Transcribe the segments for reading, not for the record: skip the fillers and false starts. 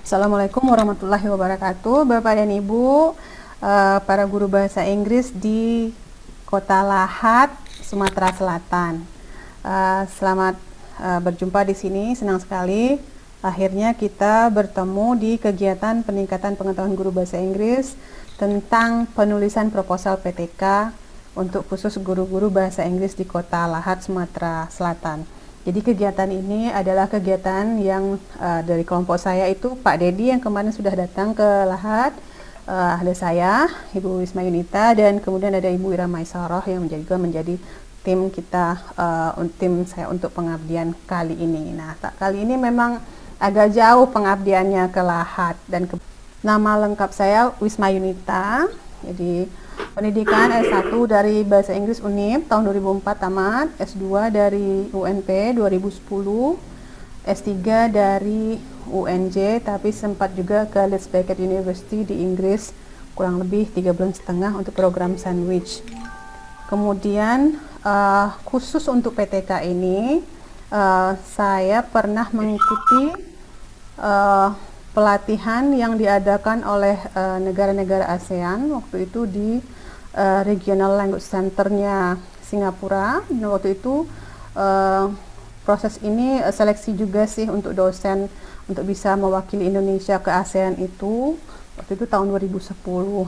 Assalamualaikum warahmatullahi wabarakatuh, Bapak dan Ibu, para guru bahasa Inggris di Kota Lahat, Sumatera Selatan. Selamat berjumpa di sini, senang sekali. Akhirnya kita bertemu di kegiatan peningkatan pengetahuan guru bahasa Inggris tentang penulisan proposal PTK untuk khusus guru-guru bahasa Inggris di Kota Lahat, Sumatera Selatan. Jadi kegiatan ini adalah kegiatan yang dari kelompok saya itu Pak Dedi yang kemarin sudah datang ke Lahat, ada saya, Ibu Wisma Yunita, dan kemudian ada Ibu Ira Maisarah yang juga menjadi tim kita, tim saya untuk pengabdian kali ini. Nah, kali ini memang agak jauh pengabdiannya ke Lahat dan nama lengkap saya Wisma Yunita. Jadi pendidikan S1 dari Bahasa Inggris UNIP tahun 2004 tamat, S2 dari UNP 2010, S3 dari UNJ, tapi sempat juga ke Leeds Beckett University di Inggris kurang lebih 3 bulan setengah untuk program sandwich. Kemudian khusus untuk PTK ini saya pernah mengikuti pelatihan yang diadakan oleh negara-negara ASEAN waktu itu di Regional Language Center-nya Singapura. Nah, waktu itu proses ini seleksi juga sih untuk dosen untuk bisa mewakili Indonesia ke ASEAN itu. Waktu itu tahun 2010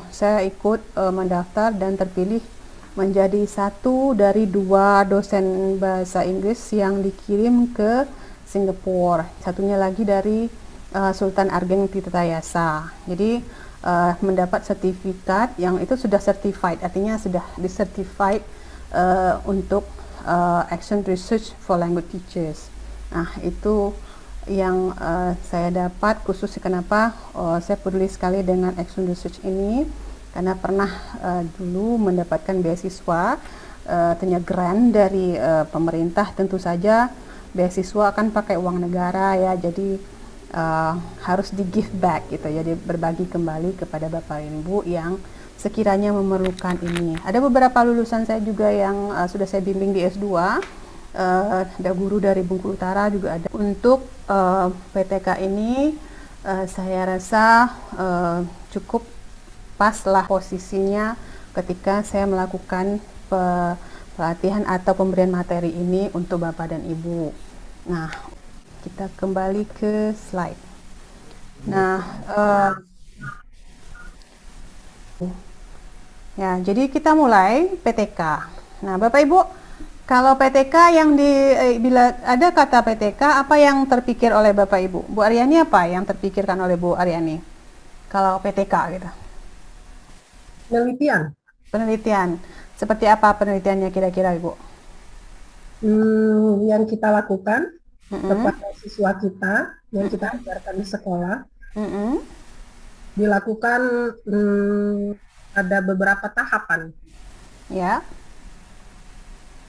saya ikut mendaftar dan terpilih menjadi satu dari 2 dosen bahasa Inggris yang dikirim ke Singapura. Satunya lagi dari Sultan Ageng Tirtayasa. Jadi mendapat sertifikat yang itu sudah certified, artinya sudah disertified untuk Action Research for Language Teachers. Nah, itu yang saya dapat khusus kenapa saya peduli sekali dengan Action Research ini, karena pernah dulu mendapatkan beasiswa, artinya grant dari pemerintah. Tentu saja beasiswa akan pakai uang negara ya, jadi harus di give back gitu, jadi berbagi kembali kepada Bapak Ibu yang sekiranya memerlukan ini. Ada beberapa lulusan saya juga yang sudah saya bimbing di S2, ada guru dari Bengkulu Utara juga ada. Untuk PTK ini saya rasa cukup pas lah posisinya ketika saya melakukan pelatihan atau pemberian materi ini untuk Bapak dan Ibu. Nah, kita kembali ke slide. Nah, ya, jadi kita mulai PTK. Nah, Bapak Ibu, kalau PTK yang bila ada kata PTK, apa yang terpikir oleh Bapak Ibu? Bu Aryani, apa yang terpikirkan oleh Bu Aryani? Kalau PTK gitu. Penelitian. Penelitian. Seperti apa penelitiannya kira-kira, Ibu? Yang kita lakukan kepada siswa kita yang kita ajarkan di sekolah, dilakukan ada beberapa tahapan. Ya.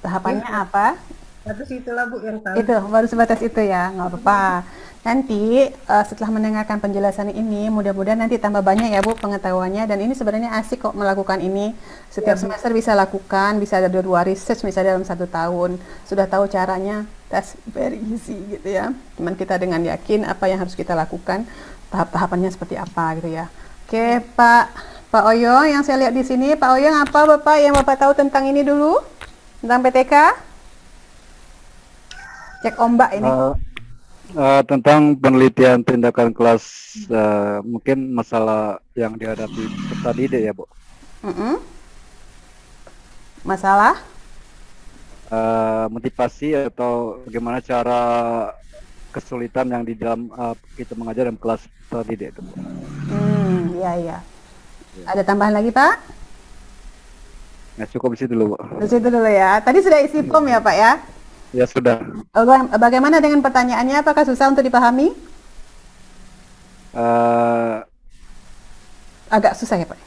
Tahapannya apa? Tapi itulah Bu yang tahu. Itu baru sebatas itu ya, nggak apa-apa. Nanti setelah mendengarkan penjelasan ini, mudah-mudahan nanti tambah banyak ya Bu pengetahuannya. Dan ini sebenarnya asik kok melakukan ini. Setiap semester bisa lakukan, bisa ada 2 research misalnya dalam 1 tahun. Sudah tahu caranya, that's very easy gitu ya. Cuman kita dengan yakin apa yang harus kita lakukan, tahap-tahapannya seperti apa gitu ya. Oke, Pak Oyong yang saya lihat di sini, Pak Oyong apa Bapak yang Bapak tahu tentang ini dulu? Tentang PTK? Cek ombak ini. Tentang penelitian tindakan kelas, mungkin masalah yang dihadapi peserta didik ya Bu. Masalah? Motivasi atau bagaimana cara kesulitan yang di dalam kita mengajar dalam kelas peserta didik itu Bu. Ya. Ada tambahan lagi Pak? Nah, cukup di situ dulu Bu. Di situ dulu ya. Tadi sudah isi form ya Pak ya? Ya sudah. Bagaimana dengan pertanyaannya? Apakah susah untuk dipahami? Agak susah ya Pak?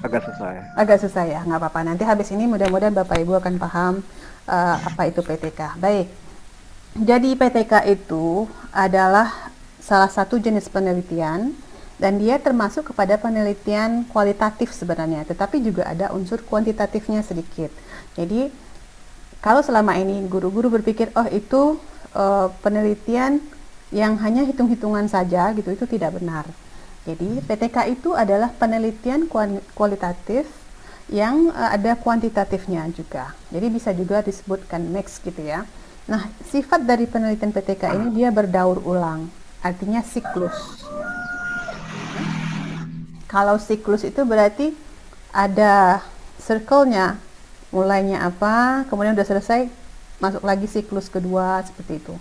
Agak susah ya. Agak susah ya, nggak apa-apa. Nanti habis ini mudah-mudahan Bapak Ibu akan paham apa itu PTK. Baik. Jadi PTK itu adalah salah satu jenis penelitian dan dia termasuk kepada penelitian kualitatif sebenarnya, tetapi juga ada unsur kuantitatifnya sedikit. Jadi kalau selama ini guru-guru berpikir, oh itu penelitian yang hanya hitung-hitungan saja gitu, itu tidak benar. Jadi PTK itu adalah penelitian kualitatif yang ada kuantitatifnya juga. Jadi bisa juga disebutkan mix gitu ya. Nah, sifat dari penelitian PTK ini dia berdaur ulang, artinya siklus. Kalau siklus itu berarti ada circle-nya, mulainya apa, kemudian udah selesai, masuk lagi siklus kedua, seperti itu.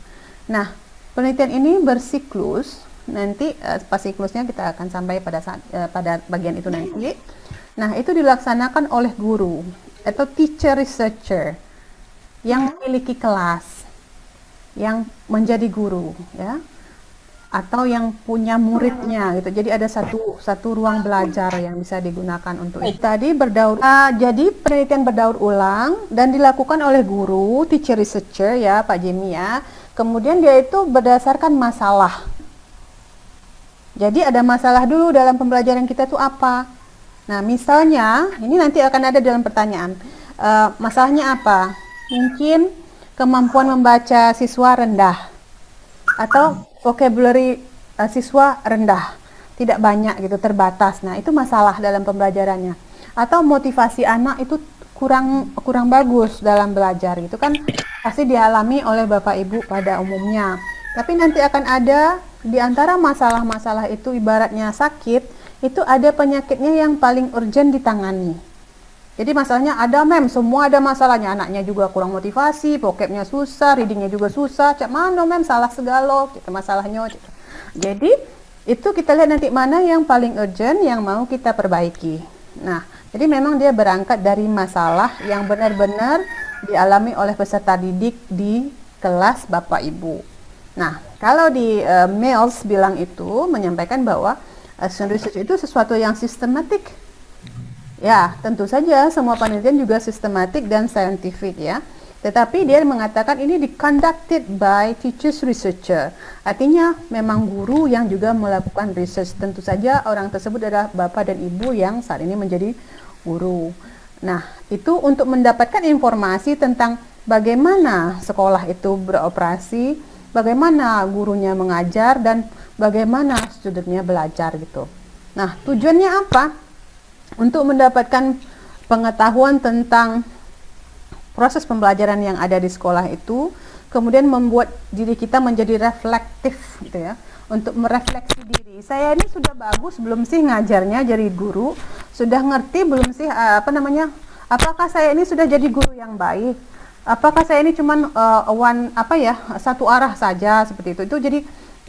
Nah, penelitian ini bersiklus, nanti pas siklusnya kita akan sampai pada bagian itu nanti. Nah, itu dilaksanakan oleh guru atau teacher researcher yang memiliki kelas, yang menjadi guru, ya, atau yang punya muridnya gitu. Jadi ada satu ruang belajar yang bisa digunakan untuk itu. Tadi jadi penelitian berdaur ulang dan dilakukan oleh guru, teacher researcher ya, Pak Jimmy ya. Kemudian dia itu berdasarkan masalah. Jadi ada masalah dulu dalam pembelajaran kita itu apa? Nah, misalnya, ini nanti akan ada dalam pertanyaan. Masalahnya apa? Mungkin kemampuan membaca siswa rendah. Atau vocabulary siswa rendah. Tidak banyak gitu, terbatas. Nah, itu masalah dalam pembelajarannya. Atau motivasi anak itu kurang bagus dalam belajar. Itu kan pasti dialami oleh Bapak Ibu pada umumnya. Tapi nanti akan ada di antara masalah-masalah itu, ibaratnya sakit, itu ada penyakitnya yang paling urgent ditangani. Jadi masalahnya ada semua ada masalahnya, anaknya juga kurang motivasi, vocabnya susah, readingnya juga susah, cak mana salah segala, gitu masalahnya. Gitu. Jadi itu kita lihat nanti mana yang paling urgent yang mau kita perbaiki. Nah, jadi memang dia berangkat dari masalah yang benar-benar dialami oleh peserta didik di kelas Bapak Ibu. Nah, kalau di Mills bilang itu menyampaikan bahwa action research itu sesuatu yang sistematik. Ya, tentu saja semua penelitian juga sistematik dan scientific ya. Tetapi dia mengatakan ini conducted by teachers researcher. Artinya memang guru yang juga melakukan research. Tentu saja orang tersebut adalah Bapak dan Ibu yang saat ini menjadi guru. Nah, itu untuk mendapatkan informasi tentang bagaimana sekolah itu beroperasi, bagaimana gurunya mengajar, dan bagaimana studentnya belajar gitu. Nah, tujuannya apa? Untuk mendapatkan pengetahuan tentang proses pembelajaran yang ada di sekolah itu, kemudian membuat diri kita menjadi reflektif gitu ya, untuk merefleksi diri. Saya ini sudah bagus belum sih ngajarnya jadi guru? Sudah ngerti belum sih apakah saya ini sudah jadi guru yang baik? Apakah saya ini cuman satu arah saja seperti itu? Itu jadi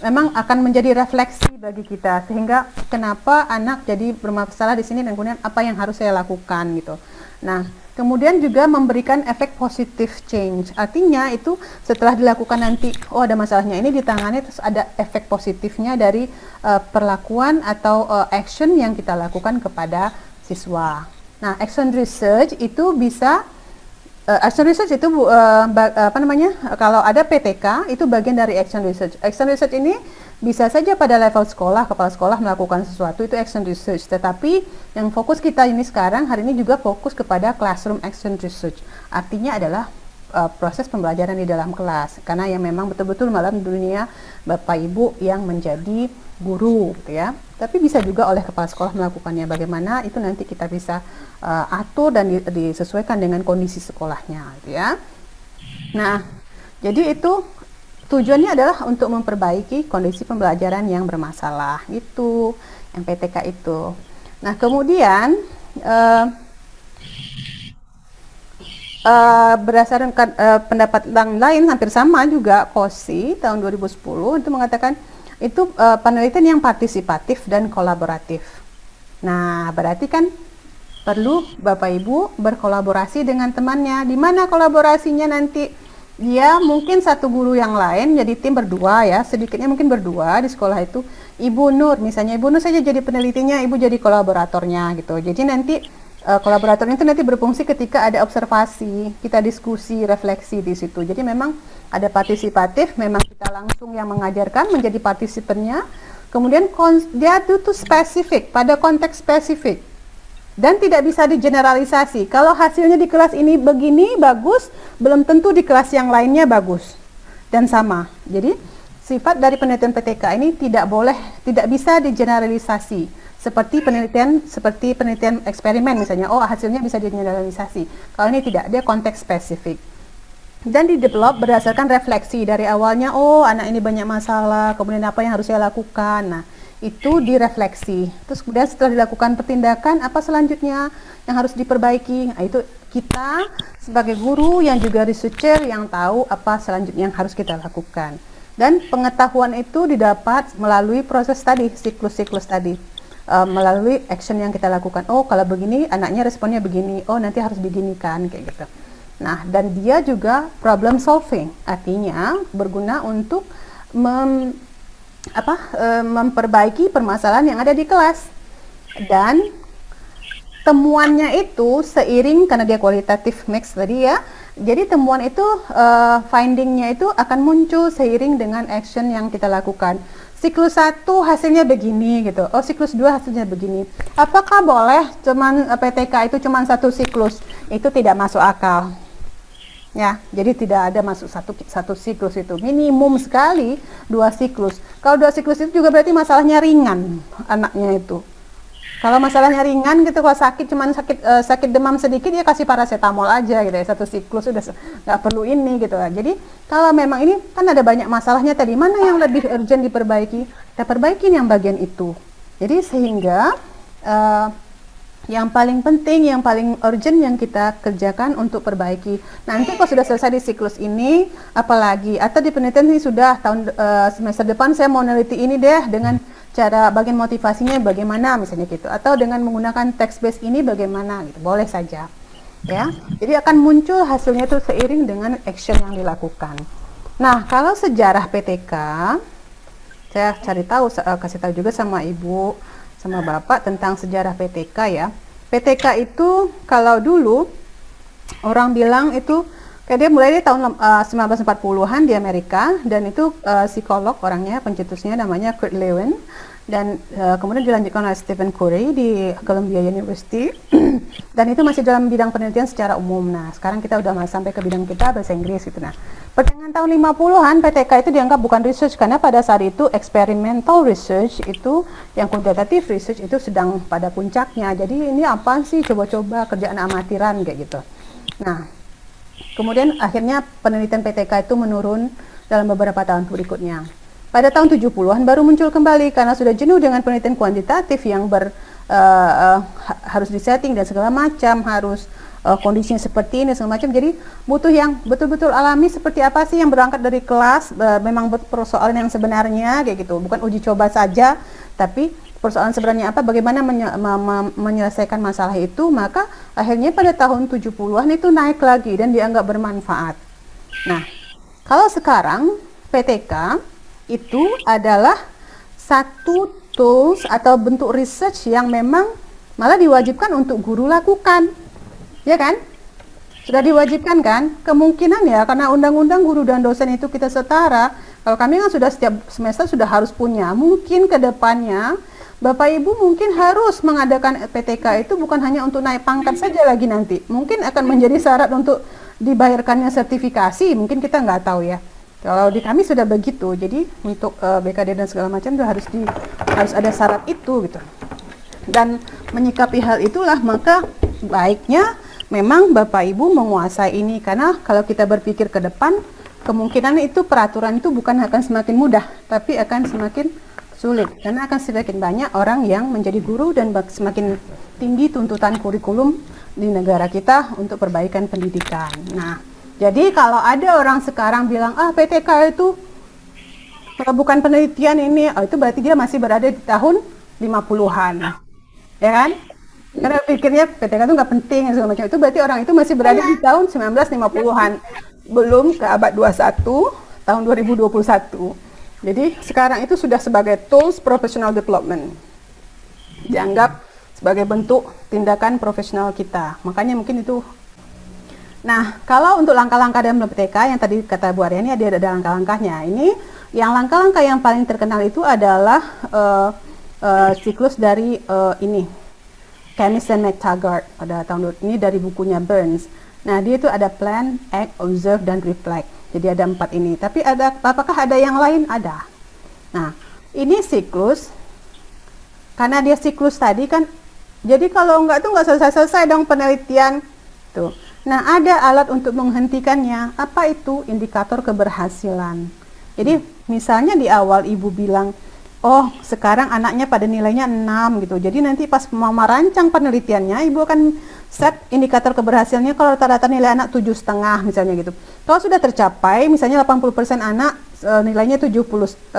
memang akan menjadi refleksi bagi kita, sehingga kenapa anak jadi bermasalah di sini dan kemudian apa yang harus saya lakukan gitu. Nah, kemudian juga memberikan efek positif change. Artinya itu setelah dilakukan nanti, ada masalahnya ini ditangani, terus ada efek positifnya dari perlakuan atau action yang kita lakukan kepada siswa. Nah, action research itu bisa action research itu kalau ada PTK itu bagian dari action research. Action research ini bisa saja pada level sekolah, kepala sekolah melakukan sesuatu, itu action research. Tetapi yang fokus kita ini sekarang hari ini juga fokus kepada classroom action research. Artinya adalah proses pembelajaran di dalam kelas, karena yang memang betul-betul malam dunia Bapak Ibu yang menjadi guru gitu ya. Tapi bisa juga oleh kepala sekolah melakukannya. Bagaimana itu nanti kita bisa atur dan disesuaikan dengan kondisi sekolahnya gitu ya. Nah, jadi itu tujuannya adalah untuk memperbaiki kondisi pembelajaran yang bermasalah itu, yang PTK itu. Nah, kemudian berdasarkan pendapat yang lain hampir sama juga, COSI tahun 2010 itu mengatakan itu penelitian yang partisipatif dan kolaboratif. Nah, berarti kan perlu Bapak Ibu berkolaborasi dengan temannya. Di mana kolaborasinya nanti? Dia mungkin satu guru yang lain jadi tim berdua ya, sedikitnya mungkin berdua di sekolah itu. Ibu Nur misalnya, Ibu Nur saja jadi penelitinya, Ibu jadi kolaboratornya gitu. Jadi nanti kolaboratornya itu nanti berfungsi ketika ada observasi, kita diskusi, refleksi di situ. Jadi memang ada partisipatif, memang kita langsung yang mengajarkan menjadi partisipannya. Kemudian dia itu spesifik, pada konteks spesifik. Dan tidak bisa digeneralisasi. Kalau hasilnya di kelas ini begini bagus, belum tentu di kelas yang lainnya bagus dan sama. Jadi sifat dari penelitian PTK ini tidak bisa digeneralisasi seperti penelitian eksperimen misalnya. Oh, hasilnya bisa digeneralisasi. Kalau ini tidak, dia konteks spesifik. Dan di-develop berdasarkan refleksi dari awalnya, oh anak ini banyak masalah, kemudian apa yang harus saya lakukan. Nah, itu direfleksi. Terus kemudian setelah dilakukan pertindakan, apa selanjutnya yang harus diperbaiki? Nah, itu kita sebagai guru yang juga researcher yang tahu apa selanjutnya yang harus kita lakukan. Dan pengetahuan itu didapat melalui proses tadi, siklus-siklus tadi. Melalui action yang kita lakukan. Oh, kalau begini anaknya responnya begini. Oh, nanti harus beginikan kayak gitu. Nah, dan dia juga problem solving, artinya berguna untuk memperbaiki permasalahan yang ada di kelas. Dan temuannya itu seiring, karena dia kualitatif mix tadi ya, jadi temuan itu, findingnya itu akan muncul seiring dengan action yang kita lakukan. Siklus 1 hasilnya begini gitu, oh siklus 2 hasilnya begini. Apakah boleh cuman PTK itu cuman satu siklus? Itu tidak masuk akal. Ya, jadi tidak ada masuk satu siklus itu, minimum sekali 2 siklus. Kalau 2 siklus itu juga berarti masalahnya ringan anaknya itu. Kalau masalahnya ringan gitu, kalau cuman sakit demam sedikit ya kasih paracetamol aja gitu ya, 1 siklus udah nggak perlu ini gitu. Jadi kalau memang ini kan ada banyak masalahnya tadi, mana yang lebih urgent diperbaiki, kita perbaikin yang bagian itu. Jadi sehingga yang paling penting, yang paling urgent yang kita kerjakan untuk perbaiki. Nanti kalau sudah selesai di siklus ini, apalagi, atau di penelitian ini sudah semester depan saya mau neliti ini deh dengan cara bagian motivasinya bagaimana misalnya gitu, atau dengan menggunakan text base ini bagaimana gitu, boleh saja. Ya, jadi akan muncul hasilnya itu seiring dengan action yang dilakukan. Nah, kalau sejarah PTK, saya cari tahu, kasih tahu juga sama Ibu sama Bapak tentang sejarah PTK ya. PTK itu kalau dulu orang bilang itu kayak dia mulai di tahun 1940-an di Amerika, dan itu psikolog orangnya, pencetusnya namanya Kurt Lewin, dan kemudian dilanjutkan oleh Stephen Curry di Columbia University dan itu masih dalam bidang penelitian secara umum. Nah, sekarang kita udah sampai ke bidang kita bahasa Inggris gitu. Nah, pertengahan tahun 50-an PTK itu dianggap bukan research, karena pada saat itu experimental research itu, yang quantitative research itu sedang pada puncaknya. Jadi ini apa sih, coba-coba kerjaan amatiran kayak gitu. Nah, kemudian akhirnya penelitian PTK itu menurun dalam beberapa tahun berikutnya. Pada tahun 70-an baru muncul kembali karena sudah jenuh dengan penelitian kuantitatif yang harus disetting dan segala macam, harus kondisinya seperti ini segala macam. Jadi butuh yang betul-betul alami, seperti apa sih yang berangkat dari kelas, memang persoalan yang sebenarnya kayak gitu, bukan uji coba saja, tapi persoalan sebenarnya apa, bagaimana menyelesaikan masalah itu. Maka akhirnya pada tahun 70-an itu naik lagi dan dianggap bermanfaat. Nah, kalau sekarang PTK itu adalah satu tools atau bentuk research yang memang malah diwajibkan untuk guru lakukan, ya kan? Sudah diwajibkan kan? Kemungkinan ya, karena undang-undang guru dan dosen itu kita setara. Kalau kami kan sudah setiap semester sudah harus punya. Mungkin ke depannya Bapak Ibu mungkin harus mengadakan PTK itu bukan hanya untuk naik pangkat saja lagi nanti. Mungkin akan menjadi syarat untuk dibayarkannya sertifikasi, mungkin kita nggak tahu ya. Kalau di kami sudah begitu, jadi untuk BKD dan segala macam itu harus ada syarat itu gitu. Dan menyikapi hal itulah, maka baiknya memang Bapak Ibu menguasai ini, karena kalau kita berpikir ke depan, kemungkinan itu peraturan itu bukan akan semakin mudah, tapi akan semakin sulit, karena akan semakin banyak orang yang menjadi guru dan semakin tinggi tuntutan kurikulum di negara kita untuk perbaikan pendidikan. Nah, jadi kalau ada orang sekarang bilang, PTK itu bukan penelitian ini, itu berarti dia masih berada di tahun 50-an. Ya kan? Karena pikirnya PTK itu nggak penting, segala macam. Itu berarti orang itu masih berada di tahun 1950-an. Belum ke abad 21, tahun 2021. Jadi sekarang itu sudah sebagai tools professional development. Dianggap sebagai bentuk tindakan profesional kita. Makanya mungkin itu. Nah, kalau untuk langkah-langkah dalam PTK yang tadi kata Bu Aryani ada langkah-langkahnya. Ini yang langkah-langkah yang paling terkenal itu adalah siklus dari ini Chemist and McTaggart pada tahun ini dari bukunya Burns. Nah, dia itu ada plan, act, observe, dan reflect. Jadi ada 4 ini. Tapi apakah ada yang lain? Ada. Nah, ini siklus. Karena dia siklus tadi kan, jadi kalau enggak tuh nggak selesai-selesai dong penelitian. Tuh. Nah, ada alat untuk menghentikannya. Apa itu? Indikator keberhasilan. Jadi misalnya di awal ibu bilang, oh sekarang anaknya pada nilainya 6 gitu. Jadi nanti pas mau merancang penelitiannya, ibu akan set indikator keberhasilannya kalau rata-rata nilai anak 7,5 misalnya gitu. Kalau sudah tercapai, misalnya 80% anak nilainya 7,5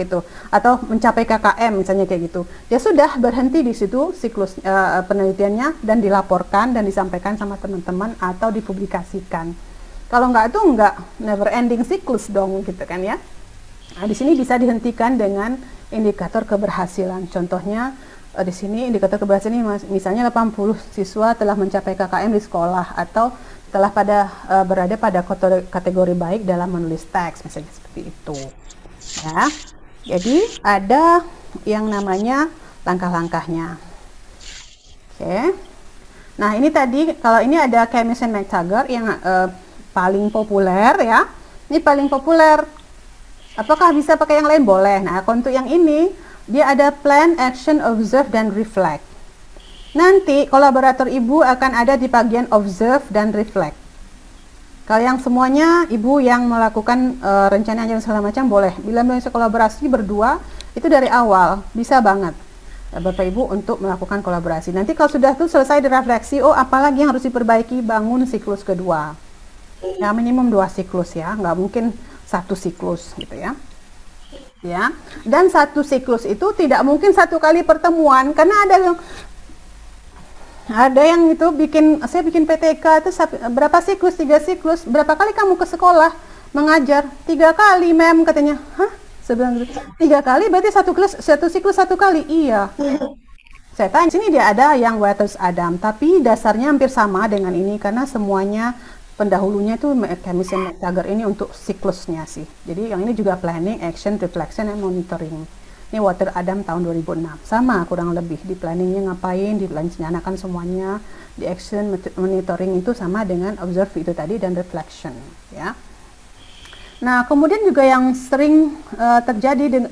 gitu, atau mencapai KKM misalnya kayak gitu. Ya sudah, berhenti di situ siklus penelitiannya dan dilaporkan dan disampaikan sama teman-teman atau dipublikasikan. Kalau enggak itu enggak never ending siklus dong gitu kan ya. Nah, di sini bisa dihentikan dengan indikator keberhasilan. Contohnya di sini indikator keberhasilan ini misalnya 80 siswa telah mencapai KKM di sekolah atau telah berada pada kategori baik dalam menulis teks, misalnya seperti itu. Ya. Jadi ada yang namanya langkah-langkahnya. Oke. Nah, ini tadi kalau ini ada Camus and McTaggart yang paling populer ya. Ini paling populer. Apakah bisa pakai yang lain? Boleh. Nah, untuk yang ini dia ada plan, action, observe, dan reflect. Nanti kolaborator ibu akan ada di bagian observe dan reflect. Kalau yang semuanya ibu yang melakukan rencana dan segala macam boleh. Bila bisa kolaborasi berdua itu dari awal bisa banget Bapak Ibu untuk melakukan kolaborasi. Nanti kalau sudah tuh selesai direfleksi, oh apalagi yang harus diperbaiki, bangun siklus kedua. Ya minimum 2 siklus ya, nggak mungkin 1 siklus gitu ya. Ya, dan 1 siklus itu tidak mungkin 1 kali pertemuan karena ada yang itu saya bikin PTK itu berapa siklus, 3 siklus, berapa kali kamu ke sekolah mengajar? 3 kali mem katanya. Hah? Sebenarnya 3 kali berarti 1 siklus 1 kali. Iya. Saya tanya sini dia ada yang Waters Adam, tapi dasarnya hampir sama dengan ini karena semuanya pendahulunya itu Camus and McTaggart ini untuk siklusnya sih. Jadi yang ini juga planning, action, reflection, and monitoring. Ini Waters Adam tahun 2006. Sama kurang lebih di planningnya ngapain, direncanakan semuanya, di action, monitoring itu sama dengan observe itu tadi dan reflection ya. Nah, kemudian juga yang sering terjadi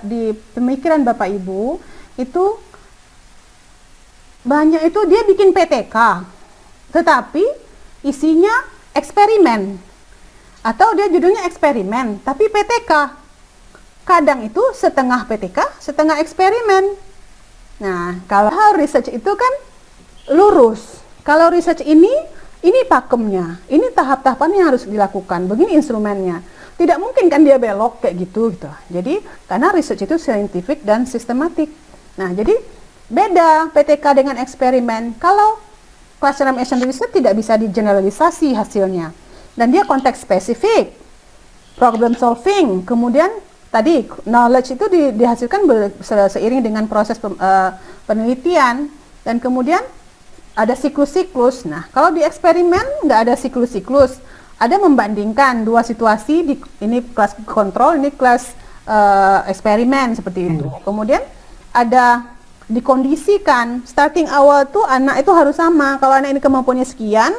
di pemikiran Bapak Ibu itu banyak itu dia bikin PTK, tetapi isinya eksperimen atau dia judulnya eksperimen tapi PTK. Kadang itu setengah PTK, setengah eksperimen. Nah, kalau research itu kan lurus. Kalau research ini pakemnya, ini tahap-tahapan yang harus dilakukan, begini instrumennya. Tidak mungkin kan dia belok kayak gitu. Jadi karena research itu scientific dan sistematik. Nah, jadi beda PTK dengan eksperimen. Kalau classroom action research tidak bisa digeneralisasi hasilnya. Dan dia konteks spesifik, problem solving, kemudian tadi knowledge itu dihasilkan seiring dengan proses penelitian dan kemudian ada siklus-siklus. Nah, kalau di eksperimen nggak ada siklus-siklus, ada membandingkan 2 situasi, ini kelas kontrol, ini kelas eksperimen seperti itu. Kemudian ada dikondisikan, starting awal tuh anak itu harus sama. Kalau anak ini kemampuannya sekian,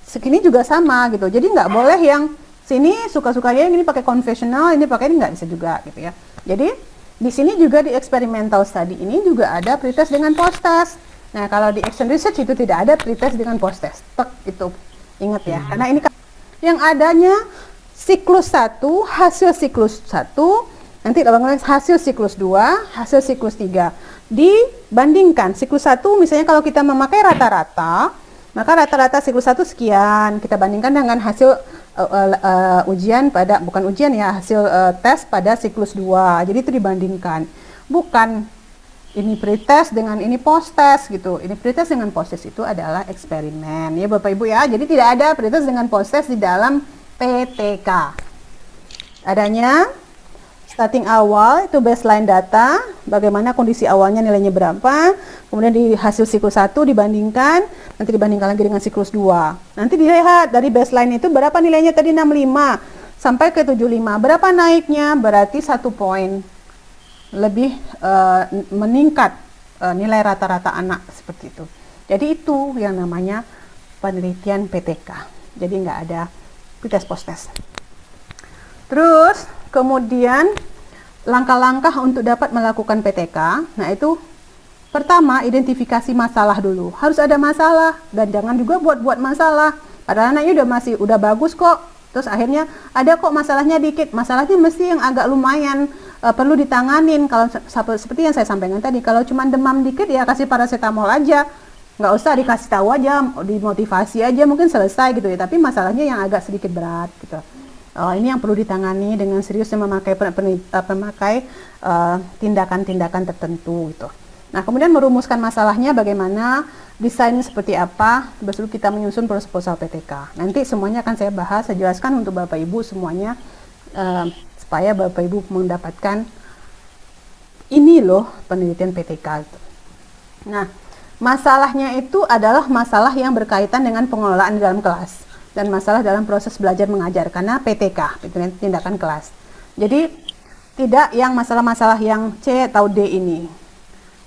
segini juga sama gitu. Jadi nggak boleh yang sini suka-sukanya ini pakai konvensional, ini pakai ini nggak bisa juga gitu ya. Jadi di sini juga di experimental study ini juga ada pretest dengan post-test. Nah, kalau di action research itu tidak ada pretest dengan post-test. Tek itu. Ingat ya. Karena ini yang adanya siklus 1, hasil siklus 1, nanti hasil siklus 2, hasil siklus 3. Dibandingkan siklus 1 misalnya kalau kita memakai rata-rata, maka rata-rata siklus 1 sekian, kita bandingkan dengan hasil ujian pada, bukan ujian ya, hasil tes pada siklus 2. Jadi itu dibandingkan. Bukan ini pretest dengan ini post-test gitu. Ini pretest dengan post-test itu adalah eksperimen ya Bapak Ibu ya. Jadi tidak ada pretest dengan post-test di dalam PTK. Adanya starting awal itu baseline data, bagaimana kondisi awalnya nilainya berapa, kemudian di hasil siklus 1 dibandingkan, nanti dibandingkan lagi dengan siklus 2. Nanti dilihat dari baseline itu berapa nilainya tadi 65 sampai ke 75. Berapa naiknya? Berarti 1 poin lebih meningkat nilai rata-rata anak seperti itu. Jadi itu yang namanya penelitian PTK. Jadi nggak ada pretest post-test. Terus kemudian langkah-langkah untuk dapat melakukan PTK. Nah, itu pertama identifikasi masalah dulu. Harus ada masalah dan jangan juga buat-buat masalah. Padahal anaknya udah bagus kok. Terus akhirnya ada kok masalahnya dikit. Masalahnya mesti yang agak lumayan perlu ditanganin. Kalau seperti yang saya sampaikan tadi, kalau cuma demam dikit ya kasih paracetamol aja. Nggak usah dikasih tahu aja, dimotivasi aja mungkin selesai gitu ya. Tapi masalahnya yang agak sedikit berat gitu. Ini yang perlu ditangani dengan serius dan memakai tindakan-tindakan tertentu gitu. Nah, kemudian merumuskan masalahnya bagaimana, desainnya seperti apa, baru kita menyusun proposal PTK. Nanti semuanya akan saya bahas, saya jelaskan untuk Bapak Ibu semuanya, supaya Bapak Ibu mendapatkan ini loh penelitian PTK. Nah, masalahnya itu adalah masalah yang berkaitan dengan pengelolaan di dalam kelas dan masalah dalam proses belajar mengajar, karena PTK, tindakan kelas. Jadi tidak yang masalah-masalah yang C atau D ini.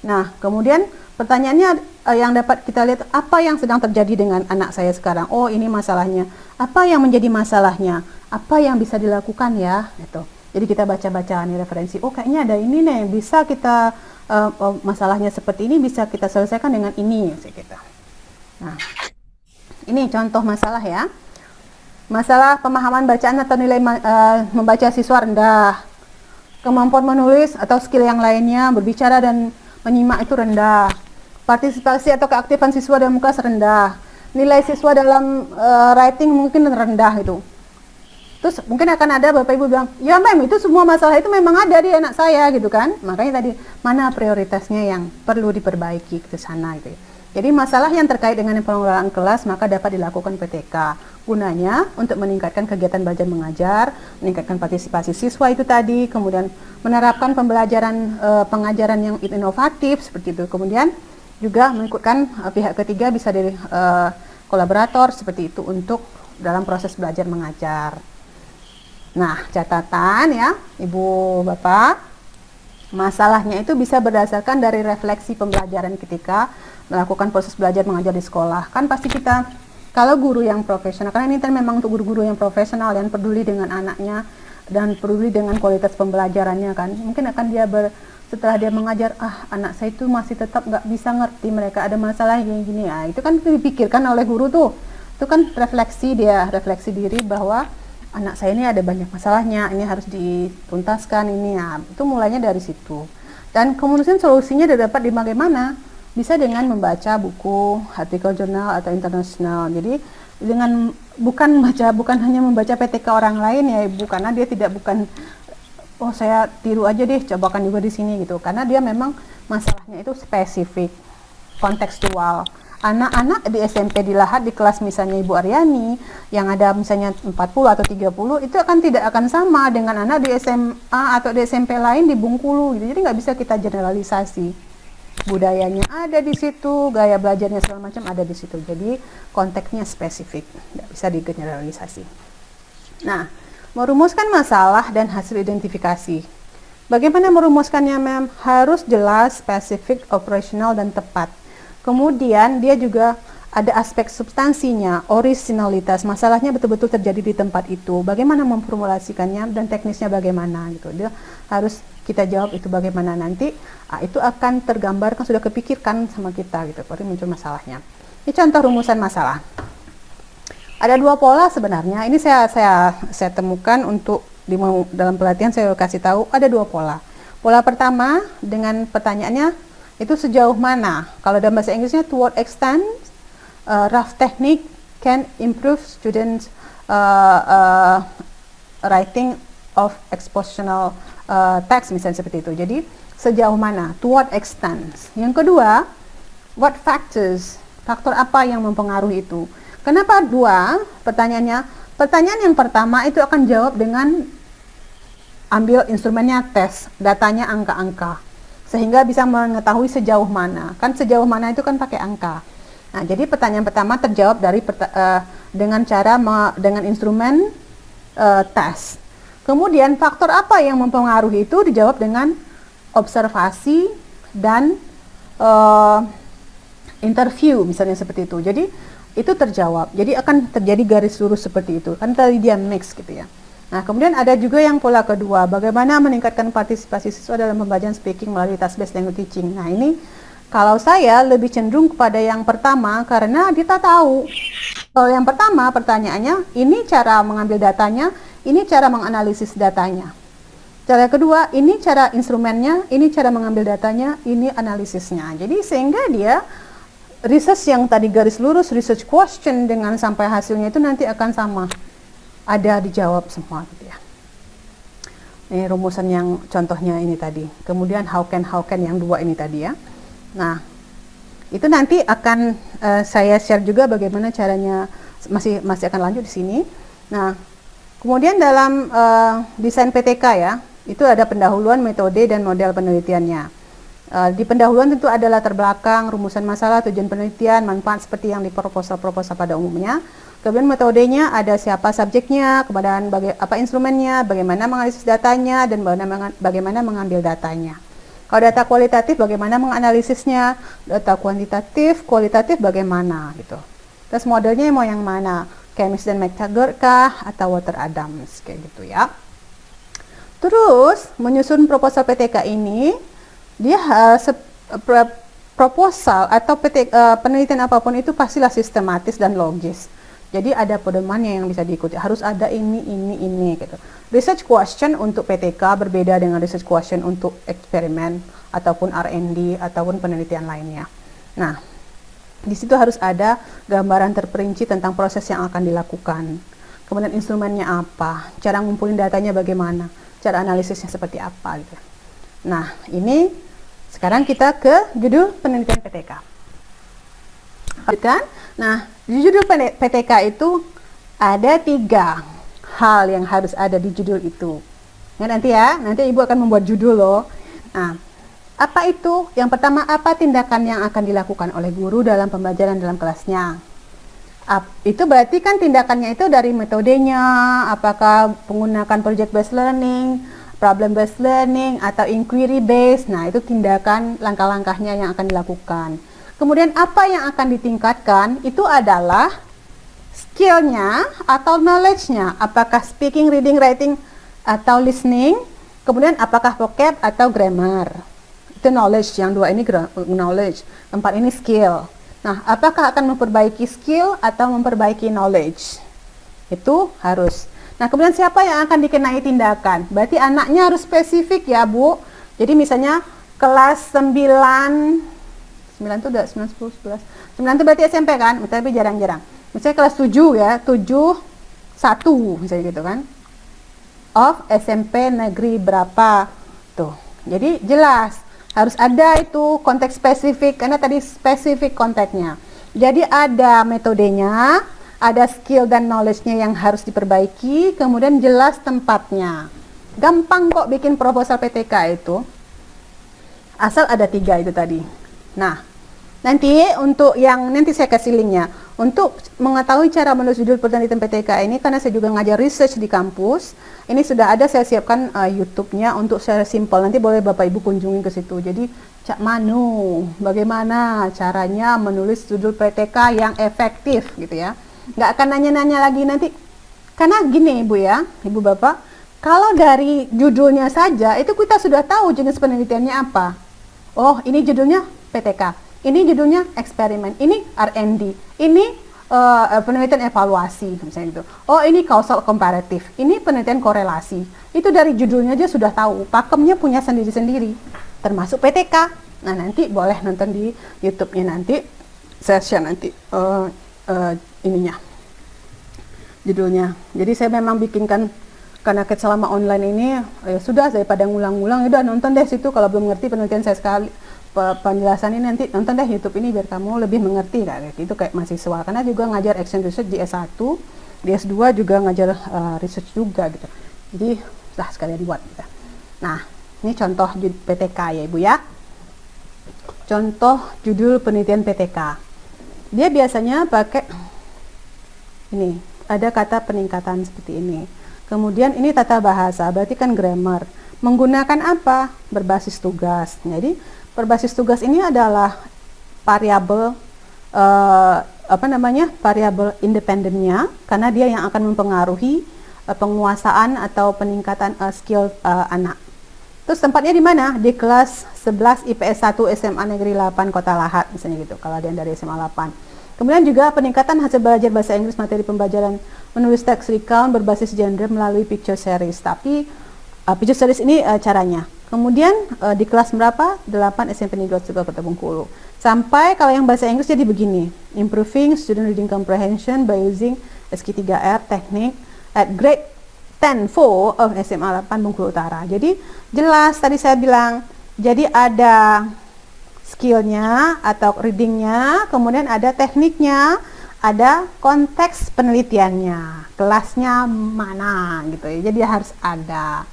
Nah, kemudian pertanyaannya yang dapat kita lihat, apa yang sedang terjadi dengan anak saya sekarang? Oh, ini masalahnya. Apa yang menjadi masalahnya? Apa yang bisa dilakukan ya? Gitu. Jadi kita baca-baca nih referensi. Oh, kayaknya ada ini nih, bisa kita masalahnya seperti ini bisa kita selesaikan dengan ini, kita. Nah, ini contoh masalah ya. Masalah pemahaman bacaan atau nilai membaca siswa rendah. Kemampuan menulis atau skill yang lainnya, berbicara dan menyimak itu rendah. Partisipasi atau keaktifan siswa dalam kelas rendah. Nilai siswa dalam writing mungkin rendah itu. Terus mungkin akan ada Bapak Ibu bilang, ya Mem, itu semua masalah itu memang ada di anak saya gitu kan. Makanya tadi mana prioritasnya yang perlu diperbaiki ke sana gitu. Jadi masalah yang terkait dengan pengelolaan kelas maka dapat dilakukan PTK. Gunanya untuk meningkatkan kegiatan belajar mengajar, meningkatkan partisipasi siswa itu tadi, kemudian menerapkan pembelajaran pengajaran yang inovatif seperti itu. Kemudian juga mengikutkan pihak ketiga bisa dari kolaborator seperti itu untuk dalam proses belajar mengajar. Nah, catatan ya, Ibu Bapak, masalahnya itu bisa berdasarkan dari refleksi pembelajaran ketika melakukan proses belajar mengajar di sekolah. Kan pasti kita, kalau guru yang profesional, karena ini kan memang untuk guru-guru yang profesional yang peduli dengan anaknya dan peduli dengan kualitas pembelajarannya kan, mungkin akan dia setelah dia mengajar, anak saya itu masih tetap nggak bisa ngerti, mereka ada masalah gini-gini, itu kan dipikirkan oleh guru tuh. Itu kan refleksi diri bahwa anak saya ini ada banyak masalahnya, ini harus dituntaskan ini ya. Itu mulainya dari situ. Dan kemudian solusinya dapat di bagaimana? Bisa dengan membaca buku, artikel jurnal atau internasional. Jadi dengan bukan hanya membaca PTK orang lain ya Ibu, karena dia bukan oh saya tiru aja deh, cobakan juga di sini gitu. Karena dia memang masalahnya itu spesifik, kontekstual. Anak-anak di SMP di Lahat di kelas misalnya Ibu Aryani yang ada misalnya 40 atau 30 itu tidak akan sama dengan anak di SMA atau di SMP lain di Bengkulu gitu. Jadi nggak bisa kita generalisasi. Budayanya ada di situ, gaya belajarnya segala macam ada di situ. Jadi konteksnya spesifik, nggak bisa digeneralisasi. Nah, merumuskan masalah dan hasil identifikasi. Bagaimana merumuskannya, Mem? Harus jelas, spesifik, operasional, dan tepat. Kemudian dia juga ada aspek substansinya, originalitas, masalahnya betul-betul terjadi di tempat itu. Bagaimana memformulasikannya dan teknisnya bagaimana gitu. Dia harus kita jawab itu bagaimana nanti, itu akan tergambarkan, sudah kepikirkan sama kita gitu, baru muncul masalahnya. Ini contoh rumusan masalah. Ada dua pola sebenarnya. Ini saya temukan untuk dalam pelatihan saya kasih tahu ada dua pola. Pola pertama dengan pertanyaannya itu sejauh mana? Kalau dalam bahasa Inggrisnya to what extent rough technique can improve students writing of expositional text misalnya seperti itu. Jadi sejauh mana? To what extent? Yang kedua, what factors? Faktor apa yang mempengaruhi itu? Kenapa dua pertanyaannya? Pertanyaan yang pertama itu akan jawab dengan ambil instrumennya tes, datanya angka-angka, sehingga bisa mengetahui sejauh mana. Kan sejauh mana itu kan pakai angka. Nah, jadi pertanyaan pertama terjawab dari dengan instrumen tes. Kemudian faktor apa yang mempengaruhi itu dijawab dengan observasi dan interview misalnya seperti itu. Jadi itu terjawab. Jadi akan terjadi garis lurus seperti itu. Kan tadi dia mix gitu ya. Nah, kemudian ada juga yang pola kedua, bagaimana meningkatkan partisipasi siswa dalam pembelajaran speaking melalui task-based language teaching. Nah, ini kalau saya lebih cenderung kepada yang pertama karena kita tahu. Kalau yang pertama pertanyaannya, ini cara mengambil datanya, ini cara menganalisis datanya. Cara kedua, ini cara instrumennya, ini cara mengambil datanya, ini analisisnya. Jadi sehingga dia research yang tadi garis lurus, research question dengan sampai hasilnya itu nanti akan sama. Ada dijawab semua gitu ya. Ini rumusan yang contohnya ini tadi. Kemudian how can yang dua ini tadi ya. Nah, itu nanti akan saya share juga bagaimana caranya, masih akan lanjut di sini. Nah, kemudian dalam desain PTK ya, itu ada pendahuluan, metode, dan model penelitiannya. Di pendahuluan tentu ada latar belakang, rumusan masalah, tujuan penelitian, manfaat seperti yang di proposal-proposal pada umumnya. Kemudian metodenya ada siapa subjeknya, kemudian apa instrumennya, bagaimana menganalisis datanya, dan bagaimana mengambil datanya. Kalau data kualitatif bagaimana menganalisisnya, data kuantitatif, kualitatif bagaimana gitu. Terus modelnya mau yang mana, Chemist dan McTaggart kah, atau Walter Adams, kayak gitu ya. Terus menyusun proposal PTK ini, dia proposal atau penelitian apapun itu pastilah sistematis dan logis. Jadi ada pedomannya yang bisa diikuti. Harus ada ini gitu. Research question untuk PTK berbeda dengan research question untuk eksperimen ataupun R&D ataupun penelitian lainnya. Nah, di situ harus ada gambaran terperinci tentang proses yang akan dilakukan. Kemudian instrumennya apa, cara ngumpulin datanya bagaimana, cara analisisnya seperti apa gitu. Nah, ini sekarang kita ke judul penelitian PTK. Kan? Nah, di judul PTK itu ada 3 hal yang harus ada di judul itu. Nanti Ibu akan membuat judul loh. Nah, apa itu? Yang pertama, apa tindakan yang akan dilakukan oleh guru dalam pembelajaran dalam kelasnya? Itu berarti kan tindakannya itu dari metodenya, apakah menggunakan project based learning, problem based learning, atau inquiry based. Nah, itu tindakan langkah-langkahnya yang akan dilakukan. Kemudian apa yang akan ditingkatkan itu adalah skill-nya atau knowledge-nya. Apakah speaking, reading, writing, atau listening. Kemudian apakah vocab atau grammar. Itu knowledge, yang 2 ini knowledge. 4 ini skill. Nah, apakah akan memperbaiki skill atau memperbaiki knowledge? Itu harus. Nah, kemudian siapa yang akan dikenai tindakan? Berarti anaknya harus spesifik ya, Bu. Jadi misalnya kelas 9 itu udah 9, 10, 11. 9 itu berarti SMP kan, tapi jarang-jarang. Misalnya kelas 7 ya, 7, 1 misalnya gitu kan. Of SMP negeri berapa. Tuh. Jadi jelas harus ada itu konteks spesifik karena tadi spesifik konteksnya. Jadi ada metodenya, ada skill dan knowledge-nya yang harus diperbaiki, kemudian jelas tempatnya. Gampang kok bikin proposal PTK itu. Asal ada 3 itu tadi. Nah, nanti untuk yang nanti saya kasih linknya untuk mengetahui cara menulis judul penelitian PTK ini, karena saya juga ngajar research di kampus. Ini sudah ada saya siapkan YouTube-nya untuk secara simpel. Nanti boleh Bapak Ibu kunjungi ke situ. Jadi Cak Manu, bagaimana caranya menulis judul PTK yang efektif gitu ya. Nggak akan nanya-nanya lagi nanti. Karena gini Ibu ya, Ibu Bapak, kalau dari judulnya saja itu kita sudah tahu jenis penelitiannya apa. Oh, ini judulnya PTK, ini judulnya eksperimen, ini R&D, ini penelitian evaluasi misalnya gitu. Oh, ini causal comparative, ini penelitian korelasi. Itu dari judulnya aja sudah tahu, pakemnya punya sendiri-sendiri, termasuk PTK. Nah, nanti boleh nonton di YouTube-nya nanti, saya share nanti ininya, judulnya. Jadi saya memang bikinkan karena selama online ini ya sudah, daripada ngulang-ngulang, ya udah nonton deh situ. Kalau belum ngerti penelitian saya sekali penjelasan ini, nanti nonton deh YouTube ini biar kamu lebih mengerti kayak gitu, kayak mahasiswa. Karena juga ngajar action research di S1, di S2 juga ngajar research juga gitu. Jadi lah sekalian buat gitu. Nah, ini contoh PTK ya Ibu ya. Contoh judul penelitian PTK. Dia biasanya pakai ini, ada kata peningkatan seperti ini. Kemudian ini tata bahasa, berarti kan grammar. Menggunakan apa? Berbasis tugas. Jadi berbasis tugas ini adalah variabel variabel independennya, karena dia yang akan mempengaruhi penguasaan atau peningkatan skill anak. Terus tempatnya di mana? Di kelas 11 IPS 1 SMA Negeri 8 Kota Lahat misalnya gitu, kalau ada yang dari SMA 8. Kemudian juga peningkatan hasil belajar bahasa Inggris materi pembelajaran menulis teks recount berbasis genre melalui picture series. Tapi picture series ini caranya. Kemudian di kelas berapa? 8 SMP Negeri 2 Kota Bengkulu. Sampai kalau yang bahasa Inggris jadi begini. Improving student reading comprehension by using SK3R teknik at grade 10-4 of SMA 8 Bengkulu Utara. Jadi jelas tadi saya bilang, jadi ada skillnya atau readingnya, kemudian ada tekniknya, ada konteks penelitiannya, kelasnya mana gitu ya. Jadi harus ada.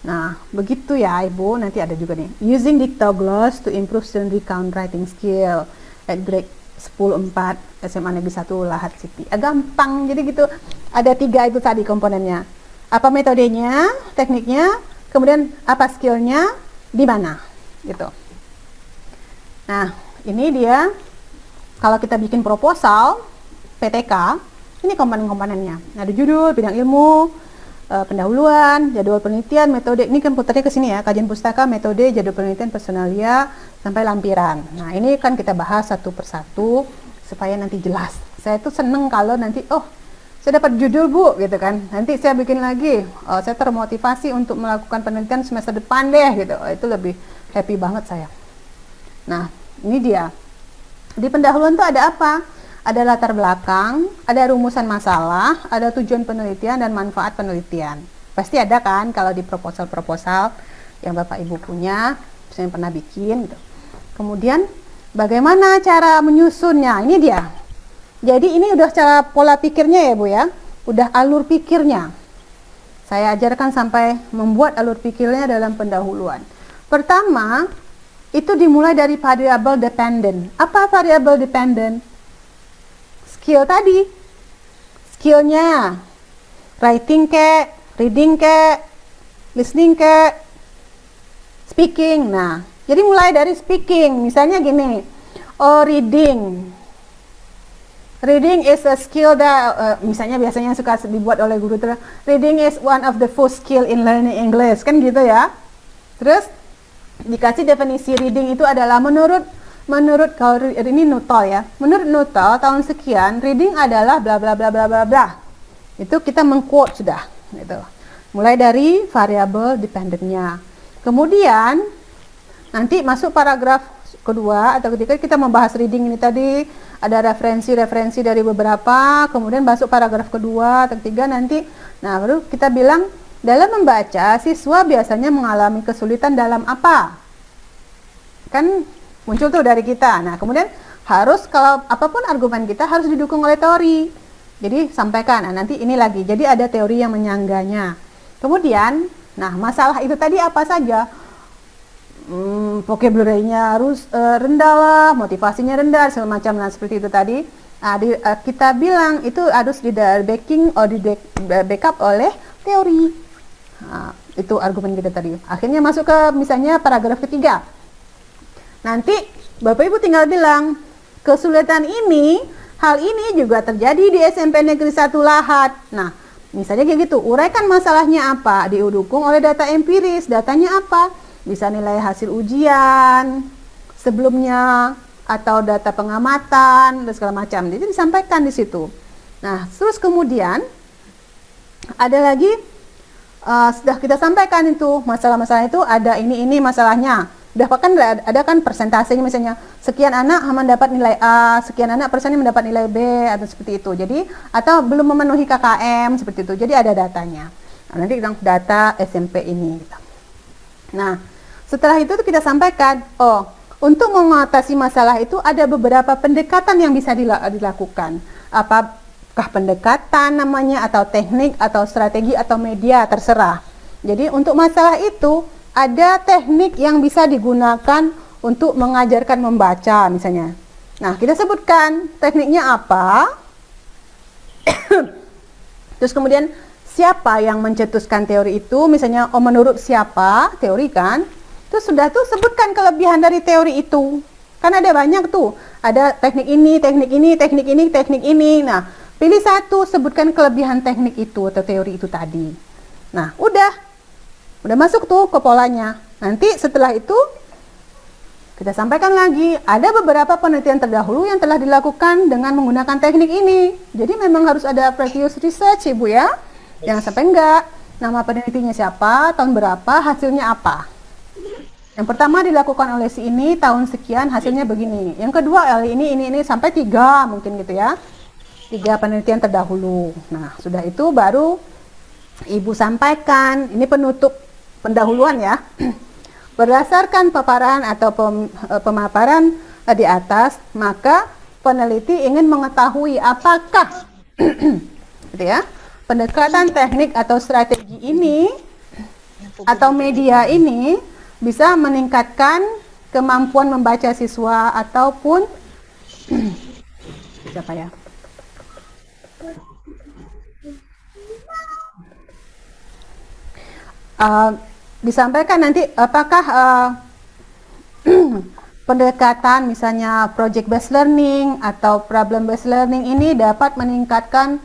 Nah, begitu ya Ibu. Nanti ada juga nih, using Dictogloss to improve student recount writing skill at grade 10-4 SMA Negeri 1 Lahat City. Gampang, jadi gitu. Ada 3 itu tadi komponennya. Apa metodenya, tekniknya, kemudian apa skillnya, di mana, gitu. Nah, ini dia kalau kita bikin proposal PTK, ini komponen-komponennya. Ada judul, bidang ilmu, pendahuluan, jadwal penelitian, metode. Ini kan putarnya ke sini ya, kajian pustaka, metode, jadwal penelitian, personalia, sampai lampiran. Nah, ini kan kita bahas satu persatu supaya nanti jelas. Saya tuh seneng kalau nanti, saya dapat judul Bu, gitu kan. Nanti saya bikin lagi, saya termotivasi untuk melakukan penelitian semester depan deh, gitu. Itu lebih happy banget saya. Nah, ini dia. Di pendahuluan tuh ada apa? Ada latar belakang, ada rumusan masalah, ada tujuan penelitian dan manfaat penelitian. Pasti ada kan kalau di proposal-proposal yang Bapak Ibu punya, saya pernah bikin gitu. Kemudian bagaimana cara menyusunnya? Ini dia. Jadi ini udah cara pola pikirnya ya Bu ya. Udah alur pikirnya. Saya ajarkan sampai membuat alur pikirnya dalam pendahuluan. Pertama, itu dimulai dari variable dependent. Apa variable dependent? Skill tadi. Skillnya. Writing ke, reading ke, listening ke, speaking. Nah, jadi mulai dari speaking. Misalnya gini. Reading. Reading is a skill that, misalnya biasanya suka dibuat oleh guru itu, reading is one of the first skill in learning English, kan gitu ya. Terus dikasih definisi reading itu adalah menurut kalau ini Nuttall ya, menurut Nuttall tahun sekian reading adalah bla bla bla bla bla bla. Itu kita mengquote sudah, gitu. Mulai dari variable dependentnya. Kemudian nanti masuk paragraf kedua atau ketiga kita membahas reading ini tadi. Ada referensi-referensi dari beberapa, kemudian masuk paragraf kedua atau ketiga nanti. Nah, baru kita bilang, dalam membaca, siswa biasanya mengalami kesulitan dalam apa? Kan muncul tuh dari kita. Nah, kemudian harus, kalau apapun argumen kita harus didukung oleh teori. Jadi, sampaikan. Nah, nanti ini lagi. Jadi, ada teori yang menyangganya. Kemudian, nah, masalah itu tadi apa saja? Vocabulary-nya harus rendah lah, motivasinya rendah, segala macam. Nah, seperti itu tadi. Nah, kita bilang itu harus di backing atau di backup oleh teori. Nah, itu argumen kita tadi. Akhirnya masuk ke misalnya paragraf ketiga. Nanti Bapak Ibu tinggal bilang, kesulitan ini, hal ini juga terjadi di SMP Negeri 1 Lahat. Nah, misalnya kayak gitu, uraikan masalahnya apa? Didukung oleh data empiris. Datanya apa? Bisa nilai hasil ujian sebelumnya atau data pengamatan dan segala macam. Jadi disampaikan di situ. Nah, terus kemudian ada lagi sudah kita sampaikan itu masalah-masalah itu ada ini masalahnya. Udah kan ada kan persentasenya misalnya sekian anak mendapat nilai A, sekian anak persennya mendapat nilai B atau seperti itu. Jadi atau belum memenuhi KKM seperti itu. Jadi ada datanya. Nah, nanti kita data SMP ini gitu. Nah, setelah itu kita sampaikan, untuk mengatasi masalah itu ada beberapa pendekatan yang bisa dilakukan. Apakah pendekatan namanya, atau teknik, atau strategi, atau media, terserah. Jadi untuk masalah itu ada teknik yang bisa digunakan untuk mengajarkan membaca misalnya. Nah, kita sebutkan tekniknya apa. Terus kemudian siapa yang mencetuskan teori itu, misalnya menurut siapa teori kan. Terus sudah tuh sebutkan kelebihan dari teori itu. Kan ada banyak tuh. Ada teknik ini, teknik ini, teknik ini, teknik ini. Nah, Pilih satu, sebutkan kelebihan teknik itu atau teori itu tadi. Nah, udah masuk tuh ke polanya. Nanti setelah itu kita sampaikan lagi, ada beberapa penelitian terdahulu yang telah dilakukan dengan menggunakan teknik ini. Jadi memang harus ada previous research, Ibu ya. Jangan sampai enggak. Nama penelitinya siapa, tahun berapa, hasilnya apa. Yang pertama dilakukan oleh si ini, tahun sekian, hasilnya begini. Yang kedua, ini sampai 3 mungkin gitu ya. 3 penelitian terdahulu. Nah, sudah itu baru Ibu sampaikan, ini penutup pendahuluan ya. Berdasarkan paparan atau pemaparan di atas, maka peneliti ingin mengetahui apakah gitu ya, pendekatan teknik atau strategi ini atau media ini bisa meningkatkan kemampuan membaca siswa ataupun siapa ya? Disampaikan nanti apakah pendekatan misalnya project based learning atau problem based learning ini dapat meningkatkan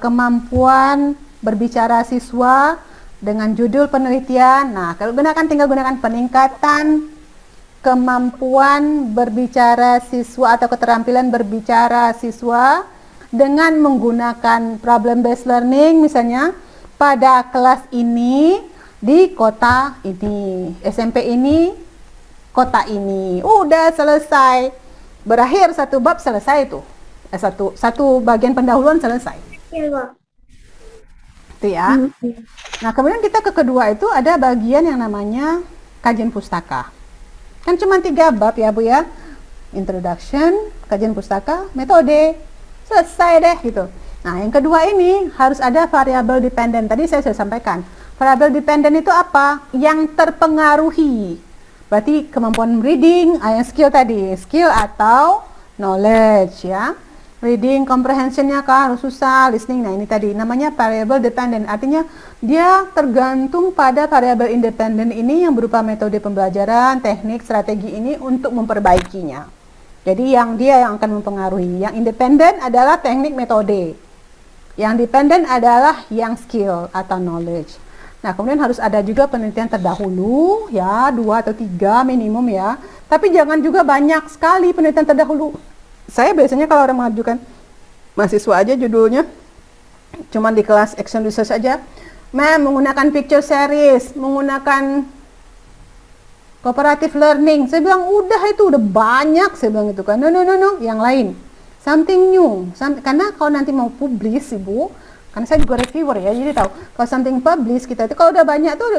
kemampuan berbicara siswa dengan judul penelitian. Nah, kalau tinggal gunakan peningkatan kemampuan berbicara siswa atau keterampilan berbicara siswa dengan menggunakan problem based learning misalnya pada kelas ini di kota ini, SMP ini, kota ini. Udah selesai. Berakhir satu bab selesai itu. Satu bagian pendahuluan selesai. Itu ya. Nah, kemudian kita ke kedua itu ada bagian yang namanya kajian pustaka. Kan cuma 3 bab ya, Bu ya. Introduction, kajian pustaka, metode. Selesai deh gitu. Nah, yang kedua ini harus ada variable dependent. Tadi saya sudah sampaikan. Variable dependent itu apa? Yang terpengaruhi. Berarti kemampuan reading, yang skill tadi, skill atau knowledge ya. Reading comprehensionnya kah harus susah, listening. Nah, ini tadi namanya variable dependent. Artinya dia tergantung pada variable independent ini yang berupa metode pembelajaran, teknik, strategi ini untuk memperbaikinya. Jadi dia yang akan mempengaruhi. Yang independent adalah teknik metode. Yang dependent adalah yang skill atau knowledge. Nah, kemudian harus ada juga penelitian terdahulu, ya, 2 atau 3 minimum ya. Tapi jangan juga banyak sekali penelitian terdahulu. Saya biasanya kalau orang mengajukan mahasiswa aja judulnya, cuman di kelas action research aja, menggunakan picture series, menggunakan cooperative learning. Saya bilang, udah itu, udah banyak, saya bilang itu kan. No, yang lain. Something new. Karena kalau nanti mau publish, Ibu, karena saya juga reviewer ya, jadi tahu kalau something publish kita itu kalau udah banyak tuh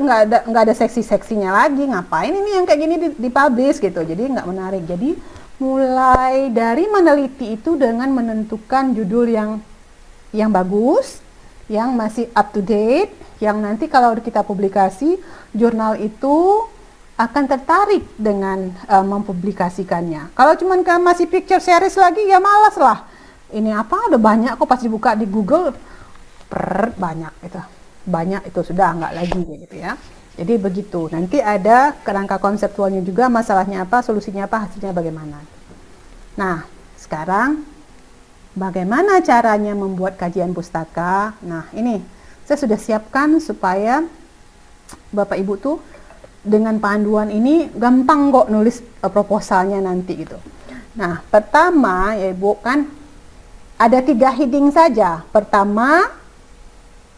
nggak ada seksi-seksinya lagi, ngapain ini yang kayak gini dipublish gitu, jadi nggak menarik. Jadi mulai dari meneliti itu dengan menentukan judul yang bagus, yang masih up to date, yang nanti kalau kita publikasi jurnal itu akan tertarik dengan mempublikasikannya. Kalau cuman masih picture series lagi ya malas lah. Ini apa udah banyak kok, pas dibuka di Google banyak itu sudah nggak lagi gitu ya. Jadi begitu. Nanti ada kerangka konseptualnya juga, masalahnya apa, solusinya apa, hasilnya bagaimana. Nah, sekarang bagaimana caranya membuat kajian pustaka? Nah, ini saya sudah siapkan supaya Bapak Ibu tuh dengan panduan ini gampang kok nulis proposalnya nanti gitu. Nah, pertama ya Ibu kan ada 3 heading saja. Pertama,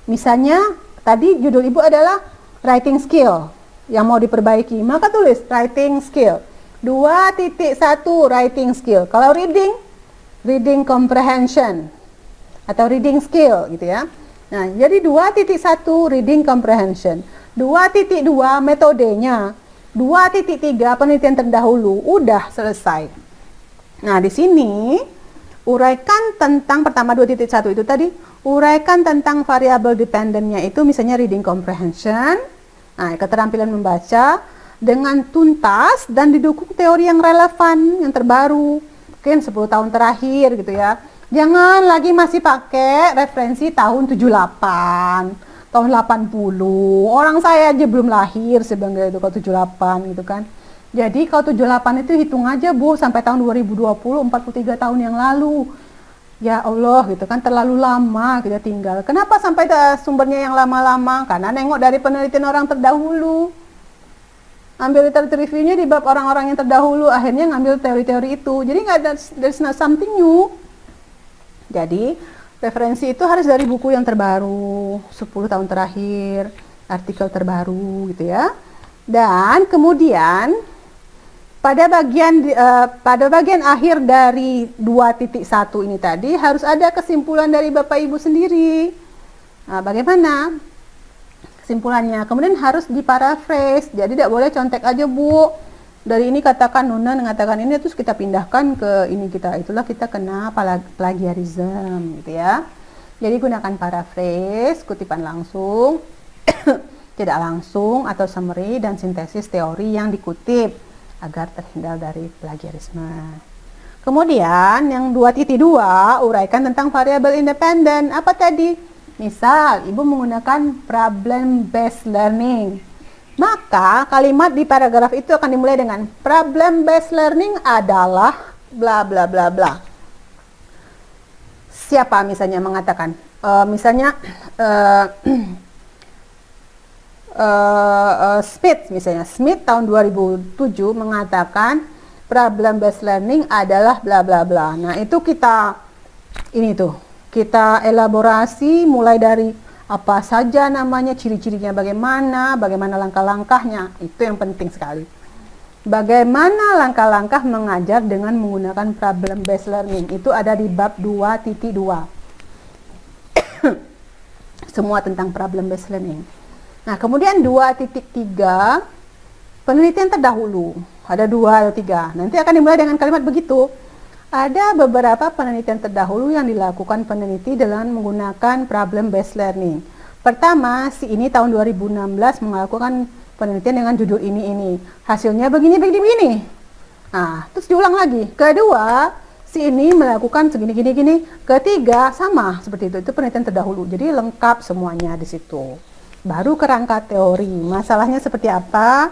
misalnya tadi judul Ibu adalah writing skill yang mau diperbaiki, maka tulis writing skill. 2.1 writing skill. Kalau reading comprehension atau reading skill gitu ya. Nah, jadi 2.1 reading comprehension. 2.2 metodenya. 2.3 penelitian terdahulu, udah selesai. Nah, di sini uraikan tentang pertama 2.1 itu tadi, uraikan tentang variabel dependentnya itu misalnya reading comprehension, nah, keterampilan membaca dengan tuntas dan didukung teori yang relevan, yang terbaru, mungkin 10 tahun terakhir gitu ya. Jangan lagi masih pakai referensi tahun 78, tahun 80. Orang saya aja belum lahir sebenarnya itu kalau 78 gitu kan. Jadi kalau 78 itu hitung aja Bu, sampai tahun 2020, 43 tahun yang lalu. Ya Allah gitu kan, terlalu lama kita tinggal. Kenapa sampai sumbernya yang lama-lama? Karena nengok dari penelitian orang terdahulu. Ambil literatur reviewnya di bab orang-orang yang terdahulu, akhirnya ngambil teori-teori itu. Jadi nggak ada, there's not something new. Jadi referensi itu harus dari buku yang terbaru, 10 tahun terakhir, artikel terbaru gitu ya. Dan kemudian pada bagian akhir dari 2.1 ini tadi harus ada kesimpulan dari Bapak Ibu sendiri. Nah, bagaimana kesimpulannya? Kemudian harus diparaphrase. Jadi tidak boleh contek aja, Bu. Dari ini katakan Nuna mengatakan ini, terus kita pindahkan ke ini kita. Itulah kita kena plagiarism gitu ya. Jadi gunakan paraphrase, kutipan langsung, tidak langsung atau summary dan sintesis teori yang dikutip agar terhindar dari plagiarisme. Kemudian yang 2.2 uraikan tentang variabel independen. Apa tadi? Misal Ibu menggunakan problem based learning. Maka kalimat di paragraf itu akan dimulai dengan problem based learning adalah bla bla bla bla. Siapa misalnya mengatakan? Smith misalnya, Smith tahun 2007 mengatakan problem based learning adalah bla bla bla. Nah, itu kita elaborasi mulai dari apa saja namanya, ciri-cirinya bagaimana langkah-langkahnya. Itu yang penting sekali. Bagaimana langkah-langkah mengajar dengan menggunakan problem based learning. Itu ada di bab 2.2. Semua tentang problem based learning. Nah, kemudian 2.3 penelitian terdahulu. Ada 2 atau 3. Nanti akan dimulai dengan kalimat begitu. Ada beberapa penelitian terdahulu yang dilakukan peneliti dengan menggunakan problem based learning. Pertama, si ini tahun 2016 melakukan penelitian dengan judul ini. Hasilnya begini. Nah, terus diulang lagi. Kedua, si ini melakukan segini. Ketiga, sama seperti itu. Itu penelitian terdahulu. Jadi lengkap semuanya di situ. Baru kerangka teori. Masalahnya seperti apa?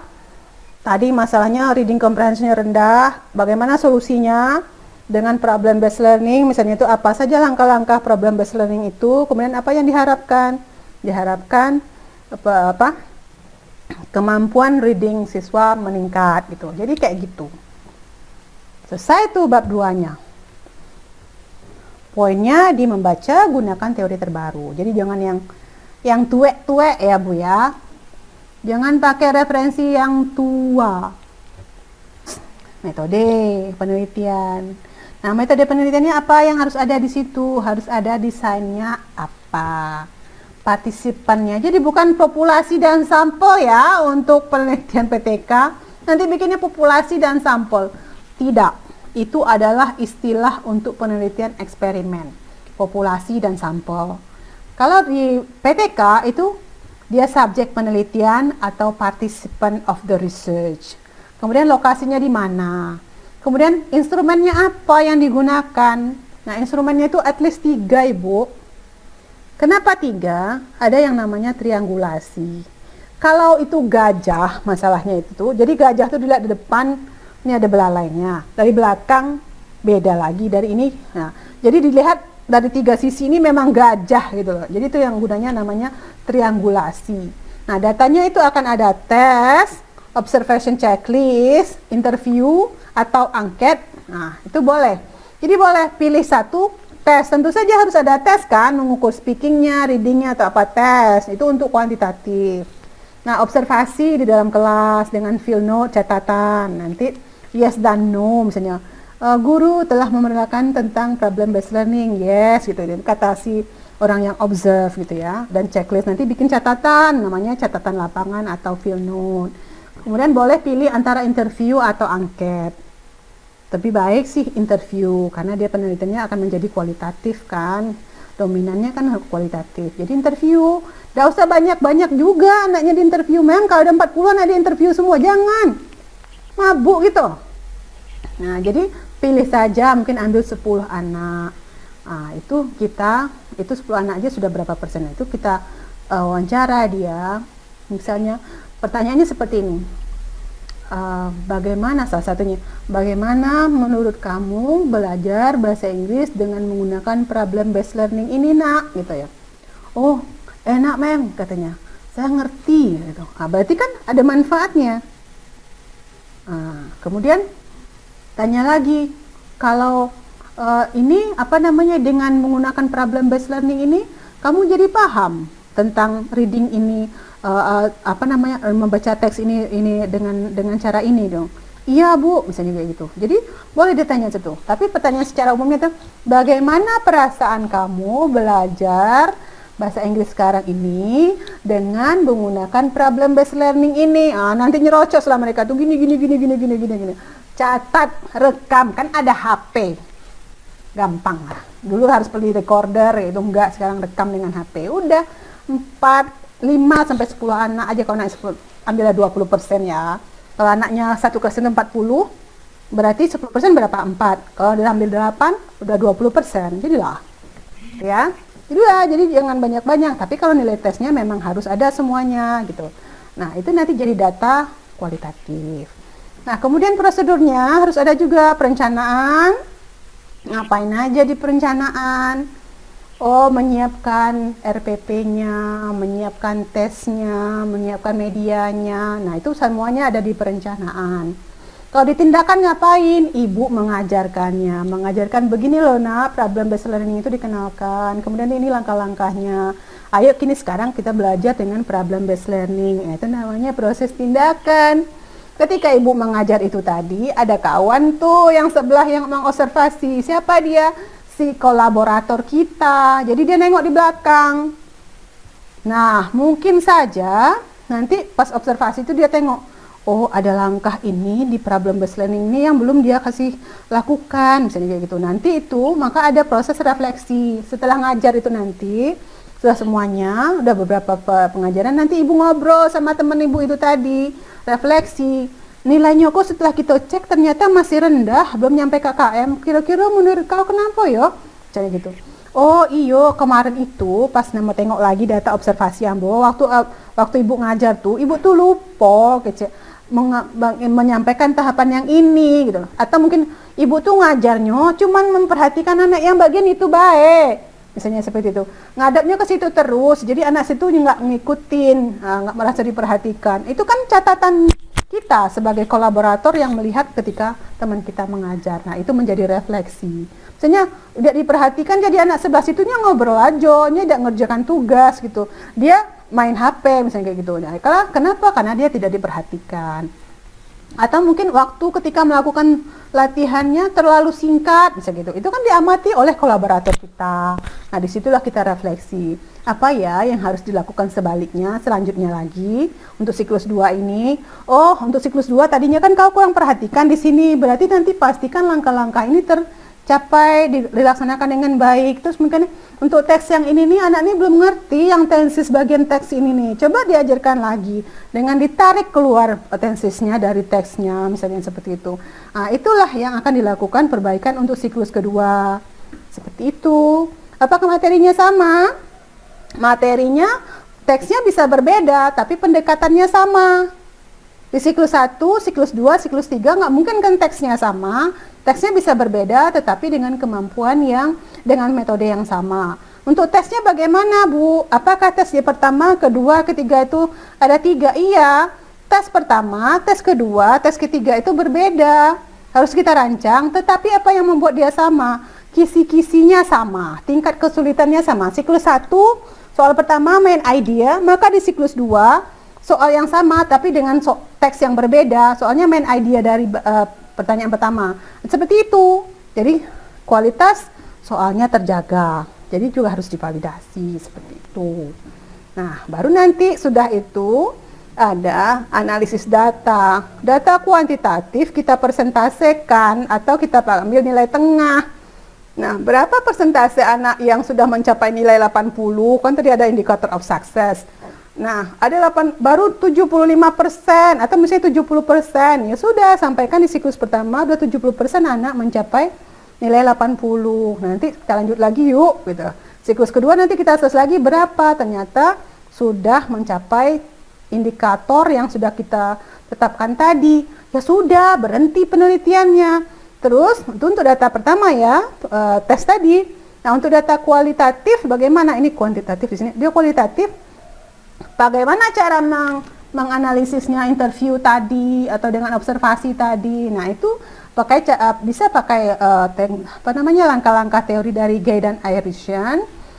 Tadi masalahnya reading comprehension rendah. Bagaimana solusinya? Dengan problem based learning, misalnya itu apa saja langkah-langkah problem based learning itu, kemudian apa yang diharapkan? Diharapkan kemampuan reading siswa meningkat gitu. Jadi kayak gitu. Selesai tuh bab 2-nya. Poinnya di membaca gunakan teori terbaru. Jadi jangan yang tuek-tuek ya, Bu ya. Jangan pakai referensi yang tua. Metode penelitian. Nah, metode penelitiannya apa yang harus ada di situ? Harus ada desainnya apa? Partisipannya. Jadi bukan populasi dan sampel ya untuk penelitian PTK. Nanti bikinnya populasi dan sampel. Tidak. Itu adalah istilah untuk penelitian eksperimen. Populasi dan sampel. Kalau di PTK itu dia subjek penelitian atau participant of the research. Kemudian lokasinya di mana? Kemudian instrumennya apa yang digunakan? Nah, instrumennya itu at least 3, Ibu. Kenapa 3? Ada yang namanya triangulasi. Kalau itu gajah, masalahnya itu. Jadi gajah itu dilihat di depan, ini ada belalainya. Dari belakang beda lagi dari ini. Nah, jadi dilihat dari 3 sisi ini memang gajah gitu loh. Jadi itu yang gunanya namanya triangulasi. Nah, datanya itu akan ada tes, observation checklist, interview, atau angket. Nah, itu boleh. Jadi boleh pilih satu tes. Tentu saja harus ada tes kan, mengukur speakingnya, readingnya, atau apa tes. Itu untuk kuantitatif. Nah, observasi di dalam kelas dengan field note, catatan. Nanti yes dan no misalnya. Guru telah memerintahkan tentang problem based learning. Yes gitu. Kata si orang yang observe gitu ya. Dan checklist nanti bikin catatan, namanya catatan lapangan atau field note. Kemudian boleh pilih antara interview atau angket. Lebih baik sih interview, karena dia penelitiannya akan menjadi kualitatif kan. Dominannya kan kualitatif. Jadi interview, gak usah banyak-banyak juga anaknya di interview. Memang kalau ada 40 anak di interview semua, jangan. Mabuk gitu. Nah, jadi pilih saja, mungkin ambil 10 anak. Nah, itu 10 anak aja sudah berapa persen. Itu kita wawancara dia. Misalnya, pertanyaannya seperti ini. bagaimana salah satunya, bagaimana menurut kamu belajar bahasa Inggris dengan menggunakan problem based learning ini nak, gitu ya. Oh enak mem, katanya, saya ngerti gitu. Berarti kan ada manfaatnya. Kemudian tanya lagi, kalau ini apa namanya, dengan menggunakan problem based learning ini kamu jadi paham tentang reading ini, apa namanya, membaca teks ini dengan cara ini dong. Iya bu, misalnya kayak gitu. Jadi boleh ditanya itu. Tapi pertanyaan secara umumnya itu, bagaimana perasaan kamu belajar bahasa Inggris sekarang ini dengan menggunakan problem based learning ini? Nanti nyerocos lah mereka tuh gini. Catat, rekam, kan ada HP. Gampang lah. Dulu harus beli recorder, itu enggak, sekarang rekam dengan HP. Udah 5 sampai 10 anak aja, kalau anak 10, ambillah 20% ya. Kalau anaknya satu kelas itu 40, berarti 10% berapa? 4. Kalau dia ambil 8, udah 20%. Jadilah. Ya. Jadi jangan banyak-banyak, tapi kalau nilai tesnya memang harus ada semuanya gitu. Nah, itu nanti jadi data kualitatif. Nah, kemudian prosedurnya harus ada juga perencanaan. Ngapain aja di perencanaan? Oh, menyiapkan RPP-nya, menyiapkan tesnya, menyiapkan medianya. Nah, itu semuanya ada di perencanaan. Kalau di tindakan ngapain? Ibu mengajarkan begini loh nak, problem based learning itu dikenalkan. Kemudian ini langkah-langkahnya. Ayo kini sekarang kita belajar dengan problem based learning. Itu namanya proses tindakan. Ketika ibu mengajar itu tadi, ada kawan tuh yang sebelah yang mengobservasi. Siapa dia? Si kolaborator kita. Jadi dia nengok di belakang. Nah, mungkin saja nanti pas observasi itu dia tengok, oh ada langkah ini di problem based learning ini yang belum dia kasih lakukan, misalnya kayak gitu. Nanti itu maka ada proses refleksi. Setelah ngajar itu nanti, setelah semuanya, udah beberapa pengajaran, nanti ibu ngobrol sama temen ibu itu tadi, refleksi. Nilainya kok setelah kita cek ternyata masih rendah, belum nyampe KKM. Kira-kira menurut kau kenapa ya? Misalnya gitu. Oh iyo, kemarin itu pas nama tengok lagi data observasi Ambo, waktu ibu ngajar tuh, ibu tuh lupa menyampaikan tahapan yang ini gitu loh. Atau mungkin ibu tuh ngajarnya cuman memperhatikan anak yang bagian itu baik. Misalnya seperti itu. Ngadapnya ke situ terus, jadi anak situ nggak ngikutin, nggak merasa diperhatikan. Itu kan catatan kita sebagai kolaborator yang melihat ketika teman kita mengajar. Nah, itu menjadi refleksi. Misalnya tidak diperhatikan, jadi anak sebelah situnya ngobrol aja, dia tidak ngerjakan tugas gitu. Dia main HP misalnya kayak gitu. Nah, kenapa? Karena dia tidak diperhatikan. Atau mungkin waktu ketika melakukan latihannya terlalu singkat, misalnya gitu. Itu kan diamati oleh kolaborator kita. Nah, disitulah kita refleksi. Apa ya yang harus dilakukan selanjutnya lagi untuk siklus 2 ini? Oh, untuk siklus 2 tadinya kan kau kurang perhatikan di sini. Berarti nanti pastikan langkah-langkah ini tercapai, dilaksanakan dengan baik. Terus mungkin untuk teks yang ini nih, anak ini belum ngerti yang tensis bagian teks ini nih. Coba diajarkan lagi dengan ditarik keluar tensisnya dari teksnya, misalnya seperti itu. Nah, itulah yang akan dilakukan perbaikan untuk siklus kedua. Seperti itu. Apakah materinya sama? Materinya, teksnya bisa berbeda, tapi pendekatannya sama. Di siklus 1, siklus 2, siklus 3 nggak mungkin kan teksnya sama. Teksnya bisa berbeda, tetapi dengan kemampuan dengan metode yang sama. Untuk tesnya bagaimana, Bu? Apakah tes yang pertama, kedua, ketiga itu ada 3? Iya. Tes pertama, tes kedua, tes ketiga itu berbeda. Harus kita rancang, tetapi apa yang membuat dia sama? Kisi-kisinya sama, tingkat kesulitannya sama. Siklus 1, soal pertama main idea, maka di siklus 2 soal yang sama tapi dengan teks yang berbeda, soalnya main idea dari pertanyaan pertama. Seperti itu. Jadi kualitas soalnya terjaga. Jadi juga harus divalidasi seperti itu. Nah, baru nanti sudah itu ada analisis data. Data kuantitatif kita persentasekan atau kita ambil nilai tengah. Nah, berapa persentase anak yang sudah mencapai nilai 80? Kan tadi ada indikator of success. Nah, ada baru 75% atau misalnya 70%. Ya sudah, sampaikan di siklus pertama udah 70% anak mencapai nilai 80. Nanti kita lanjut lagi yuk gitu. Siklus kedua nanti kita tes lagi berapa? Ternyata sudah mencapai indikator yang sudah kita tetapkan tadi. Ya sudah, berhenti penelitiannya. Terus untuk data pertama ya, tes tadi. Nah, untuk data kualitatif bagaimana? Ini kuantitatif di sini. Dia kualitatif. Bagaimana cara menganalisisnya, interview tadi atau dengan observasi tadi. Nah, itu bisa pakai langkah-langkah teori dari Gay dan Irish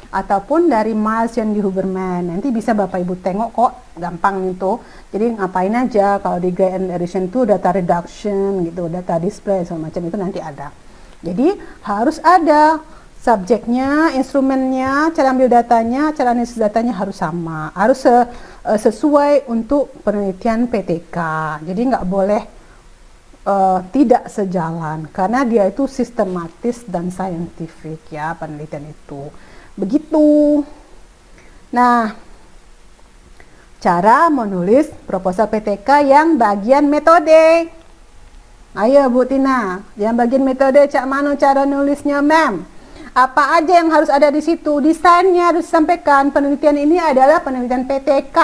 ataupun dari Miles dan Huberman. Nanti bisa Bapak Ibu tengok kok, gampang itu. Jadi ngapain aja kalau di Gay and Irish itu data reduction gitu, data display segala macam itu nanti ada. Jadi harus ada subjeknya, instrumennya, cara ambil datanya, cara analisis datanya harus sama, harus sesuai untuk penelitian PTK. Jadi nggak boleh tidak sejalan, karena dia itu sistematis dan saintifik ya penelitian itu. Begitu. Nah, cara menulis proposal PTK yang bagian metode. Ayo Bu Tina, yang bagian metode cak mana cara nulisnya, Mem? Apa aja yang harus ada di situ? Desainnya harus disampaikan. Penelitian ini adalah penelitian PTK.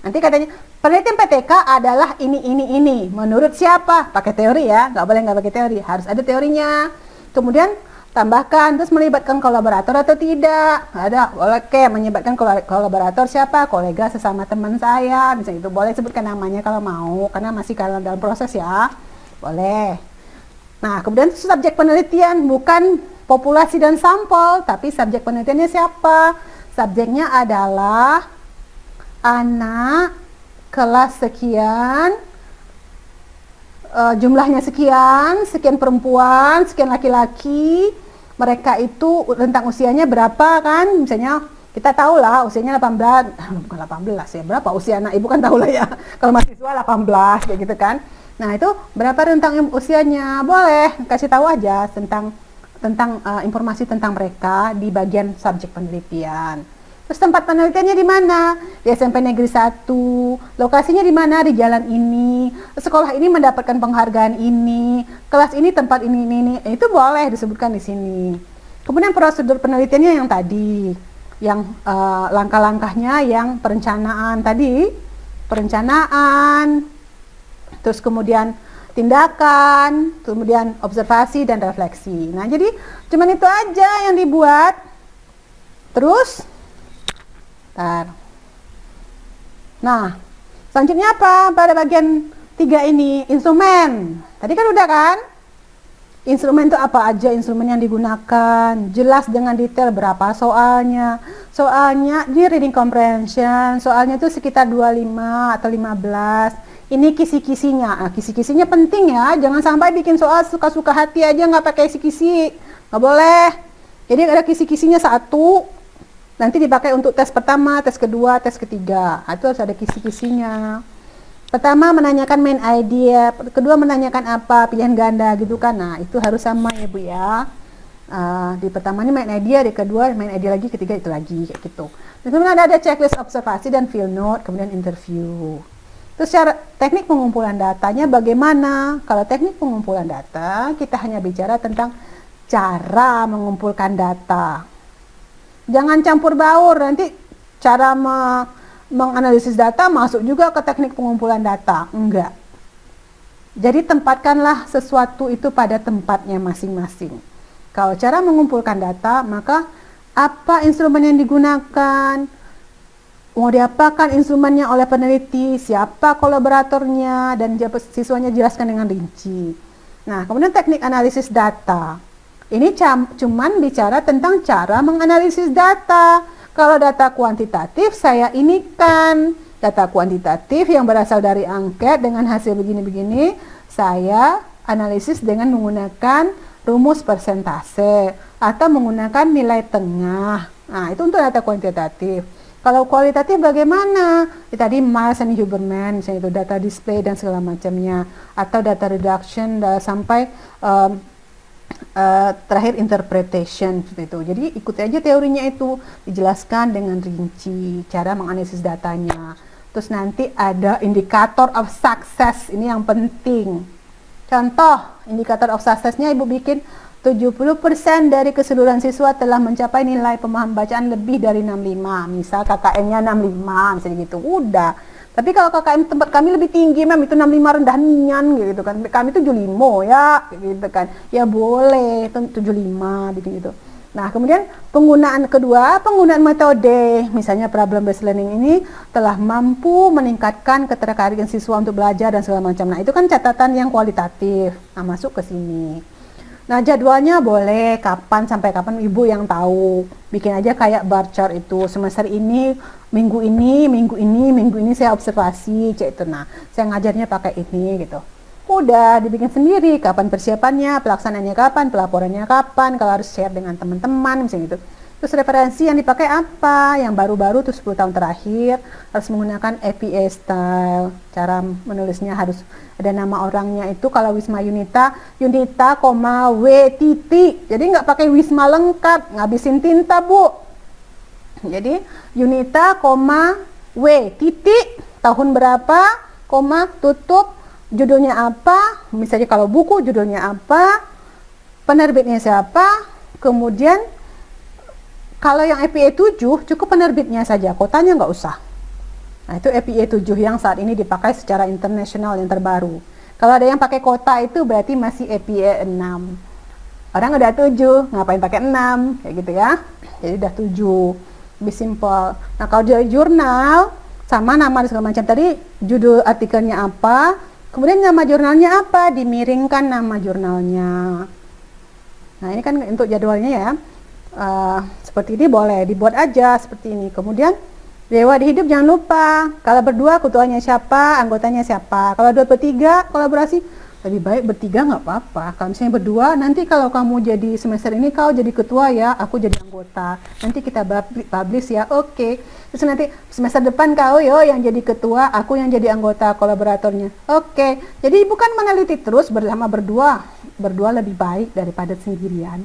Nanti katanya penelitian PTK adalah ini. Menurut siapa? Pakai teori ya, nggak pakai teori. Harus ada teorinya. Kemudian tambahkan, terus melibatkan kolaborator atau tidak? Ada, oke, menyebutkan kolaborator siapa? Kolega sesama teman saya, misalnya itu boleh sebutkan namanya kalau mau, karena masih dalam proses ya, boleh. Nah, kemudian subjek penelitian bukan populasi dan sampel, tapi subjek penelitiannya siapa? Subjeknya adalah anak kelas sekian, jumlahnya sekian perempuan, sekian laki-laki. Mereka itu rentang usianya berapa kan? Misalnya kita tahu lah usianya 18, bukan 18 ya, berapa usia anak ibu kan tahu lah ya. Kalau mahasiswa 18 kayak gitu kan. Nah, itu berapa rentang usianya? Boleh kasih tahu aja tentang informasi tentang mereka di bagian subjek penelitian. Terus tempat penelitiannya di mana? Di SMP Negeri 1. Lokasinya di mana? Di jalan ini. Sekolah ini mendapatkan penghargaan ini. Kelas ini tempat ini. Itu boleh disebutkan di sini. Kemudian prosedur penelitiannya yang tadi, yang langkah-langkahnya yang perencanaan tadi, terus kemudian tindakan, kemudian observasi dan refleksi. Nah, jadi cuman itu aja yang dibuat. Terus nah, selanjutnya apa? Pada bagian 3 ini, instrumen. Tadi kan udah kan? Instrumen itu apa aja instrumen yang digunakan, jelas dengan detail berapa soalnya. Soalnya di reading comprehension, soalnya itu sekitar 25 atau 15. Ini kisi-kisinya. Nah, kisi-kisinya penting ya, jangan sampai bikin soal suka-suka hati aja nggak pakai kisi-kisi. Nggak boleh. Jadi ada kisi-kisinya 1. Nanti dipakai untuk tes pertama, tes kedua, tes ketiga. Itu harus ada kisi-kisinya. Pertama menanyakan main idea, kedua menanyakan apa, pilihan ganda gitu kan. Nah, itu harus sama ya Bu ya. Di pertama ini main idea, di kedua main idea lagi, ketiga itu lagi kayak gitu. Dan kemudian ada checklist observasi dan field note, kemudian interview. Terus cara teknik pengumpulan datanya bagaimana? Kalau teknik pengumpulan data, kita hanya bicara tentang cara mengumpulkan data. Jangan campur baur, nanti cara menganalisis data masuk juga ke teknik pengumpulan data. Enggak. Jadi tempatkanlah sesuatu itu pada tempatnya masing-masing. Kalau cara mengumpulkan data, maka apa instrumen yang digunakan? Mau diapakan instrumennya oleh peneliti? Siapa kolaboratornya? Dan siswanya jelaskan dengan rinci. Nah, kemudian teknik analisis data. Ini cuman bicara tentang cara menganalisis data. Kalau data kuantitatif, saya ini kan data kuantitatif yang berasal dari angket dengan hasil begini-begini, saya analisis dengan menggunakan rumus persentase atau menggunakan nilai tengah. Nah, itu untuk data kuantitatif. Kalau kualitatif bagaimana? Tadi Miles and Huberman, misalnya itu data display dan segala macamnya, atau data reduction sampai terakhir interpretation seperti itu. Jadi ikuti aja teorinya itu, dijelaskan dengan rinci cara menganalisis datanya. Terus nanti ada indikator of success, ini yang penting. Contoh, indikator of successnya Ibu bikin 70% dari keseluruhan siswa telah mencapai nilai pemaham bacaan lebih dari 65. Misal KKM-nya 65, misalnya gitu. Udah. Tapi kalau KKM tempat kami lebih tinggi, Mem, itu 65 rendah nian gitu kan. Kami 75 ya, gitu kan. Ya boleh, 75 gitu. Nah, kemudian penggunaan kedua, penggunaan metode, misalnya problem based learning ini telah mampu meningkatkan ketertarikan siswa untuk belajar dan segala macam. Nah, itu kan catatan yang kualitatif. Nah, masuk ke sini. Nah, jadwalnya boleh kapan sampai kapan ibu yang tahu. Bikin aja kayak bar chart itu. Semester ini, minggu ini saya observasi, cek itu. Nah, saya ngajarnya pakai ini gitu. Udah dibikin sendiri, kapan persiapannya, pelaksanaannya kapan, pelaporannya kapan, kalau harus share dengan teman-teman misalnya gitu. Terus referensi yang dipakai apa? Yang baru-baru tuh 10 tahun terakhir harus menggunakan APA style. Cara menulisnya harus ada nama orangnya itu kalau Wisma Yunita, W titik. Jadi nggak pakai Wisma lengkap, ngabisin tinta, Bu. Jadi Yunita, W titik, tahun berapa, tutup, judulnya apa, misalnya kalau buku judulnya apa, penerbitnya siapa, kemudian kalau yang EPA 7 cukup penerbitnya saja, kotanya nggak usah. Nah, itu EPA 7 yang saat ini dipakai secara internasional yang terbaru. Kalau ada yang pakai kota itu berarti masih EPA 6. Orang udah 7, ngapain pakai 6, kayak gitu ya. Jadi udah 7, lebih simpel. Nah, kalau dari jurnal sama nama dan segala macam tadi, judul artikelnya apa, kemudian nama jurnalnya apa, dimiringkan nama jurnalnya. Nah, ini kan untuk jadwalnya ya. Seperti ini boleh dibuat aja seperti ini. Kemudian Dewa di Hidup jangan lupa, kalau berdua ketuanya siapa, anggotanya siapa. Kalau dua bertiga kolaborasi, lebih baik bertiga nggak apa-apa. Kalau misalnya berdua, nanti kalau kamu jadi semester ini kau jadi ketua ya, aku jadi anggota. Nanti kita publish ya, oke. Terus nanti semester depan kau yo yang jadi ketua, aku yang jadi anggota kolaboratornya. Oke. Jadi bukan meneliti terus bersama berdua. Berdua lebih baik daripada sendirian.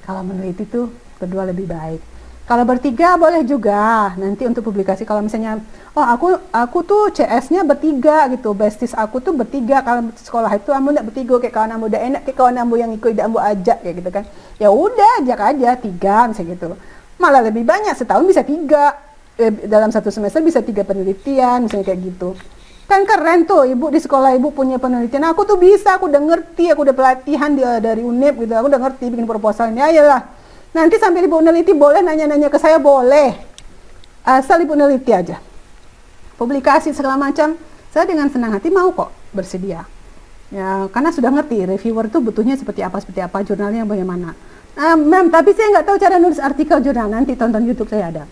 Kalau meneliti tuh berdua lebih baik. Kalau bertiga boleh juga nanti untuk publikasi. Kalau misalnya, oh aku tuh CS-nya bertiga gitu, besties aku tuh bertiga. Kalau sekolah itu ambo nggak bertiga, kayak kawan ambo udah enak, kayak kawan ambo yang ikut ambo ajak kayak gitu kan. Ya udah ajak aja 3 misalnya gitu. Malah lebih banyak, setahun bisa 3. Dalam satu semester bisa 3 penelitian misalnya kayak gitu. Kan keren tuh, ibu di sekolah ibu punya penelitian. Aku tuh bisa, aku udah ngerti, aku udah pelatihan dari UNEP gitu, aku udah ngerti bikin proposalnya. Ayolah. Nanti sambil ibu neliti boleh nanya-nanya ke saya, boleh. Asal ibu neliti aja. Publikasi segala macam, saya dengan senang hati mau kok bersedia. Ya, karena sudah ngerti reviewer tuh butuhnya seperti apa, jurnalnya bagaimana. Mem, tapi saya nggak tahu cara nulis artikel jurnal. Nanti tonton YouTube saya ada.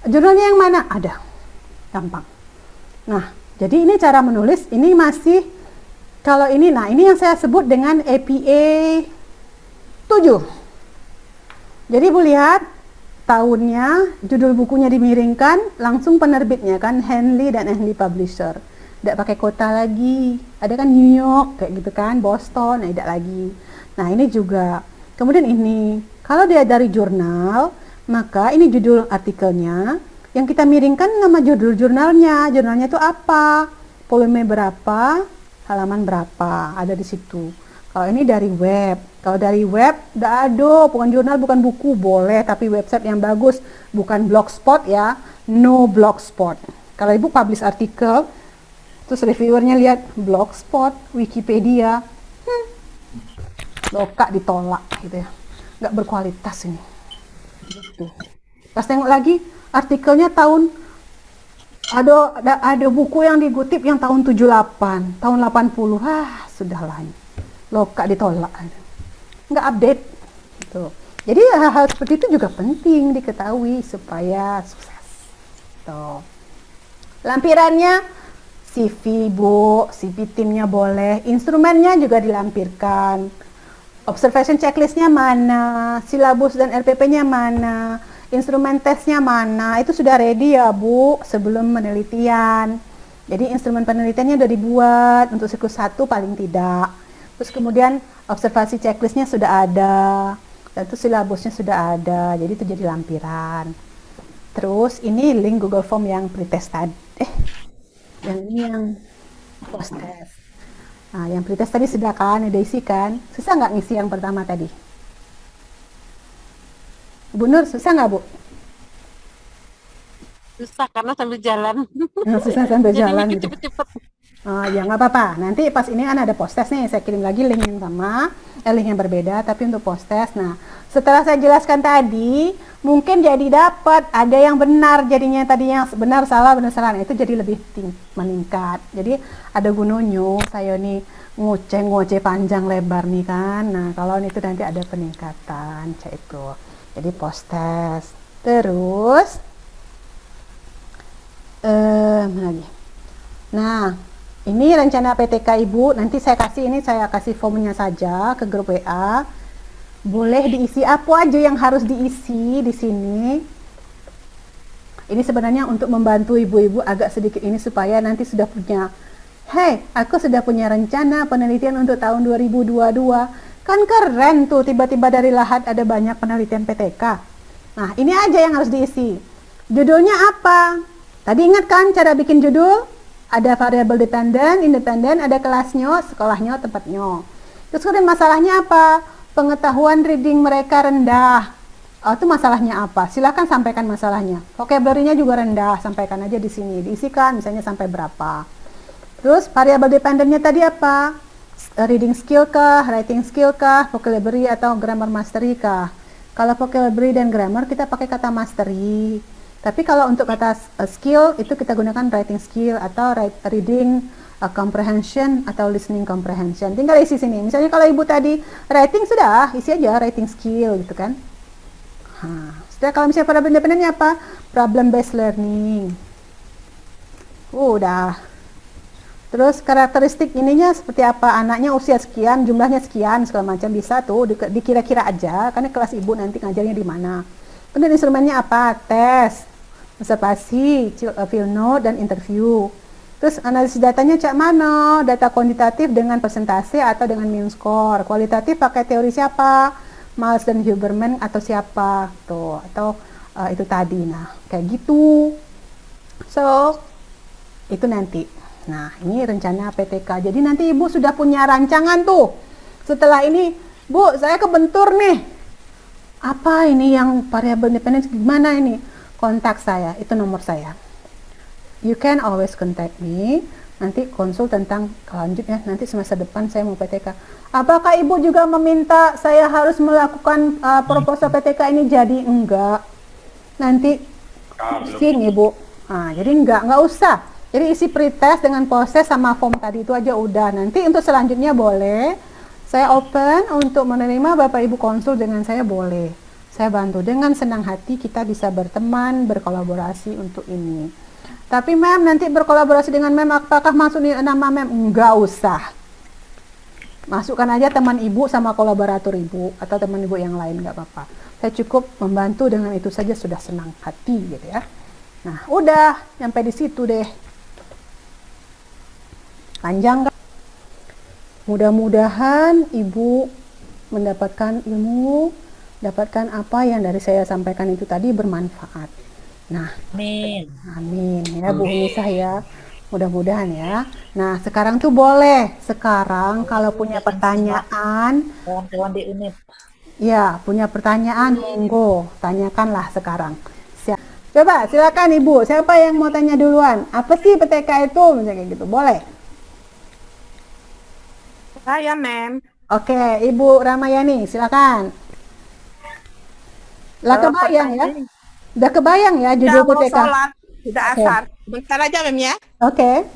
Jurnalnya yang mana? Ada. Gampang. Nah, jadi ini cara menulis, ini masih kalau ini, nah ini yang saya sebut dengan APA 7. Jadi ibu lihat tahunnya, judul bukunya dimiringkan, langsung penerbitnya kan Henley dan Henley Publisher. Tidak pakai kota lagi. Ada kan New York kayak gitu kan, Boston, tidak lagi. Nah, ini juga. Kemudian ini, kalau dia dari jurnal, maka ini judul artikelnya. Yang kita miringkan nama judul jurnalnya. Jurnalnya itu apa? Volume berapa? Halaman berapa? Ada di situ. Kalau ini dari web. Kalau dari web, bukan jurnal, bukan buku, boleh. Tapi website yang bagus, bukan blogspot ya. No blogspot. Kalau ibu publish artikel, terus reviewernya lihat blogspot, Wikipedia, lokak ditolak gitu ya. Nggak berkualitas ini. Gitu. Pas tengok lagi, artikelnya tahun ada buku yang digutip yang tahun 78, tahun 80. Sudahlah ini. Lokak ditolak. Nggak update. Gitu. Jadi hal-hal seperti itu juga penting diketahui supaya sukses. Tuh. Lampirannya CV Bu, CV timnya boleh, instrumennya juga dilampirkan. Observation checklistnya mana, silabus dan RPP-nya mana, instrumen tesnya mana, itu sudah ready ya Bu sebelum penelitian. Jadi instrumen penelitiannya sudah dibuat untuk siklus 1 paling tidak. Terus kemudian observasi checklistnya sudah ada, dan itu silabusnya sudah ada, jadi itu jadi lampiran. Terus ini link Google Form yang pretest tadi, yang ini yang post test. Nah, yang pretest tadi sudah kan, udah isi kan? Susah nggak ngisi yang pertama tadi? Bu Nur, susah nggak Bu? susah karena sambil jalan. Susah sambil Jadi jalan mikir gitu. cepet-cepet. Oh, ya nggak apa-apa. Nanti pas ini kan ada post test nih, saya kirim lagi link yang sama, link yang berbeda, tapi untuk post test. Nah, setelah saya jelaskan tadi, mungkin jadi dapat ada yang benar jadinya tadinya benar salah. Nah, itu jadi lebih meningkat. Jadi ada gunanya saya nih ngoceh panjang lebar nih kan. Nah, kalau itu nanti ada peningkatan, cek itu. Jadi post test. Terus, mana lagi? Nah, ini rencana PTK Ibu, nanti saya kasih formnya saja ke grup WA. Boleh diisi apa aja yang harus diisi di sini. Ini sebenarnya untuk membantu ibu-ibu agak sedikit ini supaya nanti sudah punya, hey, aku sudah punya rencana penelitian untuk tahun 2022. Kan keren tuh, tiba-tiba dari Lahat ada banyak penelitian PTK. Nah, ini aja yang harus diisi. Judulnya apa? Tadi ingat kan cara bikin judul? Ada variabel dependent, independent, ada kelasnya, sekolahnya, tempatnya. Terus kemudian masalahnya apa? Pengetahuan reading mereka rendah. Oh, itu masalahnya apa? Silahkan sampaikan masalahnya. Vocabulary-nya juga rendah, sampaikan aja di sini. Diisikan misalnya sampai berapa. Terus variabel dependent-nya tadi apa? Reading skill kah, writing skill kah, vocabulary atau grammar mastery kah? Kalau vocabulary dan grammar kita pakai kata mastery. Tapi kalau untuk kata skill itu kita gunakan writing skill atau reading comprehension atau listening comprehension. Tinggal isi sini. Misalnya kalau ibu tadi writing sudah isi aja writing skill gitu kan. Setelah kalau misalnya variabel independentnya apa? Problem based learning. Udah. Terus karakteristik ininya seperti apa? Anaknya usia sekian, jumlahnya sekian, segala macam bisa tuh dikira-kira aja. Karena kelas ibu nanti ngajarnya di mana. Kemudian instrumennya apa? Tes, observasi, field note, dan interview. Terus analisis datanya cak mana? Data kuantitatif dengan persentase atau dengan mean score. Kualitatif pakai teori siapa? Miles dan Huberman atau siapa? Tuh, atau itu tadi. Nah, kayak gitu. So, itu nanti. Nah, ini rencana PTK. Jadi nanti ibu sudah punya rancangan tuh. Setelah ini, Bu, saya kebentur nih. Apa ini yang variabel independen? Gimana ini? Kontak saya, itu nomor saya. You can always contact me. Nanti konsul tentang lanjutnya. Nanti semester depan saya mau PTK. Apakah ibu juga meminta saya harus melakukan proposal PTK ini? Jadi enggak. Nanti pusing ibu. Nah, jadi enggak usah. Jadi isi pretest dengan proses sama form tadi itu aja udah. Nanti untuk selanjutnya boleh. Saya open untuk menerima Bapak Ibu konsul dengan saya boleh. Saya bantu dengan senang hati kita bisa berteman, berkolaborasi untuk ini. Tapi Mem nanti berkolaborasi dengan Mem apakah masuk nama Mem? Enggak usah. Masukkan aja teman Ibu sama kolaborator Ibu atau teman Ibu yang lain enggak apa-apa. Saya cukup membantu dengan itu saja sudah senang hati gitu ya. Nah, udah sampai di situ deh. Panjang kan? Mudah-mudahan Ibu mendapatkan ilmu, dapatkan apa yang dari saya sampaikan itu tadi bermanfaat. Nah, amin ya Bu Nisa ya. Mudah-mudahan ya. Nah, sekarang tuh boleh. Sekarang kalau punya pertanyaan, kawan-kawan di unit. Ya, punya pertanyaan, monggo, tanyakanlah sekarang. Coba, silakan Ibu. Siapa yang mau tanya duluan? Apa sih PTK itu? Misalnya kayak gitu, boleh. Saya, Mem. Oke, Ibu Ramayani, silakan. Lah kebayang ya? Udah kebayang ya judul PTK? Sudah asar. Bentar aja, Mem ya. Oke.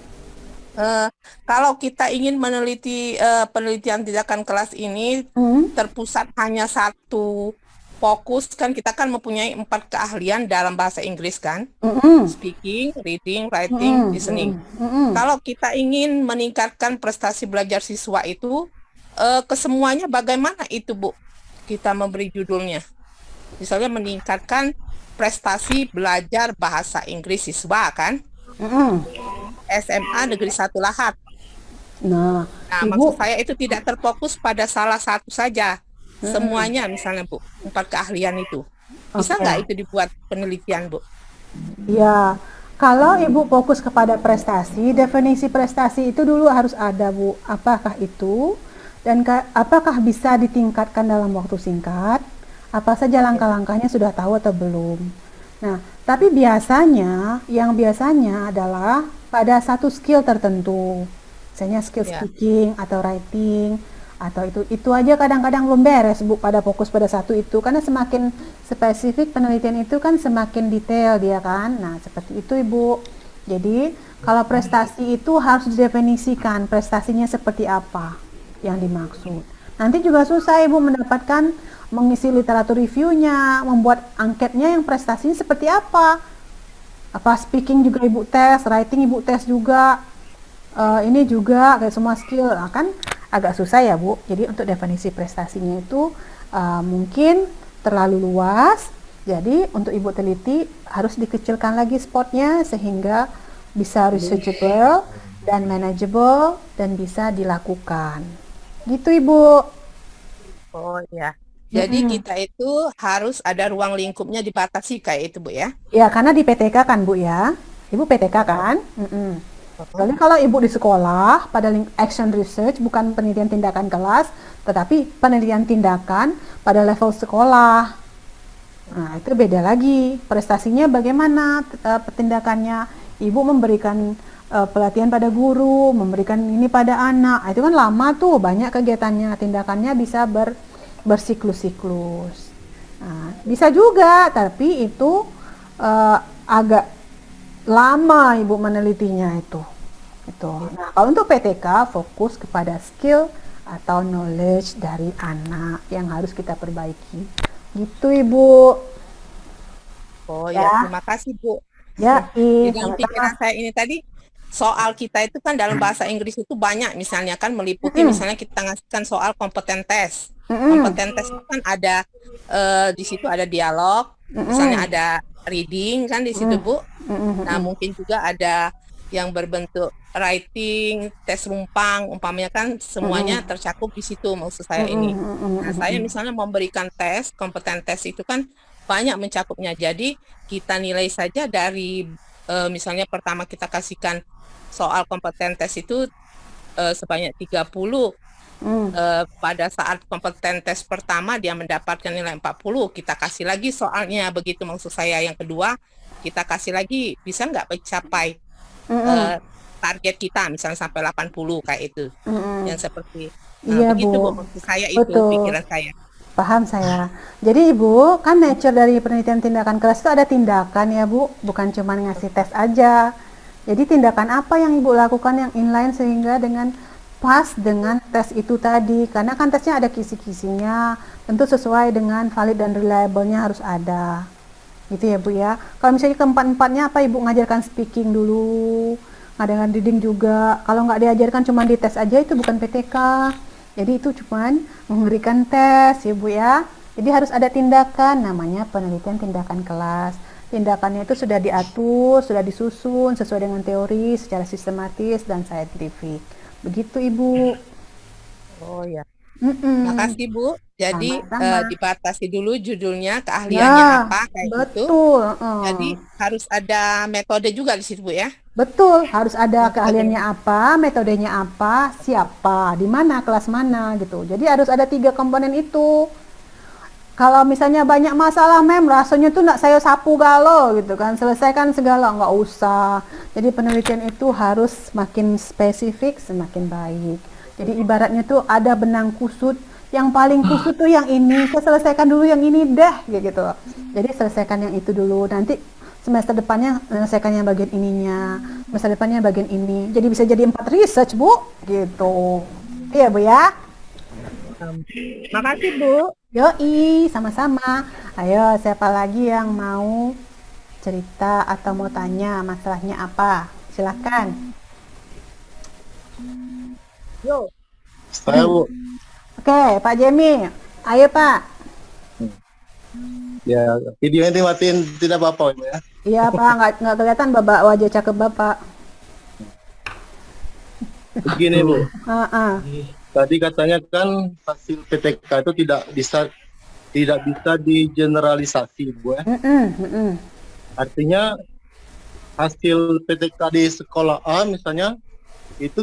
Kalau kita ingin meneliti penelitian tindakan kelas ini terpusat hanya satu fokus, kan kita kan mempunyai 4 keahlian dalam bahasa Inggris kan, speaking, reading, writing, listening. Kalau kita ingin meningkatkan prestasi belajar siswa itu, kesemuanya bagaimana itu Bu? Kita memberi judulnya. Misalnya meningkatkan prestasi belajar bahasa Inggris siswa kan, SMA Negeri 1 Lahat. Nah, maksud saya itu tidak terfokus pada salah satu saja. Semuanya misalnya Bu, 4 keahlian itu. Bisa nggak itu dibuat penelitian Bu? Ya, kalau Ibu fokus kepada prestasi, definisi prestasi itu dulu harus ada Bu. Apakah itu? Dan apakah bisa ditingkatkan dalam waktu singkat? Apa saja langkah-langkahnya sudah tahu atau belum? Nah, tapi yang biasanya adalah pada satu skill tertentu, misalnya skill Ya. speaking atau writing, atau itu aja kadang-kadang belum beres Bu pada fokus pada satu itu, karena semakin spesifik penelitian itu kan semakin detail dia kan. Nah, seperti itu Ibu. Jadi, kalau prestasi itu harus didefinisikan prestasinya seperti apa yang dimaksud. Nanti juga susah Ibu mendapatkan mengisi literatur reviewnya, membuat angketnya yang prestasinya seperti apa. Apa speaking juga Ibu tes, writing Ibu tes juga. Ini juga kayak semua skill kan agak susah ya Bu. Jadi untuk definisi prestasinya itu mungkin terlalu luas. Jadi untuk Ibu teliti harus dikecilkan lagi spotnya sehingga bisa researchable dan manageable dan bisa dilakukan. Gitu Ibu. Oh ya. Jadi kita itu harus ada ruang lingkupnya dibatasi kayak itu Bu ya. Ya, karena di PTK kan Bu ya. Ibu PTK kan? Soalnya kalau Ibu di sekolah pada action research bukan penelitian tindakan kelas, tetapi penelitian tindakan pada level sekolah. Nah, itu beda lagi. Prestasinya bagaimana tindakannya? Ibu memberikan pelatihan pada guru, memberikan ini pada anak. Itu kan lama tuh, banyak kegiatannya. Tindakannya bisa bersiklus-siklus. Nah, bisa juga, tapi itu agak lama Ibu menelitinya itu. Nah, kalau untuk PTK fokus kepada skill atau knowledge dari anak yang harus kita perbaiki. Gitu Ibu. Oh Ya. ya, terima kasih Bu. Ya, Di dalam pikiran saya ini tadi soal kita itu kan dalam bahasa Inggris itu banyak misalnya kan meliputi misalnya kita ngasihkan soal kompeten tes. Kompeten tes itu kan ada di situ ada dialog, misalnya ada reading kan di situ Bu. Nah, mungkin juga ada yang berbentuk writing, tes rumpang, umpamanya kan semuanya tercakup di situ maksud saya ini. Nah, saya misalnya memberikan tes, kompeten tes itu kan banyak mencakupnya. Jadi kita nilai saja dari misalnya pertama kita kasihkan soal kompeten tes itu sebanyak 30. Pada saat kompeten tes pertama dia mendapatkan nilai 40, kita kasih lagi soalnya begitu maksud saya. Yang kedua, kita kasih lagi bisa nggak mencapai target kita misalnya sampai 80 kayak itu. Yang seperti Iya, begitu Bu. Bu maksud saya itu Betul. pikiran saya. Paham saya. Jadi Ibu, kan nature dari penelitian tindakan kelas itu ada tindakan ya Bu, bukan cuma ngasih tes aja. Jadi tindakan apa yang Ibu lakukan yang inline sehingga dengan pas dengan tes itu tadi, karena kan tesnya ada kisi-kisinya, tentu sesuai dengan valid dan reliable-nya harus ada. Gitu ya Bu ya. Kalau misalnya keempat-empatnya apa Ibu ngajarkan speaking dulu, ngajarkan reading juga. Kalau nggak diajarkan cuma di tes aja itu bukan PTK. Jadi itu cuman memberikan tes ya Bu ya. Jadi harus ada tindakan, namanya penelitian tindakan kelas. Tindakannya itu sudah diatur, sudah disusun sesuai dengan teori secara sistematis dan saintifik. Begitu Ibu. Oh ya. Makasih Bu. Jadi Sama-sama. dibatasi dulu judulnya, keahliannya apa kayak gitu. Betul. Jadi harus ada metode juga di situ Bu ya. Betul, harus ada keahliannya apa, metodenya apa, siapa, di mana, kelas mana gitu. Jadi harus ada 3 komponen itu. Kalau misalnya banyak masalah rasanya tuh nak saya sapu galau gitu kan, selesaikan segala, nggak usah. Jadi penelitian itu harus semakin spesifik, semakin baik. Jadi ibaratnya tuh ada benang kusut, yang paling kusut tuh yang ini, saya selesaikan dulu yang ini deh, gitu. Jadi selesaikan yang itu dulu, nanti semester depannya menyelesaikan yang bagian ininya, semester depannya bagian ini. Jadi bisa jadi 4 research Bu, gitu. Iya Bu ya. Makasih Bu. Yoi, sama-sama. Ayo, siapa lagi yang mau cerita atau mau tanya masalahnya apa? Silakan. Yo. Saya Bu. Oke, Pak Jemi. Ayo Pak. Ya, video ini matiin tidak apa-apa Bu ya. Iya Pak, nggak kelihatan Bapak wajah cakep Bapak. Begini Bu, Ah. tadi katanya kan hasil PTK itu tidak bisa digeneralisasi Bu ya. Artinya hasil PTK di sekolah A misalnya itu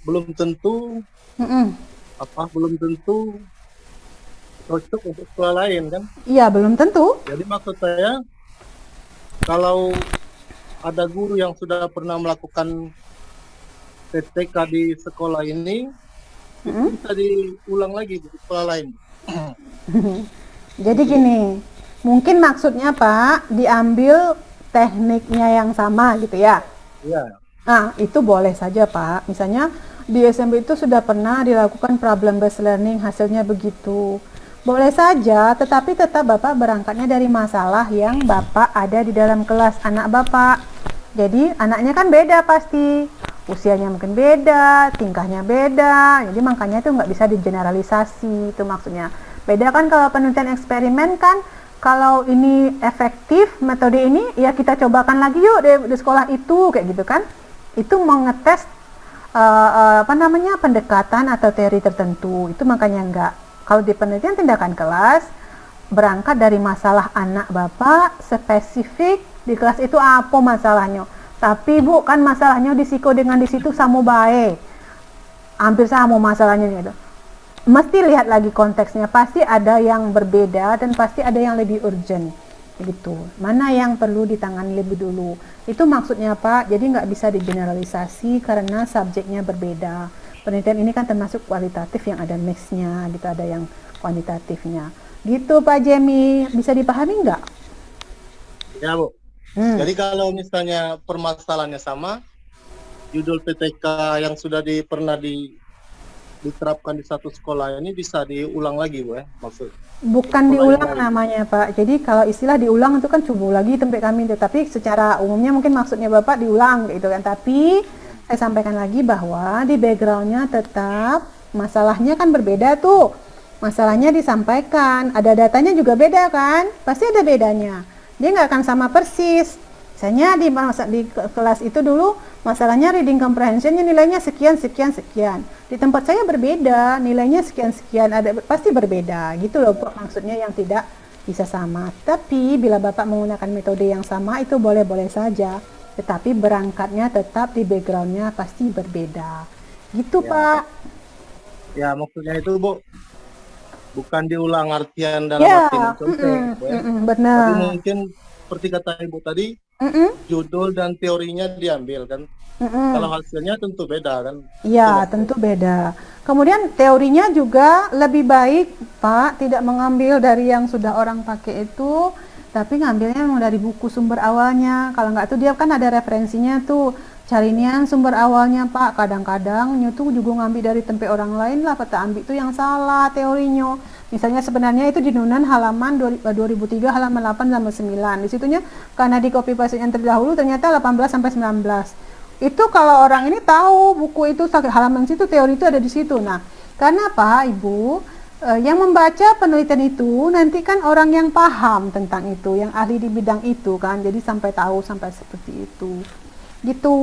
belum tentu cocok untuk sekolah lain kan. Iya, belum tentu. Jadi maksud saya kalau ada guru yang sudah pernah melakukan PTK di sekolah ini, itu bisa diulang lagi di sekolah lain. Jadi gini, mungkin maksudnya Pak, diambil tekniknya yang sama gitu ya? Iya. Nah, itu boleh saja Pak. Misalnya di SMP itu sudah pernah dilakukan problem based learning, hasilnya begitu. Boleh saja, tetapi tetap Bapak berangkatnya dari masalah yang Bapak ada di dalam kelas anak Bapak. Jadi anaknya kan beda pasti, usianya mungkin beda, tingkahnya beda, jadi makanya itu nggak bisa digeneralisasi, itu maksudnya. Beda kan kalau penelitian eksperimen kan, kalau ini efektif metode ini, ya kita cobakan lagi yuk di sekolah itu, kayak gitu kan. Itu mengetes pendekatan atau teori tertentu, itu makanya enggak. Kalau di penelitian tindakan kelas, berangkat dari masalah anak Bapak, spesifik di kelas itu apa masalahnya. Tapi Bu, kan masalahnya di psiko dengan di situ sama baik. Hampir sama masalahnya gitu. Mesti lihat lagi konteksnya, pasti ada yang berbeda dan pasti ada yang lebih urgent. Gitu. Mana yang perlu ditangani lebih dulu. Itu maksudnya Pak, jadi nggak bisa digeneralisasi karena subjeknya berbeda. Penelitian ini kan termasuk kualitatif yang ada mix-nya, gitu, ada yang kuantitatifnya. Gitu Pak Jemi, bisa dipahami nggak? Ya Bu. Jadi kalau misalnya permasalahannya sama, judul PTK yang sudah pernah diterapkan di satu sekolah ini bisa diulang lagi Bu ya, maksud? Bukan diulang namanya Pak. Jadi kalau istilah diulang itu kan coba lagi tempat kami, tetapi secara umumnya mungkin maksudnya Bapak diulang gitu kan. Tapi saya sampaikan lagi bahwa di backgroundnya tetap masalahnya kan berbeda tuh. Masalahnya disampaikan, ada datanya juga beda kan? Pasti ada bedanya. Dia nggak akan sama persis. Misalnya di kelas itu dulu masalahnya reading comprehensionnya nilainya sekian. Di tempat saya berbeda, nilainya sekian, pasti berbeda. Gitu loh Pak, maksudnya yang tidak bisa sama. Tapi bila Bapak menggunakan metode yang sama itu boleh-boleh saja. Tetapi berangkatnya tetap di backgroundnya pasti berbeda. Gitu Ya. Pak. Ya maksudnya itu Bu, bukan diulang artian dalam arti mencontoh, Bu, ya. Benar. Tapi mungkin seperti kata Ibu tadi, judul dan teorinya diambil kan. Kalau hasilnya tentu beda kan. Ya, tentu beda. Kemudian teorinya juga lebih baik, Pak, tidak mengambil dari yang sudah orang pakai itu, tapi ngambilnya memang dari buku sumber awalnya. Kalau nggak tuh dia kan ada referensinya tuh. Cari nian sumber awalnya Pak. Kadang-kadang tuh juga ngambil dari tempat orang lain lah, peta ambil itu yang salah teorinya. Misalnya sebenarnya itu di Nunan halaman 2003 halaman 8 sampai 9. Di situnya karena di copy paste yang terdahulu ternyata 18 sampai 19. Itu kalau orang ini tahu buku itu halaman situ teori itu ada di situ. Nah, karena apa Ibu? Yang membaca penelitian itu nanti kan orang yang paham tentang itu, yang ahli di bidang itu kan. Jadi sampai tahu sampai seperti itu. Gitu.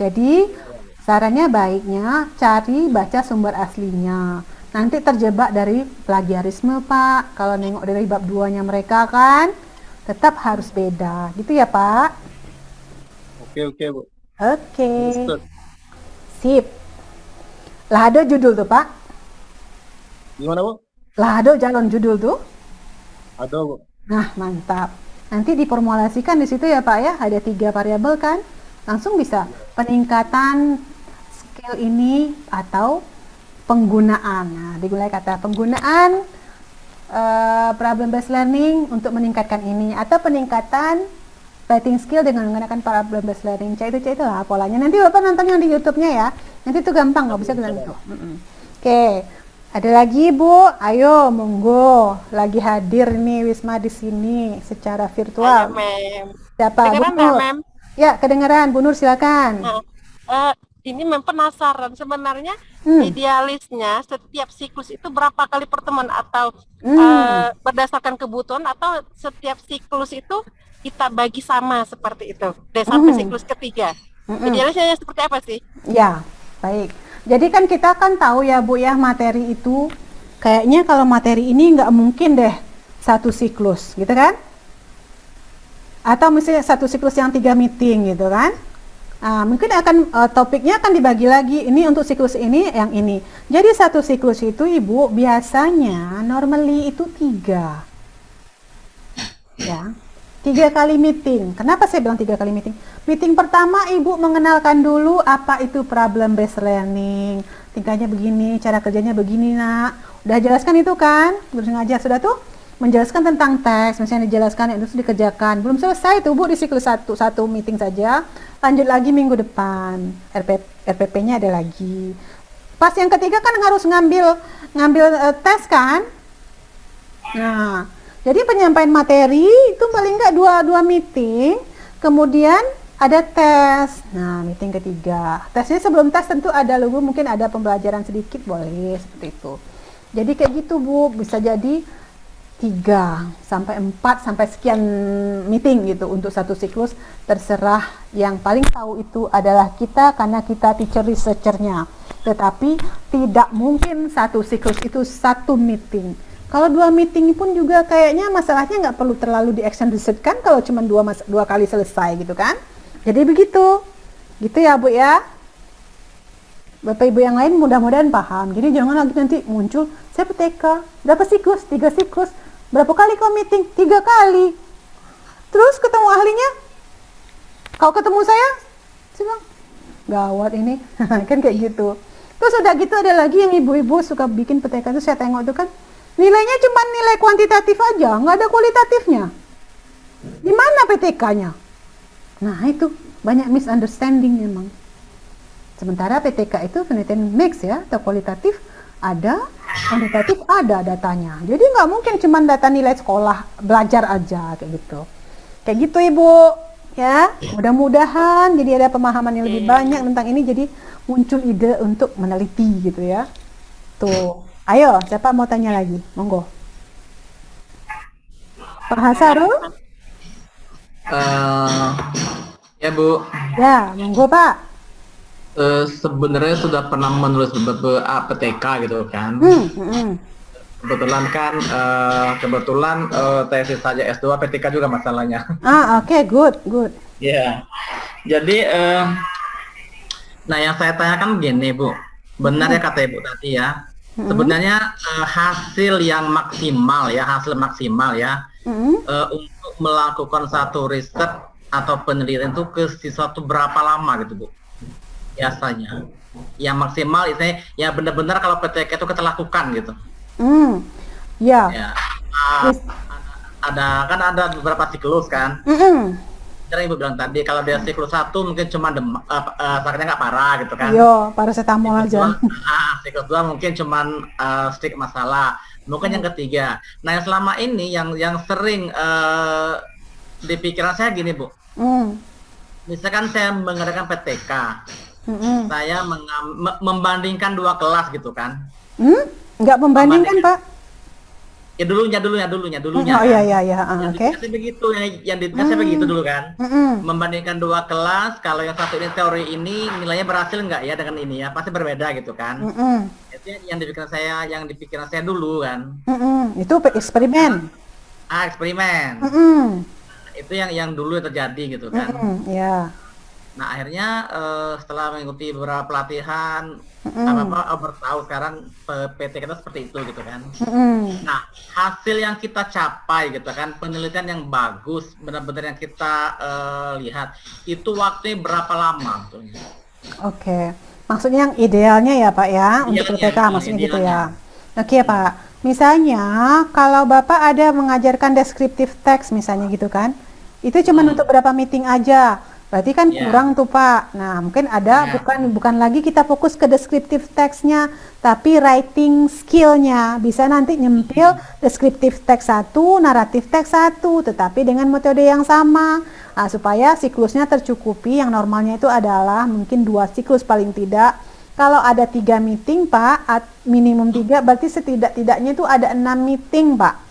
Jadi sarannya baiknya cari baca sumber aslinya. Nanti terjebak dari plagiarisme Pak. Kalau nengok dari bab 2-nya mereka kan tetap harus beda. Gitu ya Pak? Oke Bu. Oke. Understood. Sip. Lah ada judul tuh Pak. Gimana Bu? Lah ada calon judul tuh. Ada Bu. Nah mantap. Nanti diformulasikan di situ ya Pak ya. Ada 3 variabel kan. Langsung bisa peningkatan skill ini atau penggunaan. Nah, digunakan kata penggunaan problem based learning untuk meningkatkan ini atau peningkatan writing skill dengan menggunakan problem based learning. Itu lah polanya. Nanti Bapak nonton yang di YouTube-nya ya. Nanti itu gampang, nggak bisa bilang itu. Oke. Ada lagi Bu? Ayo monggo. Lagi hadir nih Wisma di sini secara virtual. Mem. Siapa? Bu Kedengeran Nur. Mem? Ya, kedengaran. Bu Nur silakan. Ini penasaran sebenarnya idealisnya setiap siklus itu berapa kali pertemuan atau berdasarkan kebutuhan atau setiap siklus itu kita bagi sama seperti itu sampai siklus ketiga. Idealisnya seperti apa sih? Ya, baik. Jadi kan kita kan tahu ya Bu ya materi itu kayaknya kalau materi ini nggak mungkin deh satu siklus gitu kan? Atau misalnya satu siklus yang 3 meeting gitu kan? Mungkin akan topiknya akan dibagi lagi, ini untuk siklus ini, yang ini. Jadi satu siklus itu Ibu biasanya normally itu 3 ya, 3 3 kali meeting. Kenapa saya bilang 3 kali meeting? Meeting pertama Ibu mengenalkan dulu apa itu problem based learning. Tingkahnya begini, cara kerjanya begini nak. Udah jelaskan itu kan? Terus ngajar sudah tuh menjelaskan tentang teks, misalnya dijelaskan itu dikerjakan. Belum selesai tuh Bu di siklus satu meeting saja. Lanjut lagi minggu depan. RPP-nya ada lagi. Pas yang ketiga kan harus ngambil tes kan? Nah, jadi penyampaian materi itu paling nggak dua meeting, kemudian ada tes. Nah, meeting ketiga. Tesnya sebelum tes tentu ada logo, mungkin ada pembelajaran sedikit boleh seperti itu. Jadi kayak gitu Bu, bisa jadi 3 sampai 4 sampai sekian meeting gitu untuk satu siklus, terserah. Yang paling tahu itu adalah kita karena kita teacher researchernya. Tetapi tidak mungkin satu siklus itu satu meeting. Kalau 2 meeting pun juga kayaknya masalahnya nggak perlu terlalu di action research kan kalau cuma 2 kali selesai gitu kan. Jadi begitu. Gitu ya Bu ya. Bapak Ibu yang lain mudah-mudahan paham. Jadi jangan lagi nanti muncul, saya PTK, berapa siklus? 3 siklus. Berapa kali kau meeting? 3 kali. Terus ketemu ahlinya? Kau ketemu saya bilang, gawat ini. Kan kayak gitu. Terus udah gitu ada lagi yang ibu-ibu suka bikin PTK itu, saya tengok itu kan nilainya cuma nilai kuantitatif aja, nggak ada kualitatifnya. Di mana PTK-nya? Nah itu banyak misunderstanding memang. Sementara PTK itu penelitian mix ya, atau kualitatif ada, kuantitatif ada datanya. Jadi nggak mungkin cuma data nilai sekolah, belajar aja kayak gitu. Kayak gitu Ibu, ya. Mudah-mudahan jadi ada pemahaman yang lebih banyak tentang ini, jadi muncul ide untuk meneliti gitu ya. Tuh. Ayo, siapa mau tanya lagi? Monggo. Pak Hasaru? Ya Bu. Ya, monggo Pak. Sebenarnya sudah pernah menulis beberapa PTK gitu kan. Kebetulan kan, tesis saja S2, PTK juga masalahnya. Oke, good. Ya. Jadi, nah yang saya tanyakan begini Bu. Benar ya kata Ibu tadi ya. Sebenarnya hasil maksimal ya untuk melakukan satu riset atau penelitian itu ke siswa itu berapa lama gitu Bu biasanya? Yang maksimal istilahnya ya benar-benar kalau PTK itu kita lakukan gitu. Ya. Ada beberapa siklus kan. Karena Ibu bilang tadi kalau dia siklus 1 mungkin cuma sakitnya nggak parah gitu kan. Yo, paracetamol aja. Siklus 2 mungkin cuma sedikit masalah. Mungkin yang ketiga. Nah yang selama ini yang sering di pikiran saya gini Bu. Misalkan saya mengadakan PTK, saya membandingkan 2 kelas gitu kan. Nggak membandingkan Pak? Ya dulunya. Oh iya. Oke. Saya begitu yang saya begitu dulu kan. Membandingkan 2 kelas, kalau yang satu ini teori ini nilainya berhasil nggak ya dengan ini ya, pasti berbeda gitu kan. Itu yang di pikiran saya dulu kan. Itu eksperimen. Eksperimen. Itu yang dulu terjadi gitu kan. Ya. Nah akhirnya setelah mengikuti beberapa pelatihan bertahu sekarang PT kita seperti itu gitu kan. Nah hasil yang kita capai gitu kan, penelitian yang bagus benar-benar yang kita lihat itu waktunya berapa lama tuh? Oke, maksudnya yang idealnya ya Pak ya untuk PTK maksudnya gitu ya. Oke Pak, misalnya kalau Bapak ada mengajarkan deskriptif teks misalnya gitu kan, itu cuma untuk berapa meeting aja. Berarti kan kurang tuh Pak. Nah mungkin ada bukan lagi kita fokus ke deskriptif teksnya, tapi writing skillnya. Bisa nanti nyempil deskriptif teks 1, naratif teks 1, tetapi dengan metode yang sama. Supaya siklusnya tercukupi, yang normalnya itu adalah mungkin 2 siklus paling tidak. Kalau ada 3 meeting Pak, minimum 3, berarti setidak-tidaknya itu ada 6 meeting Pak.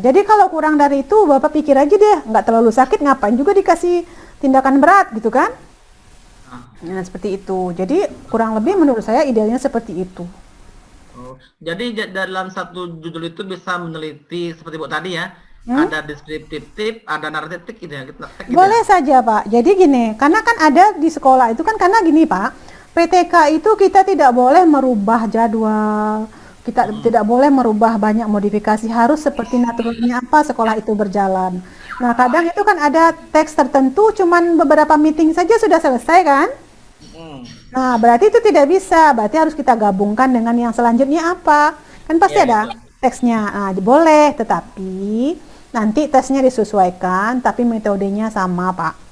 Jadi kalau kurang dari itu Bapak pikir aja deh, nggak terlalu sakit, ngapain juga dikasih tindakan berat gitu kan. Nah seperti itu. Jadi kurang lebih menurut saya idealnya seperti itu. Jadi dalam satu judul itu bisa meneliti seperti Bu tadi ya, ada deskriptif tip, ada naratif tip gitu ya. Boleh saja Pak. Jadi gini, karena kan ada di sekolah itu kan karena gini Pak, PTK itu kita tidak boleh merubah jadwal, Kita tidak boleh merubah banyak modifikasi, harus seperti naturalnya apa sekolah itu berjalan. Nah, kadang itu kan ada teks tertentu, cuman beberapa meeting saja sudah selesai kan? Nah, berarti itu tidak bisa, berarti harus kita gabungkan dengan yang selanjutnya apa? Kan pasti ada teksnya. Nah, boleh, tetapi nanti tesnya disesuaikan, tapi metodenya sama, Pak.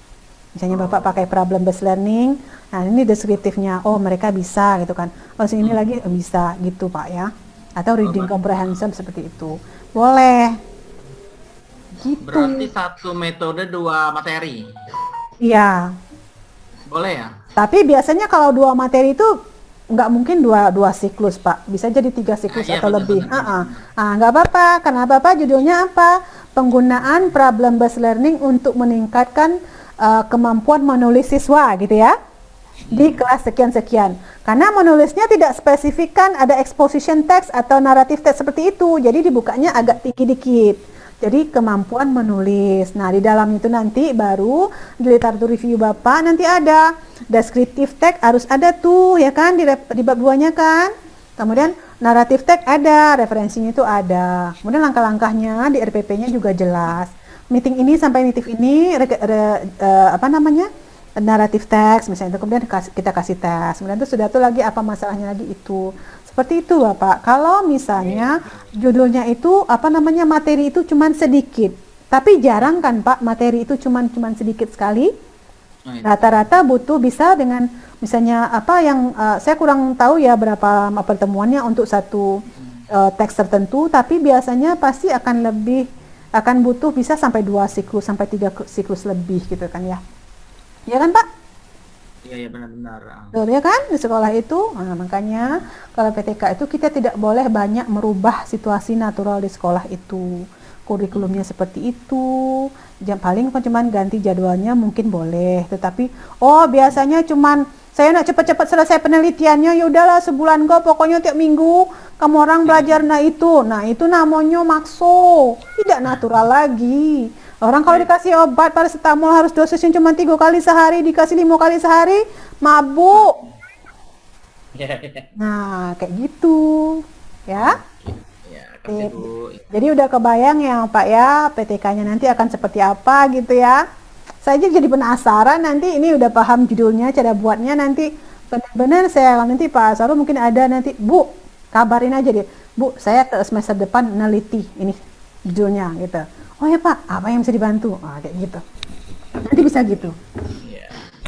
Misalnya Bapak pakai problem based learning, nah ini deskriptifnya, oh mereka bisa gitu kan. Oh sini lagi bisa gitu Pak ya. Atau reading comprehension seperti itu. Boleh. Gitu. Berarti satu metode 2 materi. Iya. Boleh ya? Tapi biasanya kalau 2 materi itu nggak mungkin dua siklus Pak. Bisa jadi 3 siklus atau lebih. Nggak apa-apa. Karena Bapak judulnya apa? Penggunaan problem based learning untuk meningkatkan kemampuan menulis siswa gitu ya di kelas sekian-sekian, karena menulisnya tidak spesifikkan ada exposition text atau naratif text seperti itu, jadi dibukanya agak tinggi dikit, jadi kemampuan menulis. Nah di dalam itu nanti baru di literatur review Bapak nanti ada descriptive text, harus ada tuh ya kan di bab 2-nya kan, kemudian naratif text ada, referensinya itu ada, kemudian langkah-langkahnya di RPP-nya juga jelas. Meeting ini sampai meeting ini naratif teks misalnya itu, kemudian kita kasih tes, kemudian itu sudah tuh lagi apa masalahnya lagi itu, seperti itu Bapak. Kalau misalnya judulnya itu materi itu cuman sedikit, tapi jarang kan Pak materi itu cuman sedikit sekali, rata-rata butuh bisa dengan misalnya saya kurang tahu ya berapa pertemuannya untuk satu teks tertentu, tapi biasanya pasti akan butuh bisa sampai 2 siklus sampai 3 siklus lebih gitu kan ya. Ya kan Pak? Iya benar-benar. Betul ya kan di sekolah itu. Nah, makanya kalau PTK itu kita tidak boleh banyak merubah situasi natural di sekolah itu. Kurikulumnya seperti itu. Paling cuman ganti jadwalnya mungkin boleh, tetapi biasanya cuman saya nak cepat-cepat selesai penelitiannya, ya udahlah sebulan kok pokoknya tiap minggu kamu orang belajar itu namanya makso, tidak natural lagi. Orang kalau dikasih obat paracetamol harus dosisnya cuma 3 kali sehari, dikasih 5 kali sehari, mabuk. Nah kayak gitu ya. Jadi udah kebayang ya Pak ya PTK-nya nanti akan seperti apa gitu ya. Saya jadi penasaran, nanti ini udah paham judulnya, cara buatnya, nanti benar-benar saya nanti Pak Sarul mungkin ada nanti, Bu kabarin aja deh, Bu saya ke semester depan neliti ini judulnya gitu. Oh ya Pak, apa yang bisa dibantu? Kayak gitu. Nanti bisa gitu.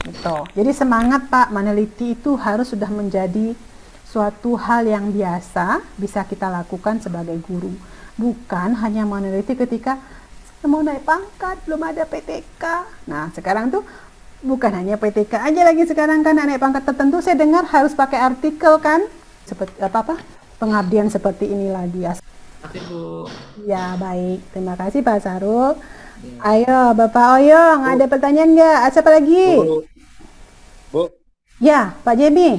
Gitu. Jadi semangat Pak, meneliti itu harus sudah menjadi suatu hal yang biasa bisa kita lakukan sebagai guru. Bukan hanya meneliti ketika mau naik pangkat, belum ada PTK. Nah sekarang tuh bukan hanya PTK aja lagi, sekarang kan naik pangkat tertentu saya dengar harus pakai artikel kan, seperti pengabdian seperti ini lagi. Bu. Ya baik, terima kasih Pak Sarul. Ayo Bapak Oyong, ada pertanyaan nggak? Siapa lagi? Bu. Ya Pak Jemi.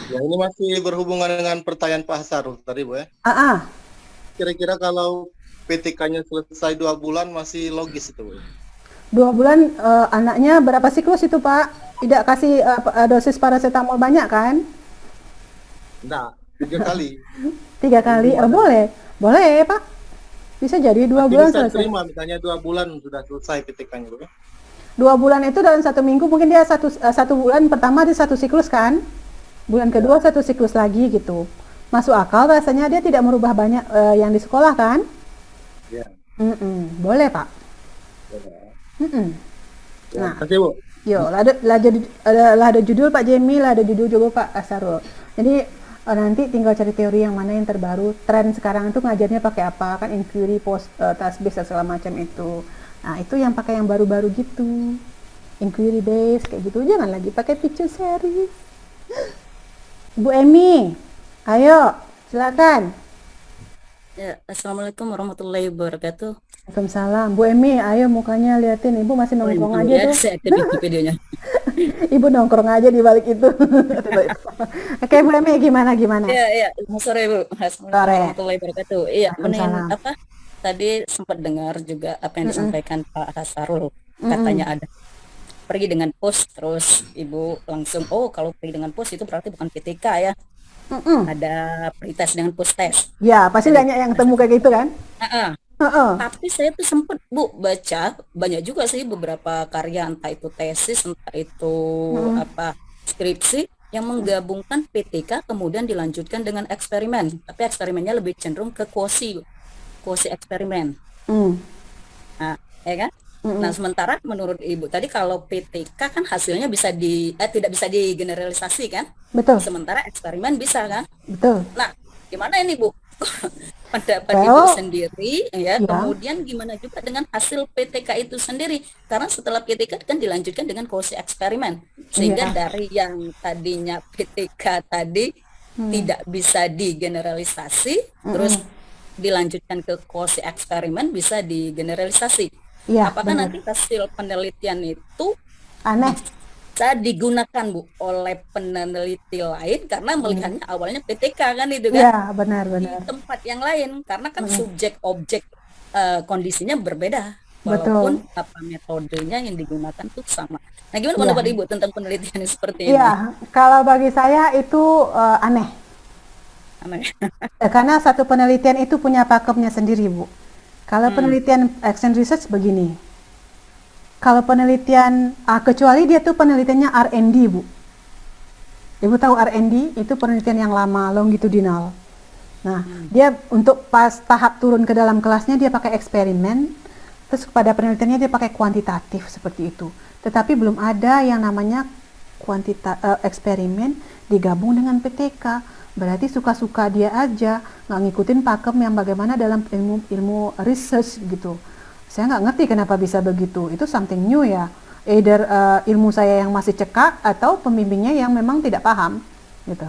Ya ini masih berhubungan dengan pertanyaan Pak Sarul tadi Bu ya. Kira-kira kalau PTK-nya selesai 2 bulan masih logis itu Bu? 2 bulan anaknya berapa siklus itu Pak? Tidak kasih dosis paracetamol banyak kan? Enggak, 3 kali. 3 kali, boleh Pak. Bisa jadi 2 bulan bisa selesai. terima misalnya 2 bulan sudah selesai PTK-nya Bu. 2 bulan itu dalam 1 minggu, mungkin dia satu bulan pertama dia 1 siklus kan? Bulan kedua 1 siklus lagi gitu. Masuk akal rasanya, dia tidak merubah banyak yang di sekolah kan? Ya. Boleh Pak. Nah, kasih Bu. Yo, lah ada judul Pak Jemi, lah ada judul juga Pak Asarul. Jadi nanti tinggal cari teori yang mana yang terbaru. Tren sekarang itu ngajarnya pakai apa kan, inquiry, post, task based segala macam itu. Nah itu yang pakai yang baru-baru gitu, inquiry based kayak gitu. Jangan lagi pakai picture series. Bu Emi, ayo silakan. Ya, Assalamualaikum warahmatullahi wabarakatuh. Waalaikumsalam. Bu Emi, ayo mukanya liatin. Ibu masih nongkrong aja tuh. Saya aktif videonya. Ibu nongkrong aja di balik itu. Oke, Bu Emi, gimana? Iya. Sore Bu. Assalamualaikum warahmatullahi wabarakatuh. Iya, tadi sempat dengar juga apa yang disampaikan Pak Hasarul. Katanya ada pergi dengan pos, terus Ibu langsung, kalau pergi dengan pos itu berarti bukan PTK ya. ada pretest dengan posttest. Ya, pasti Jadi, banyak yang temu kayak gitu kan? Heeh. Heeh. Tapi saya tuh sempet Bu baca banyak juga sih beberapa karya, entah itu tesis, entah itu apa skripsi yang menggabungkan PTK kemudian dilanjutkan dengan eksperimen. Tapi eksperimennya lebih cenderung ke quasi eksperimen. Nah, ya kan? Nah, sementara menurut Ibu tadi kalau PTK kan hasilnya bisa tidak bisa digeneralisasi kan? Betul. Sementara eksperimen bisa kan? Betul. Nah, gimana ini Bu? Pendapat Well, Ibu sendiri ya, ya. kemudian gimana juga dengan hasil PTK itu sendiri, karena setelah PTK kan dilanjutkan dengan quasi eksperimen, sehingga dari yang tadinya PTK tadi tidak bisa digeneralisasi, terus dilanjutkan ke quasi eksperimen bisa digeneralisasi. Iya, Apakah benar. nanti hasil penelitian itu Aneh. bisa digunakan Bu oleh peneliti lain karena melihatnya awalnya PTK kan itu kan? Iya, Di benar-benar. tempat yang lain karena kan subjek objek kondisinya berbeda Betul. walaupun apa metodenya yang digunakan tuh sama. Nah, gimana Iya. pendapat Ibu tentang penelitian yang seperti ini? Iya, kalau bagi saya itu aneh. Aneh. Karena satu penelitian itu punya pakemnya sendiri, Bu. Kalau penelitian action research begini. Kalau penelitian, kecuali dia tuh penelitiannya R&D, Bu. Ibu tahu R&D itu penelitian yang lama, longitudinal. Nah, dia untuk pas tahap turun ke dalam kelasnya dia pakai eksperimen, terus pada penelitiannya dia pakai kuantitatif seperti itu. Tetapi belum ada yang namanya eksperimen digabung dengan PTK. Berarti suka-suka dia aja, nggak ngikutin pakem yang bagaimana dalam ilmu research gitu. Saya nggak ngerti kenapa bisa begitu. Itu something new ya. Either ilmu saya yang masih cekak atau pembimbingnya yang memang tidak paham gitu.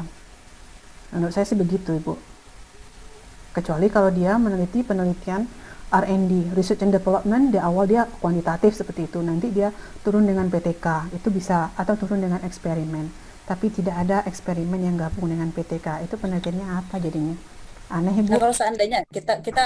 Menurut saya sih begitu, Ibu. Kecuali kalau dia meneliti penelitian R&D, Research and Development, di awal dia kuantitatif seperti itu, nanti dia turun dengan PTK, itu bisa, atau turun dengan eksperimen. Tapi tidak ada eksperimen yang gabung dengan PTK. Itu penelitiannya apa jadinya? Aneh, Ibu. Nah, kalau seandainya kita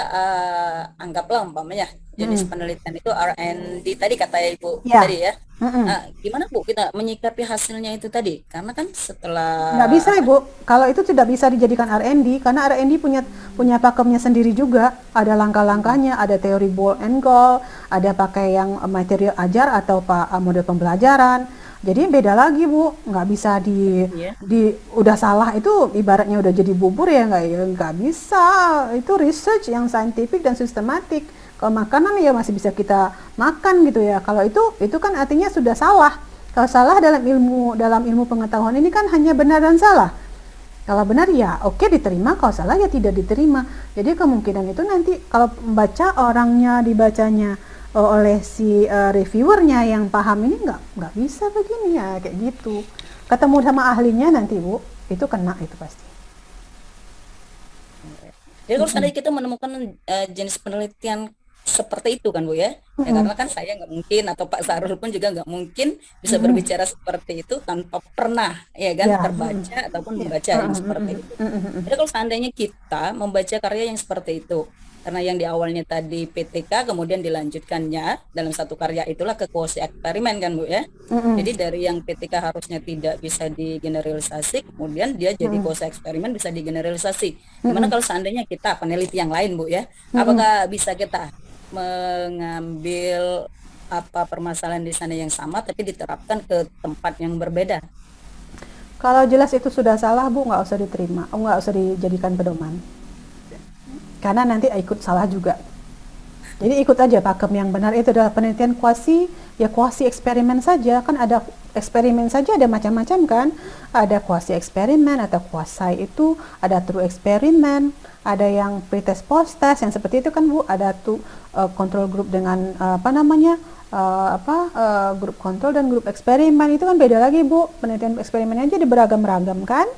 anggaplah umpamanya jenis penelitian itu R&D tadi kata Ibu Ya. tadi ya. Nah, gimana Bu kita menyikapi hasilnya itu tadi? Karena kan setelah Nggak bisa, Ibu. Kalau itu tidak bisa dijadikan R&D, karena R&D punya pakemnya sendiri juga. Ada langkah-langkahnya, ada teori ball and goal, ada pakai yang material ajar atau model pembelajaran. Jadi beda lagi, Bu. Nggak bisa udah salah itu ibaratnya udah jadi bubur ya, nggak bisa. Itu research yang scientific dan sistematik. Kalau makanan ya masih bisa kita makan gitu ya. Kalau itu kan artinya sudah salah. Kalau salah dalam ilmu pengetahuan ini kan hanya benar dan salah. Kalau benar ya oke diterima, kalau salah ya tidak diterima. Jadi kemungkinan itu nanti kalau membaca orangnya dibacanya oleh si reviewernya yang paham ini nggak bisa begini ya kayak gitu. Ketemu sama ahlinya nanti, Bu, itu kena itu pasti. Jadi kalau seandainya kita menemukan jenis penelitian seperti itu kan Bu ya, ya karena kan saya nggak mungkin atau Pak Sarul pun juga nggak mungkin bisa berbicara seperti itu tanpa pernah ya kan terbaca ataupun membaca yang seperti itu. Jadi kalau seandainya kita membaca karya yang seperti itu, karena yang di awalnya tadi PTK kemudian dilanjutkannya dalam satu karya itulah ke quasi eksperimen kan Bu ya. Jadi dari yang PTK harusnya tidak bisa digeneralisasi kemudian dia jadi quasi eksperimen bisa digeneralisasi. Gimana kalau seandainya kita peneliti yang lain Bu ya, apakah bisa kita mengambil permasalahan di sana yang sama tapi diterapkan ke tempat yang berbeda? Kalau jelas itu sudah salah, Bu, nggak usah diterima, nggak usah dijadikan pedoman. Karena nanti ikut salah juga. Jadi ikut aja pakem yang benar itu adalah penelitian kuasi eksperimen saja. Kan ada eksperimen saja ada macam-macam kan. Ada kuasi eksperimen atau kuasai itu, ada true eksperimen, ada yang pretest post test yang seperti itu kan Bu. Ada tuh kontrol grup dengan grup kontrol dan grup eksperimen itu kan beda lagi Bu. Penelitian eksperimennya aja beragam-ragam kan.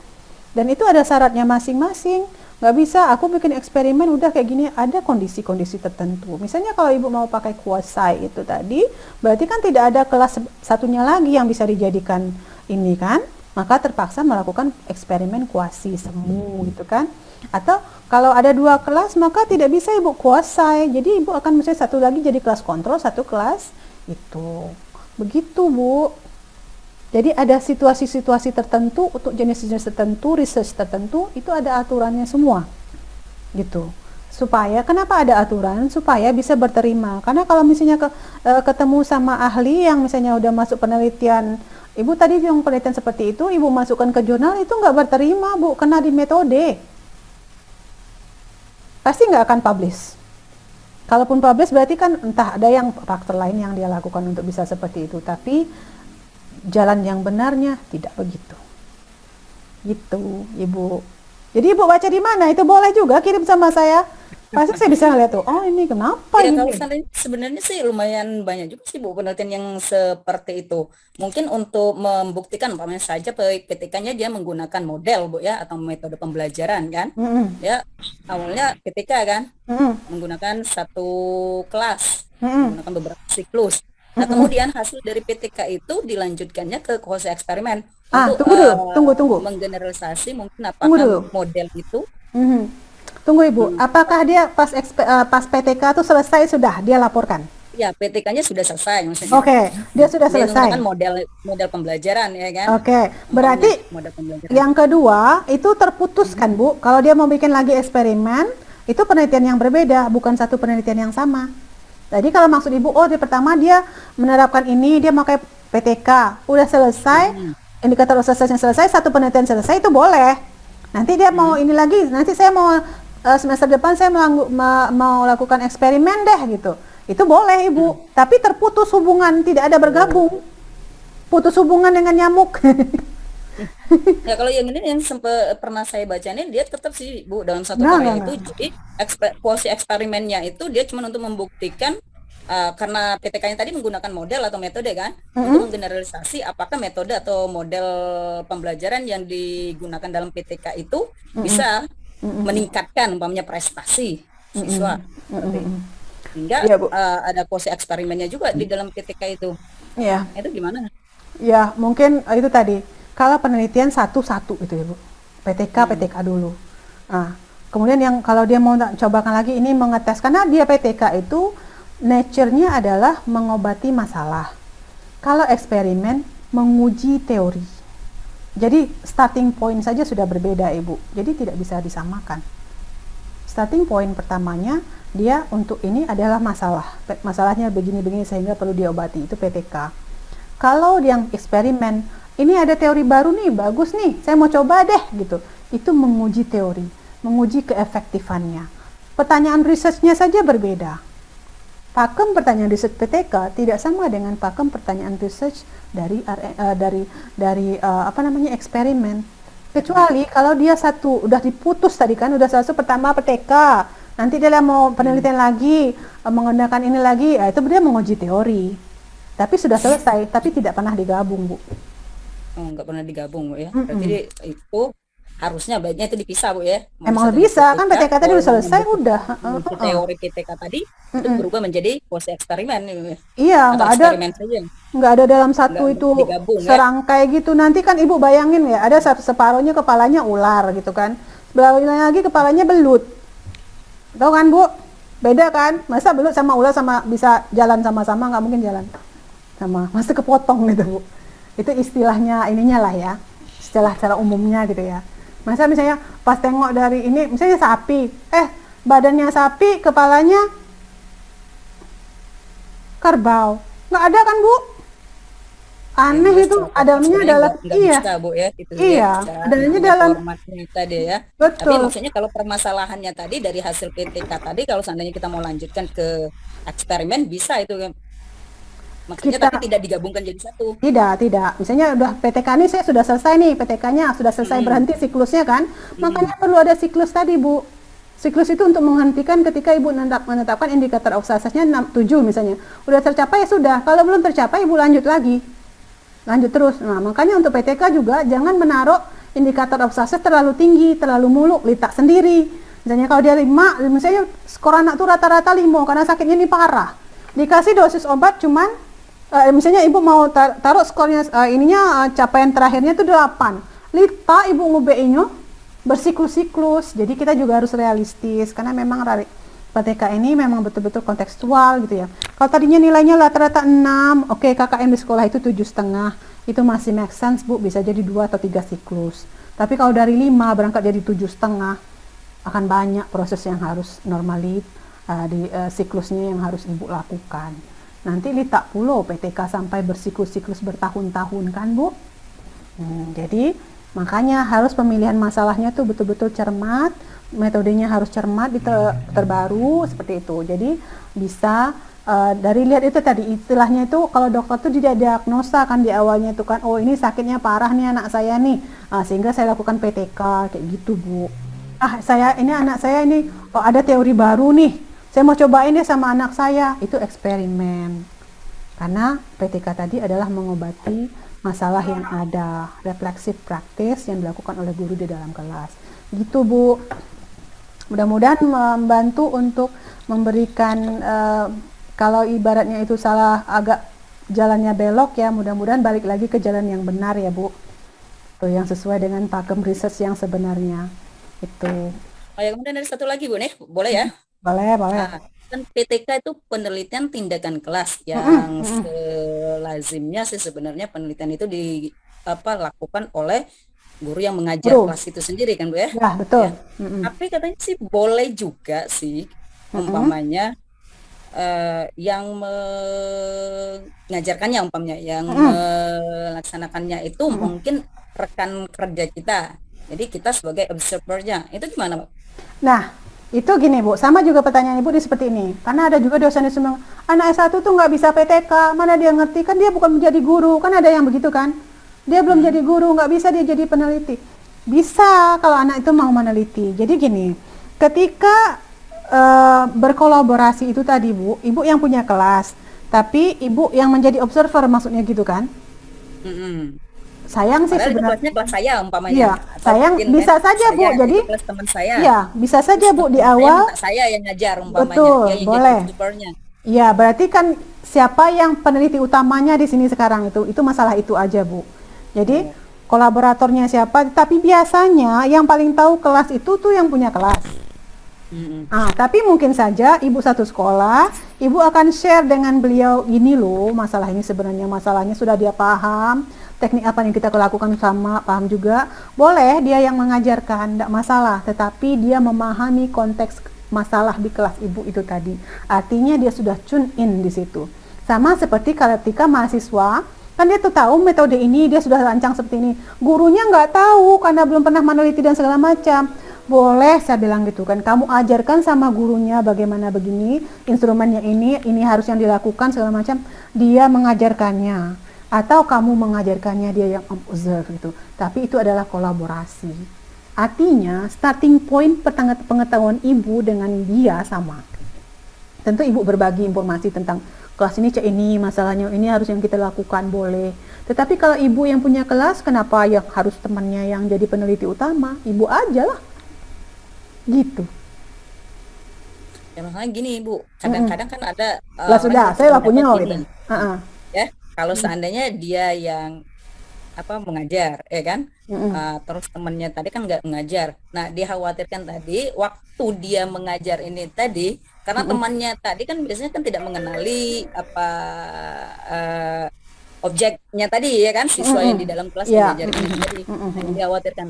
Dan itu ada syaratnya masing-masing. Nggak bisa aku bikin eksperimen udah kayak gini, ada kondisi-kondisi tertentu. Misalnya kalau Ibu mau pakai kuasai itu tadi, berarti kan tidak ada kelas satunya lagi yang bisa dijadikan ini kan, maka terpaksa melakukan eksperimen kuasi semu gitu kan. Atau kalau ada dua kelas maka tidak bisa Ibu kuasai, jadi Ibu akan misalnya satu lagi jadi kelas kontrol, satu kelas itu. Begitu Bu. Jadi ada situasi-situasi tertentu untuk jenis-jenis tertentu, research tertentu, itu ada aturannya semua. Gitu. Supaya, kenapa ada aturan? Supaya bisa berterima. Karena kalau misalnya ketemu sama ahli yang misalnya udah masuk penelitian, Ibu tadi yang penelitian seperti itu, Ibu masukkan ke jurnal, itu nggak berterima, Bu, kena di metode. Pasti nggak akan publish. Kalaupun publish berarti kan entah ada yang faktor lain yang dia lakukan untuk bisa seperti itu. Tapi jalan yang benarnya tidak begitu. Gitu, Ibu. Jadi Ibu baca di mana? Itu boleh juga kirim sama saya. Pasti saya bisa ngeliat tuh, oh ini kenapa Ya, ini? kalau sebenarnya sih lumayan banyak juga sih Bu penelitian yang seperti itu. Mungkin untuk membuktikan umpamanya saja PTK-nya dia menggunakan model Bu ya atau metode pembelajaran kan. Ya, awalnya PTK kan menggunakan satu kelas, menggunakan beberapa siklus. Nah, kemudian hasil dari PTK itu dilanjutkannya ke quasi eksperimen untuk tunggu. menggeneralisasi mungkin apakah model itu. Tunggu Ibu, apakah dia pas PTK itu selesai sudah dia laporkan? Ya, PTK-nya sudah selesai maksudnya. Oke, dia sudah selesai. Kan model pembelajaran ya kan. Oke, berarti yang kedua itu terputus kan Bu? Kalau dia mau bikin lagi eksperimen, itu penelitian yang berbeda, bukan satu penelitian yang sama. Jadi kalau maksud Ibu, oh di pertama dia menerapkan ini, dia pakai PTK, udah selesai, indikator suksesnya selesai, satu penelitian selesai, itu boleh. Nanti dia mau ini lagi, nanti saya mau semester depan saya mau lakukan eksperimen deh gitu. Itu boleh Ibu, tapi terputus hubungan, tidak ada bergabung. Putus hubungan dengan nyamuk. Ya kalau yang ini yang sempat pernah saya baca ini dia tetap sih Bu dalam satu karya itu jadi quasi eksperimennya itu dia cuma untuk membuktikan karena PTK-nya tadi menggunakan model atau metode kan untuk menggeneralisasi apakah metode atau model pembelajaran yang digunakan dalam PTK itu bisa meningkatkan umpamanya prestasi siswa. Hingga ada quasi eksperimennya juga di dalam PTK itu. Iya. Itu gimana? Ya mungkin itu tadi. Kalau penelitian satu-satu gitu ya Bu, PTK dulu. Nah, kemudian yang kalau dia mau cobakan lagi ini mengetes, karena dia PTK itu nature-nya adalah mengobati masalah. Kalau eksperimen menguji teori. Jadi starting point saja sudah berbeda Ibu, jadi tidak bisa disamakan. Starting point pertamanya dia untuk ini adalah masalahnya begini-begini sehingga perlu diobati, itu PTK. Kalau yang eksperimen ini ada teori baru nih, bagus nih, saya mau coba deh gitu. Itu menguji teori, menguji keefektifannya. Pertanyaan risetnya saja berbeda. Pakem pertanyaan riset PTK tidak sama dengan pakem pertanyaan research dari eksperimen. Kecuali kalau dia satu udah diputus tadi kan, udah selesai pertama PTK, nanti dia mau penelitian lagi, menggunakan ini lagi, itu dia menguji teori. Tapi sudah selesai, tapi tidak pernah digabung Bu. Oh, nggak pernah digabung Bu ya. Berarti itu harusnya baiknya itu dipisah Bu ya. Emang bisa kan PTK tadi udah selesai udah. Teori PTK tadi itu berubah menjadi quasi eksperimen. Iya, nggak ada dalam satu itu serangkai gitu. Nanti kan Ibu bayangin ya, ada separuhnya kepalanya ular gitu kan, sebelahnya lagi kepalanya belut. Tahu kan Bu? Beda kan? Masa belut sama ular sama bisa jalan sama-sama? Nggak mungkin jalan sama, masa kepotong gitu Bu. Itu istilahnya ininya lah ya, istilah secara umumnya gitu ya. Masa misalnya pas tengok dari ini, misalnya sapi, badannya sapi, kepalanya kerbau, nggak ada kan Bu? Aneh itu, adanya adalah adanya dalam tadi ya. Betul. Tapi maksudnya kalau permasalahannya tadi dari hasil PTK tadi, kalau seandainya kita mau lanjutkan ke eksperimen bisa itu kan. Maksudnya tapi tidak digabungkan jadi satu. Tidak. Misalnya udah PTK ini saya sudah selesai nih, PTK-nya sudah selesai berhenti siklusnya kan. Makanya perlu ada siklus tadi Bu. Siklus itu untuk menghentikan ketika Ibu menetapkan indikator of success-nya 7 misalnya. Udah tercapai ya sudah. Kalau belum tercapai Ibu lanjut lagi. Lanjut terus. Nah, makanya untuk PTK juga jangan menaruh indikator of success terlalu tinggi, terlalu muluk, letak sendiri. Misalnya kalau dia 5, misalnya skor anak tuh rata-rata 5 karena sakitnya ini parah. Dikasih dosis obat cuman misalnya Ibu mau taruh skornya capaian terakhirnya itu 8. Lita Ibu nge-BI-nya bersiklus-siklus. Jadi kita juga harus realistis karena memang PTK ini memang betul-betul kontekstual gitu ya. Kalau tadinya nilainya rata-rata 6, oke KKM di sekolah itu 7,5. itu masih make sense Bu, bisa jadi 2 atau 3 siklus. Tapi kalau dari 5 berangkat jadi 7,5, akan banyak proses yang harus normally di siklusnya yang harus Ibu lakukan. Nanti litak pulau PTK sampai bersiklus-siklus bertahun-tahun kan Bu. Jadi makanya harus pemilihan masalahnya tuh betul-betul cermat, metodenya harus cermat, terbaru seperti itu. Jadi bisa dari lihat itu tadi istilahnya itu, kalau dokter tuh tidak diagnosa kan di awalnya itu kan, oh ini sakitnya parah nih anak saya nih, sehingga saya lakukan PTK kayak gitu Bu. Anak saya ini ada teori baru nih, saya mau cobain deh sama anak saya, itu eksperimen. Karena PTK tadi adalah mengobati masalah yang ada, refleksif praktis yang dilakukan oleh guru di dalam kelas. Gitu Bu. Mudah-mudahan membantu untuk memberikan kalau ibaratnya itu salah agak jalannya belok ya, mudah-mudahan balik lagi ke jalan yang benar ya Bu. Tuh yang sesuai dengan pakem research yang sebenarnya. Itu. Oh ya, kemudian ada satu lagi Bu nih, boleh ya? Boleh. Kan PTK itu penelitian tindakan kelas yang selazimnya sih sebenarnya penelitian itu dilakukan oleh guru yang mengajar kelas itu sendiri kan Bu ya? Ya, betul. Ya. Tapi katanya sih boleh juga sih umpamanya yang mengajarkannya umpamanya yang melaksanakannya itu mungkin rekan kerja kita. Jadi kita sebagai observernya. Itu gimana, Bu? Nah, itu gini Bu, sama juga pertanyaan Ibu seperti ini. Karena ada juga dosen yang bilang, anak S1 tuh nggak bisa PTK, mana dia ngerti, kan dia bukan menjadi guru, kan ada yang begitu kan. Dia belum jadi guru, nggak bisa dia jadi peneliti. Bisa kalau anak itu mau meneliti. Jadi gini, ketika berkolaborasi itu tadi Bu, Ibu yang punya kelas, tapi Ibu yang menjadi observer maksudnya gitu kan. Sayang sih sebenarnya kelas saya umpamanya. Iya, sayang bisa saja Bu. Jadi kelas teman saya. Iya, bisa saja Bu di awal. Saya yang ngajar umpamanya. Betul, boleh. Iya, berarti kan siapa yang peneliti utamanya di sini sekarang itu masalah itu aja Bu. Jadi kolaboratornya siapa? Tapi biasanya yang paling tahu kelas itu tuh yang punya kelas. Tapi mungkin saja Ibu satu sekolah, Ibu akan share dengan beliau, ini loh masalah ini sebenarnya masalahnya sudah dia paham, teknik apa yang kita lakukan sama paham juga, boleh dia yang mengajarkan, tidak masalah, tetapi dia memahami konteks masalah di kelas Ibu itu tadi, artinya dia sudah tune in di situ. Sama seperti ketika mahasiswa, kan dia tuh tahu metode ini, dia sudah rancang seperti ini, gurunya nggak tahu karena belum pernah meneliti dan segala macam. Boleh saya bilang gitu kan, kamu ajarkan sama gurunya bagaimana begini, instrumennya ini harus yang dilakukan segala macam, dia mengajarkannya atau kamu mengajarkannya, dia yang observe gitu. Tapi itu adalah kolaborasi. Artinya starting point pengetahuan Ibu dengan dia sama. Tentu Ibu berbagi informasi tentang kelas ini ini masalahnya, ini harus yang kita lakukan, boleh. Tetapi kalau Ibu yang punya kelas, kenapa yang harus temannya yang jadi peneliti utama? Ibu aja lah. Gitu. Ya makanya gini Bu, kadang-kadang kan ada sudah, saya lakunya gitu. Ya, kalau seandainya dia yang mengajar, ya kan, terus temannya tadi kan nggak mengajar. Nah, dikhawatirkan tadi waktu dia mengajar ini tadi, karena temannya tadi kan biasanya kan tidak mengenali objeknya tadi ya kan, siswa yang di dalam kelas belajar ini tadi. Dikhawatirkan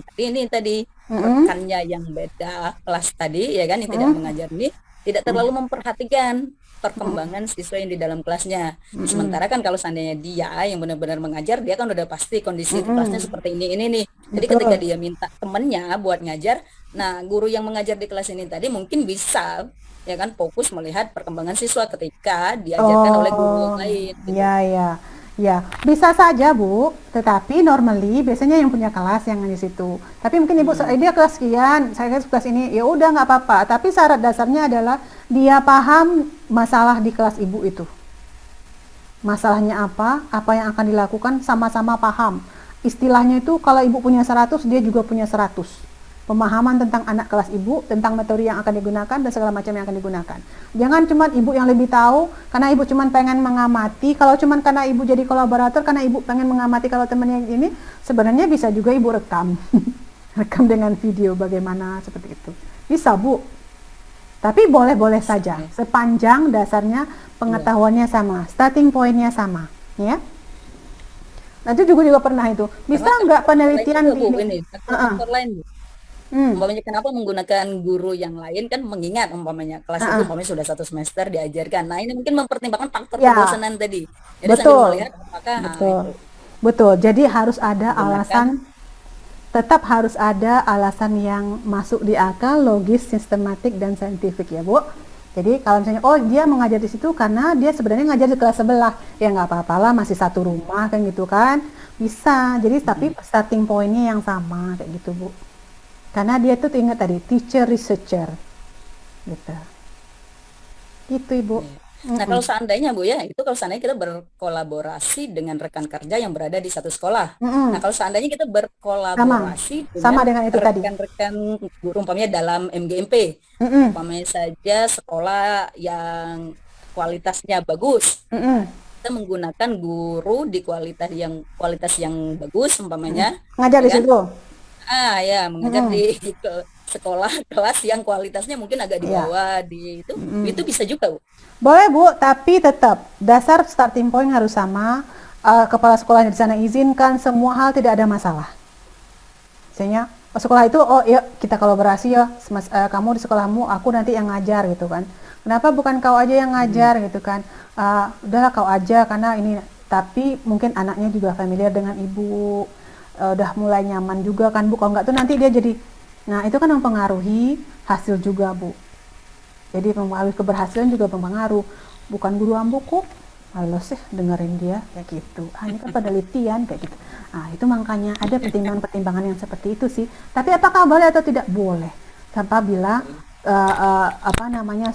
tadi rekannya yang beda kelas tadi ya kan, yang tidak mengajar ini tidak terlalu memperhatikan perkembangan siswa yang di dalam kelasnya. Sementara kan kalau seandainya dia yang benar-benar mengajar, dia kan udah pasti kondisi kelasnya seperti ini nih. Jadi ketika dia minta temennya buat ngajar, nah guru yang mengajar di kelas ini tadi mungkin bisa ya kan fokus melihat perkembangan siswa ketika diajarkan oleh guru lain. Gitu. Ya, bisa saja Bu, tetapi normally biasanya yang punya kelas yang di situ. Tapi mungkin Ibu dia kelas sekian, saya kelas ini, ya udah nggak apa-apa. Tapi syarat dasarnya adalah dia paham masalah di kelas Ibu itu. Masalahnya apa yang akan dilakukan, sama-sama paham. Istilahnya itu kalau Ibu punya 100, dia juga punya 100. Pemahaman tentang anak kelas Ibu, tentang metode yang akan digunakan dan segala macam yang akan digunakan. Jangan cuma Ibu yang lebih tahu karena Ibu cuma pengen mengamati. Kalau cuma karena Ibu jadi kolaborator, karena Ibu pengen mengamati kalau temennya ini, sebenarnya bisa juga Ibu rekam. Rekam dengan video bagaimana seperti itu. Bisa Bu. Tapi boleh-boleh saja sepanjang dasarnya pengetahuannya sama, starting pointnya sama, ya. Nah itu juga pernah itu. Bisa nggak penelitian juga, Bu, ini? ini faktor lain, Bu. Umpamanya kenapa menggunakan guru yang lain, kan mengingat umpamanya kelas itu umpamanya sudah 1 semester diajarkan. Nah ini mungkin mempertimbangkan faktor kebosanan tadi. Jadi sambil melihat apakah betul. Jadi harus ada alasan, tetap harus ada alasan yang masuk di akal, logis, sistematik dan saintifik ya Bu. Jadi kalau misalnya dia mengajar di situ karena dia sebenarnya ngajar di kelas sebelah, ya nggak apa-apalah, masih satu rumah kan gitu kan, bisa. Jadi tapi starting pointnya yang sama kayak gitu Bu. Karena dia tuh ingat tadi teacher researcher gitu. Gitu Ibu. Nah kalau seandainya Bu ya, itu kalau seandainya kita berkolaborasi dengan rekan kerja yang berada di satu sekolah. Nah kalau seandainya kita berkolaborasi sama dengan itu tadi, rekan-rekan guru umpamanya dalam MGMP, umpamanya saja sekolah yang kualitasnya bagus, kita menggunakan guru di kualitas yang bagus umpamanya ngajar di situ. Ya mengajar di sekolah kelas yang kualitasnya mungkin agak di bawah itu bisa juga Bu. Boleh Bu, tapi tetap dasar starting point harus sama. Kepala sekolahnya di sana izinkan semua hal, tidak ada masalah. Misalnya sekolah itu ya kita kolaborasi ya, kamu di sekolahmu, aku nanti yang ngajar gitu kan. Kenapa bukan kau aja yang ngajar gitu kan? Udahlah kau aja karena ini. Tapi mungkin anaknya juga familiar dengan ibu. Udah mulai nyaman juga kan Bu, kalau enggak tuh nanti dia jadi, nah itu kan mempengaruhi hasil juga Bu. Jadi mempengaruhi keberhasilan juga mempengaruh. Bukan guru ambu kok, males sih dengerin dia kayak gitu. Ini kan penelitian kayak gitu. Itu makanya ada pertimbangan-pertimbangan yang seperti itu sih. Tapi apakah boleh atau tidak? Boleh. Apabila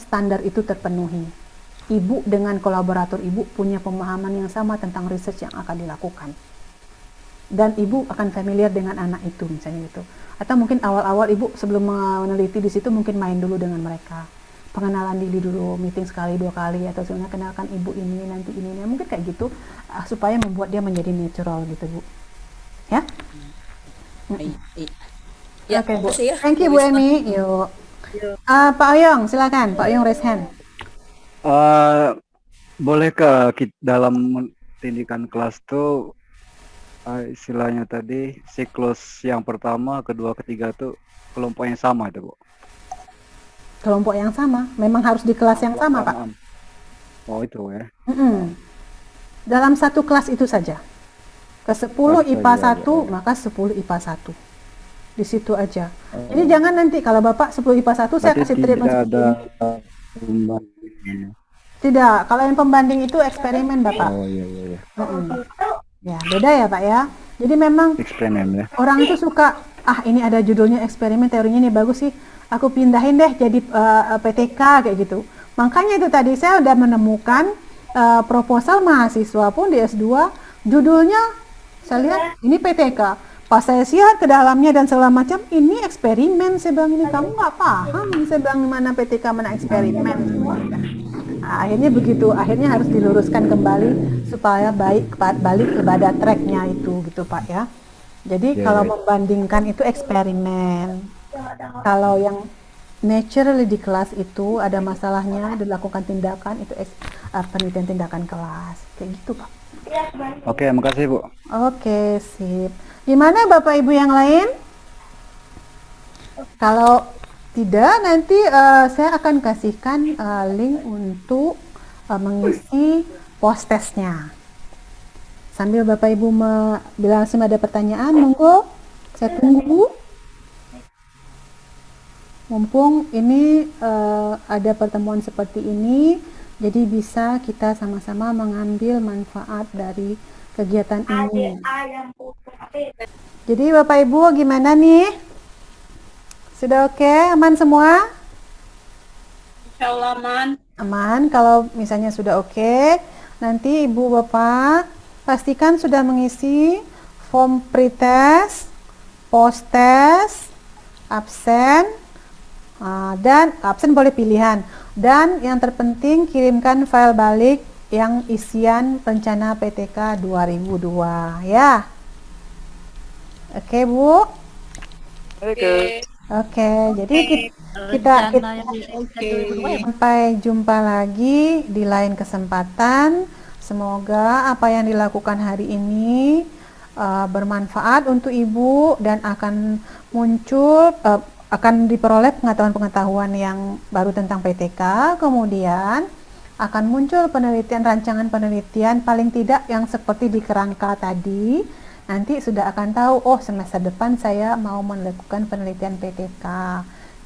standar itu terpenuhi. Ibu dengan kolaborator ibu punya pemahaman yang sama tentang research yang akan dilakukan. Dan ibu akan familiar dengan anak itu misalnya gitu. Atau mungkin awal-awal ibu sebelum meneliti di situ mungkin main dulu dengan mereka, pengenalan diri dulu, meeting sekali 2 kali atau sebenarnya kenalkan ibu ini nanti ini, mungkin kayak gitu supaya membuat dia menjadi natural gitu Bu. Ya? Oke Bu. Thank you Bu Emi. Yuk. Pak Oyong silakan. Pak Oyong raise hand. Bolehkah dalam tindikan kelas tuh istilahnya tadi siklus yang pertama, kedua, ketiga tuh kelompok yang sama itu Bu? Kelompok yang sama, memang harus di kelas yang sama Pak. Oh itu ya. Dalam satu kelas itu saja. Ke 10 IPA 1 maka 10 IPA 1. Di situ aja. Jadi jangan nanti kalau Bapak 10 IPA 1 saya kasih treatment tidak ada pembanding. Tidak, kalau yang pembanding itu eksperimen Bapak. Oh iya. Ya, beda ya Pak ya. Jadi memang eksperimen ya. Orang itu suka, ini ada judulnya eksperimen, teorinya ini bagus sih, aku pindahin deh jadi PTK kayak gitu. Makanya itu tadi saya udah menemukan proposal mahasiswa pun di S2, judulnya saya lihat ini PTK. Pas saya siap ke dalamnya dan segala macam, ini eksperimen. Saya bilang ini kamu nggak paham. Saya bilang mana PTK mana eksperimen. Akhirnya begitu, akhirnya harus diluruskan kembali supaya balik kepada tracknya itu gitu Pak ya. Jadi kalau membandingkan itu eksperimen. Kalau yang naturally di kelas itu ada masalahnya, dilakukan tindakan itu penelitian tindakan kelas kayak gitu Pak. Oke, makasih Bu. Oke, sip. Gimana Bapak Ibu yang lain? Kalau tidak, nanti saya akan kasihkan link untuk mengisi post testnya. Sambil Bapak Ibu bila ada pertanyaan, monggo saya tunggu. Mumpung ini ada pertemuan seperti ini, jadi bisa kita sama-sama mengambil manfaat dari kegiatan ini. Jadi Bapak Ibu gimana nih? Sudah oke? Aman semua? Insya Allah aman. Aman. Kalau misalnya sudah oke, nanti Ibu Bapak pastikan sudah mengisi form pretest, post test, absen, dan absen boleh pilihan. Dan yang terpenting kirimkan file balik yang isian rencana PTK 2002 ya. Oke Bu? Oke, jadi kita sampai jumpa lagi di lain kesempatan. Semoga apa yang dilakukan hari ini bermanfaat untuk Ibu dan akan muncul akan diperoleh pengetahuan-pengetahuan yang baru tentang PTK. Kemudian akan muncul rancangan penelitian paling tidak yang seperti di kerangka tadi. Nanti sudah akan tahu, oh semester depan saya mau melakukan penelitian PTK.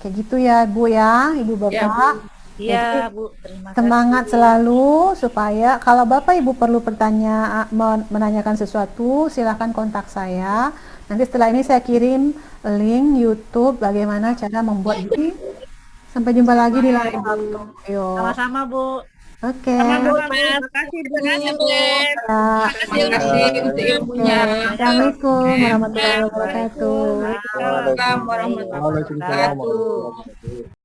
Kayak gitu ya Bu ya, Ibu Bapak. Iya Bu, terima kasih. Semangat selalu supaya kalau Bapak Ibu perlu menanyakan sesuatu, silahkan kontak saya. Nanti setelah ini saya kirim link YouTube bagaimana cara membuat ini. Sampai jumpa lagi di lain waktu. Sama-sama Bu. Oke. Sama-sama, terima kasih Bu. Terima kasih untuk ilmunya. Assalamualaikum warahmatullahi wabarakatuh. Waalaikumsalam warahmatullahi wabarakatuh.